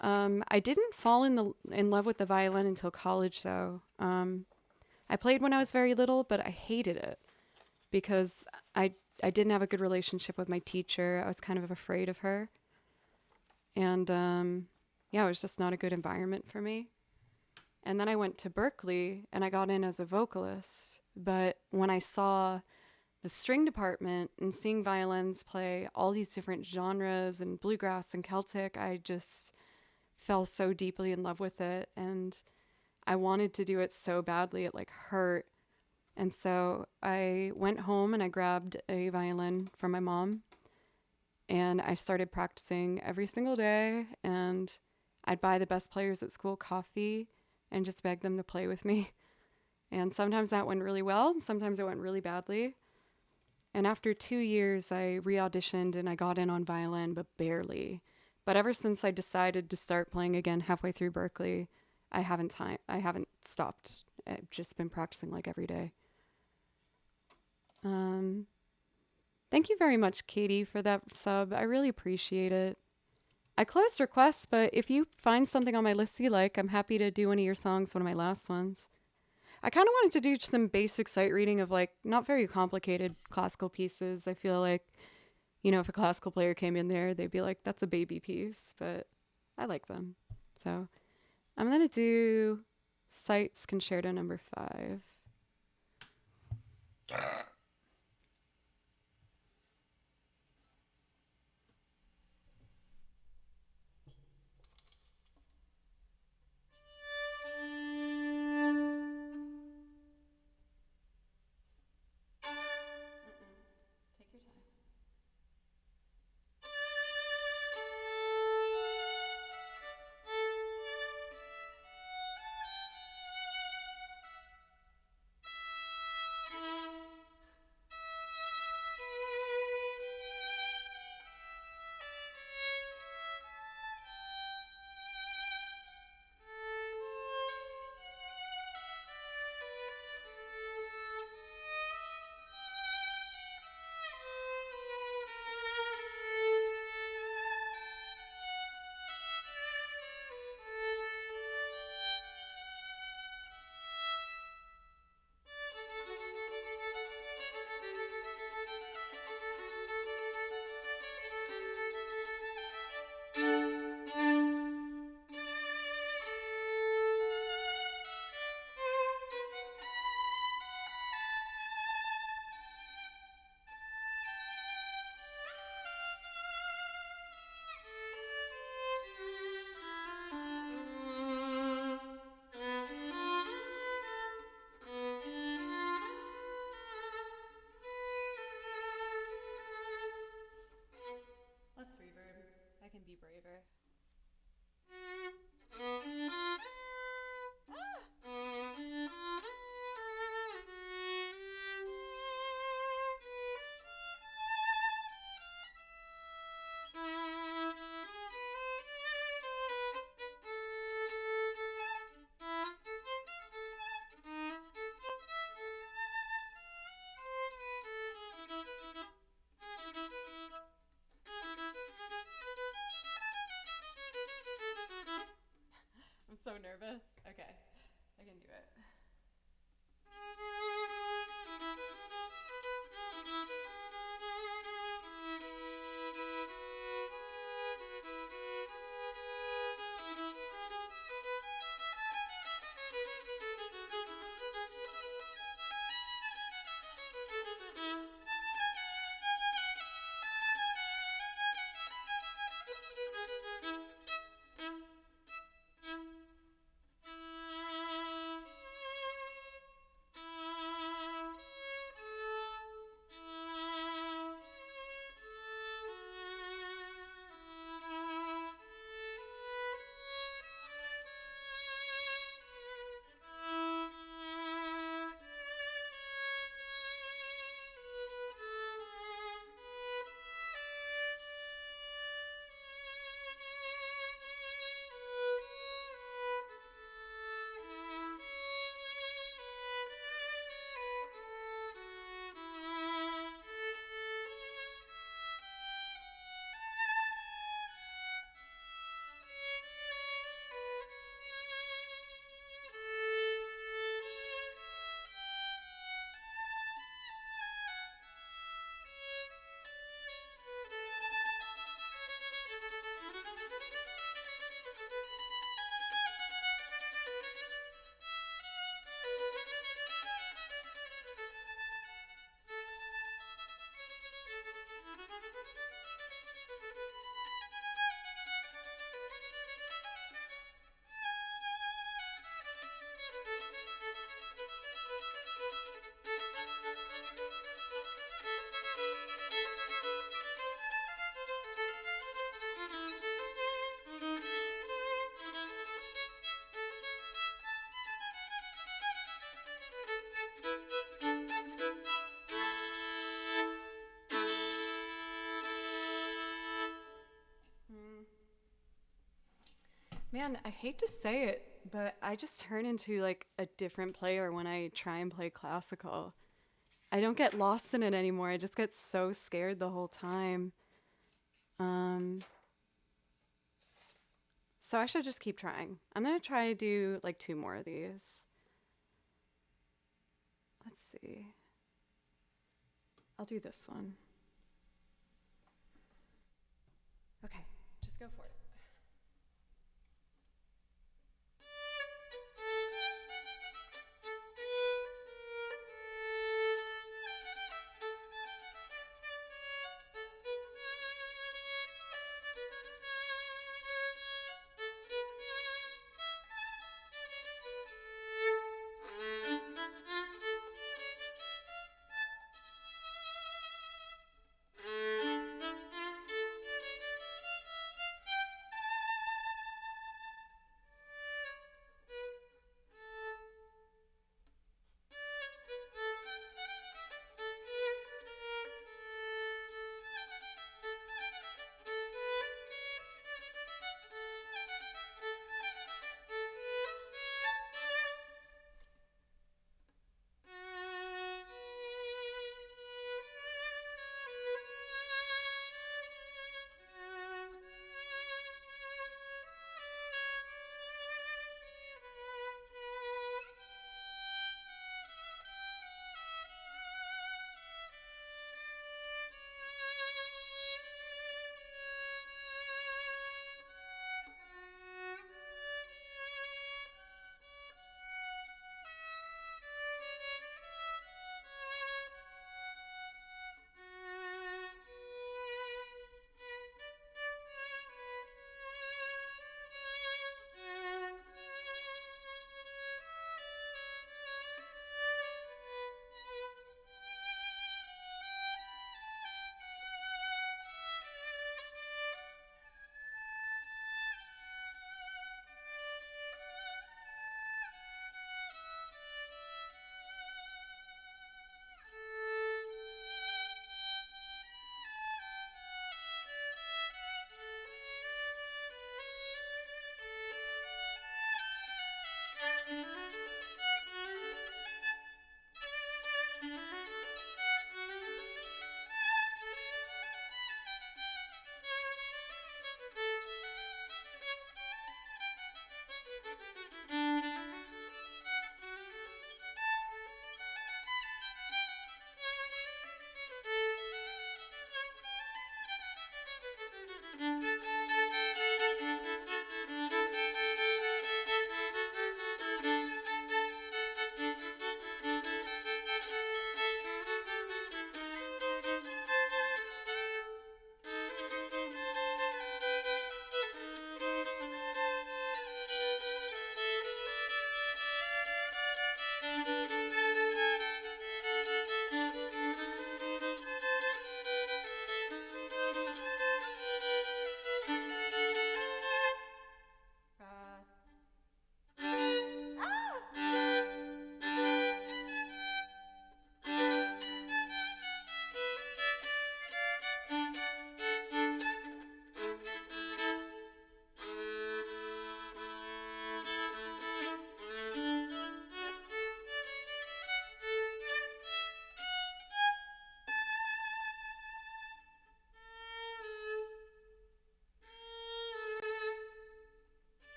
I didn't fall in love with the violin until college, though. I played when I was very little, but I hated it because I didn't have a good relationship with my teacher. I was kind of afraid of her. And yeah, it was just not a good environment for me. And then I went to Berkeley and I got in as a vocalist. But when I saw the string department and seeing violins play all these different genres and bluegrass and Celtic, I just fell so deeply in love with it, and I wanted to do it so badly. It like hurt. And so I went home and I grabbed a violin from my mom and I started practicing every single day. And I'd buy the best players at school coffee and just beg them to play with me. And sometimes that went really well, and sometimes it went really badly. And after 2 years, I re-auditioned and I got in on violin, but barely. But ever since I decided to start playing again halfway through Berkeley, I haven't stopped. I've just been practicing like every day. Thank you very much, Katie, for that sub. I really appreciate it. I closed requests, but if you find something on my list you like, I'm happy to do one of your songs, one of my last ones. I kind of wanted to do some basic sight reading of like not very complicated classical pieces. I feel like, you know, if a classical player came in there, they'd be like, that's a baby piece, but I like them. So I'm going to do Sights Concerto number 5. Take your time. Less reverb. I can be braver. I'm so nervous. Okay, I can do it. Man, I hate to say it, but I just turn into like a different player when I try and play classical. I don't get lost in it anymore. I just get so scared the whole time. So I should just keep trying. I'm gonna try to do like 2 more of these. Let's see. I'll do this one. Okay, just go for it.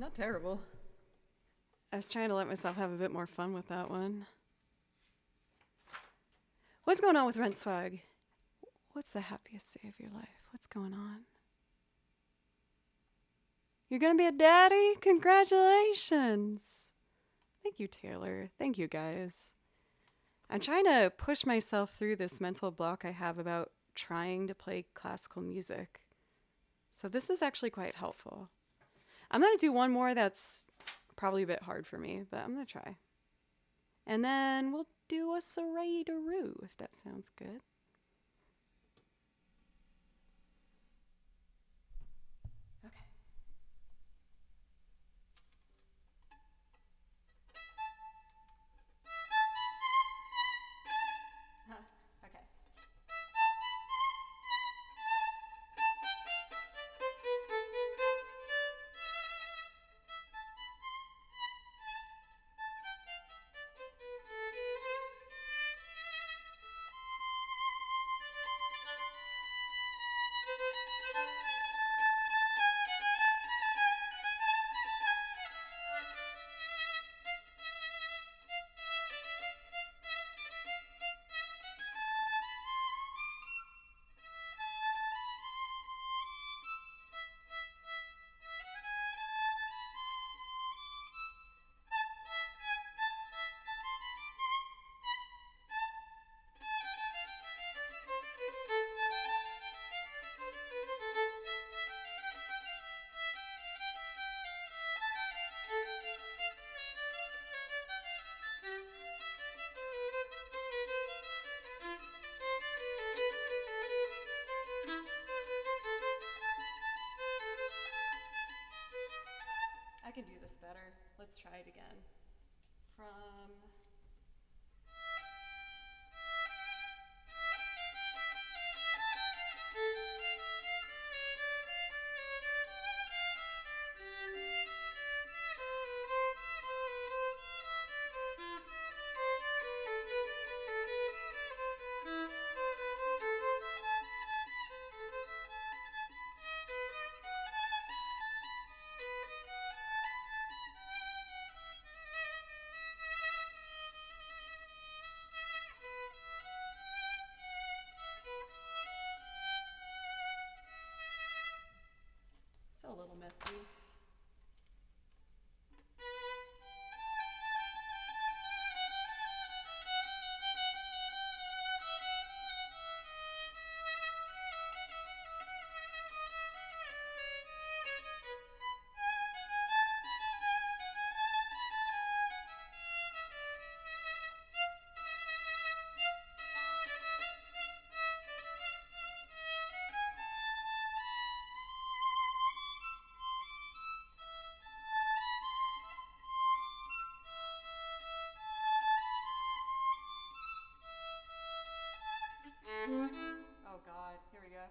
Not terrible. I was trying to let myself have a bit more fun with that one. What's going on with Rent Swag? What's the happiest day of your life? What's going on? You're gonna be a daddy? Congratulations! Thank you, Taylor. Thank you, guys. I'm trying to push myself through this mental block I have about trying to play classical music. So this is actually quite helpful. I'm going to do one more that's probably a bit hard for me, but I'm going to try. And then we'll do a saray-daroo, if that sounds good. Okay. Okay. I can do this better. Let's try it again. From... Still a little messy. Oh God, here we go.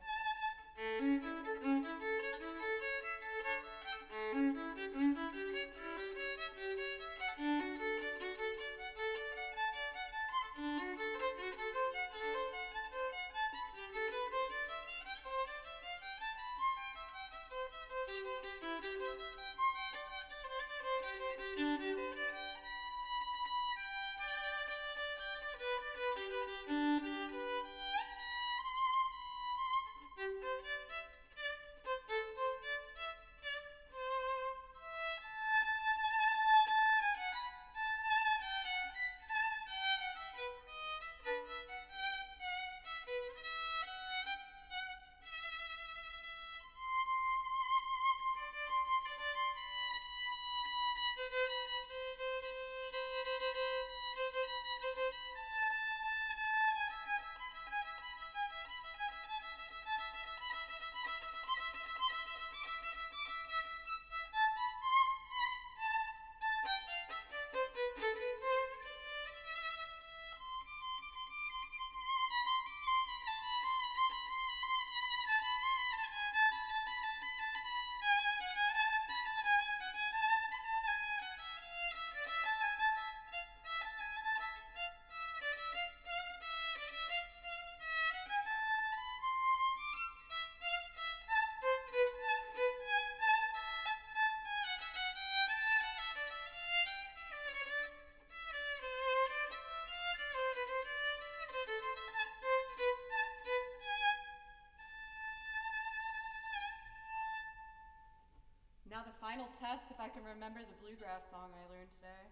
Now the final test, if I can remember the bluegrass song I learned today.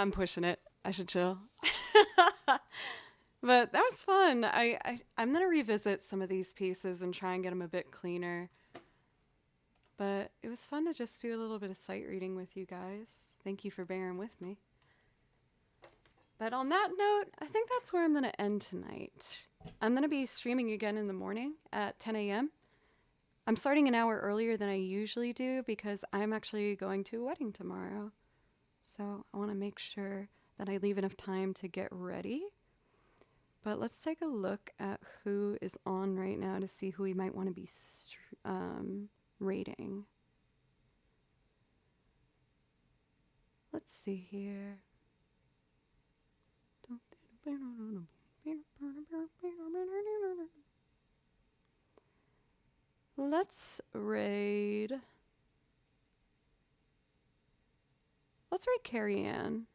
I'm pushing it. I should chill. But that was fun. I'm going to revisit some of these pieces and try and get them a bit cleaner. But it was fun to just do a little bit of sight reading with you guys. Thank you for bearing with me. But on that note, I think that's where I'm going to end tonight. I'm going to be streaming again in the morning at 10 a.m. I'm starting an hour earlier than I usually do because I'm actually going to a wedding tomorrow. So I want to make sure that I leave enough time to get ready. But let's take a look at who is on right now to see who we might want to be rating. Let's see here. Let's raid Carrie Ann.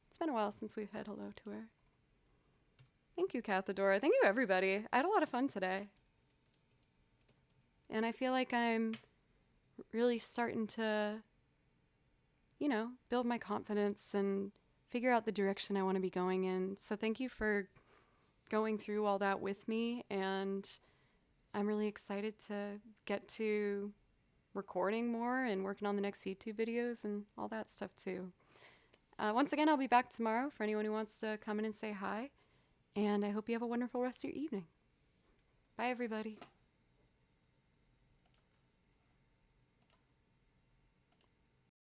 It's been a while since we've said hello to her. Thank you, Cathadora. Thank you, everybody. I had a lot of fun today. And I feel like I'm really starting to, build my confidence and figure out the direction I want to be going in. So thank you for going through all that with me. And I'm really excited to get to recording more and working on the next YouTube videos and all that stuff too. Once again, I'll be back tomorrow for anyone who wants to come in and say hi. And I hope you have a wonderful rest of your evening. Bye, everybody.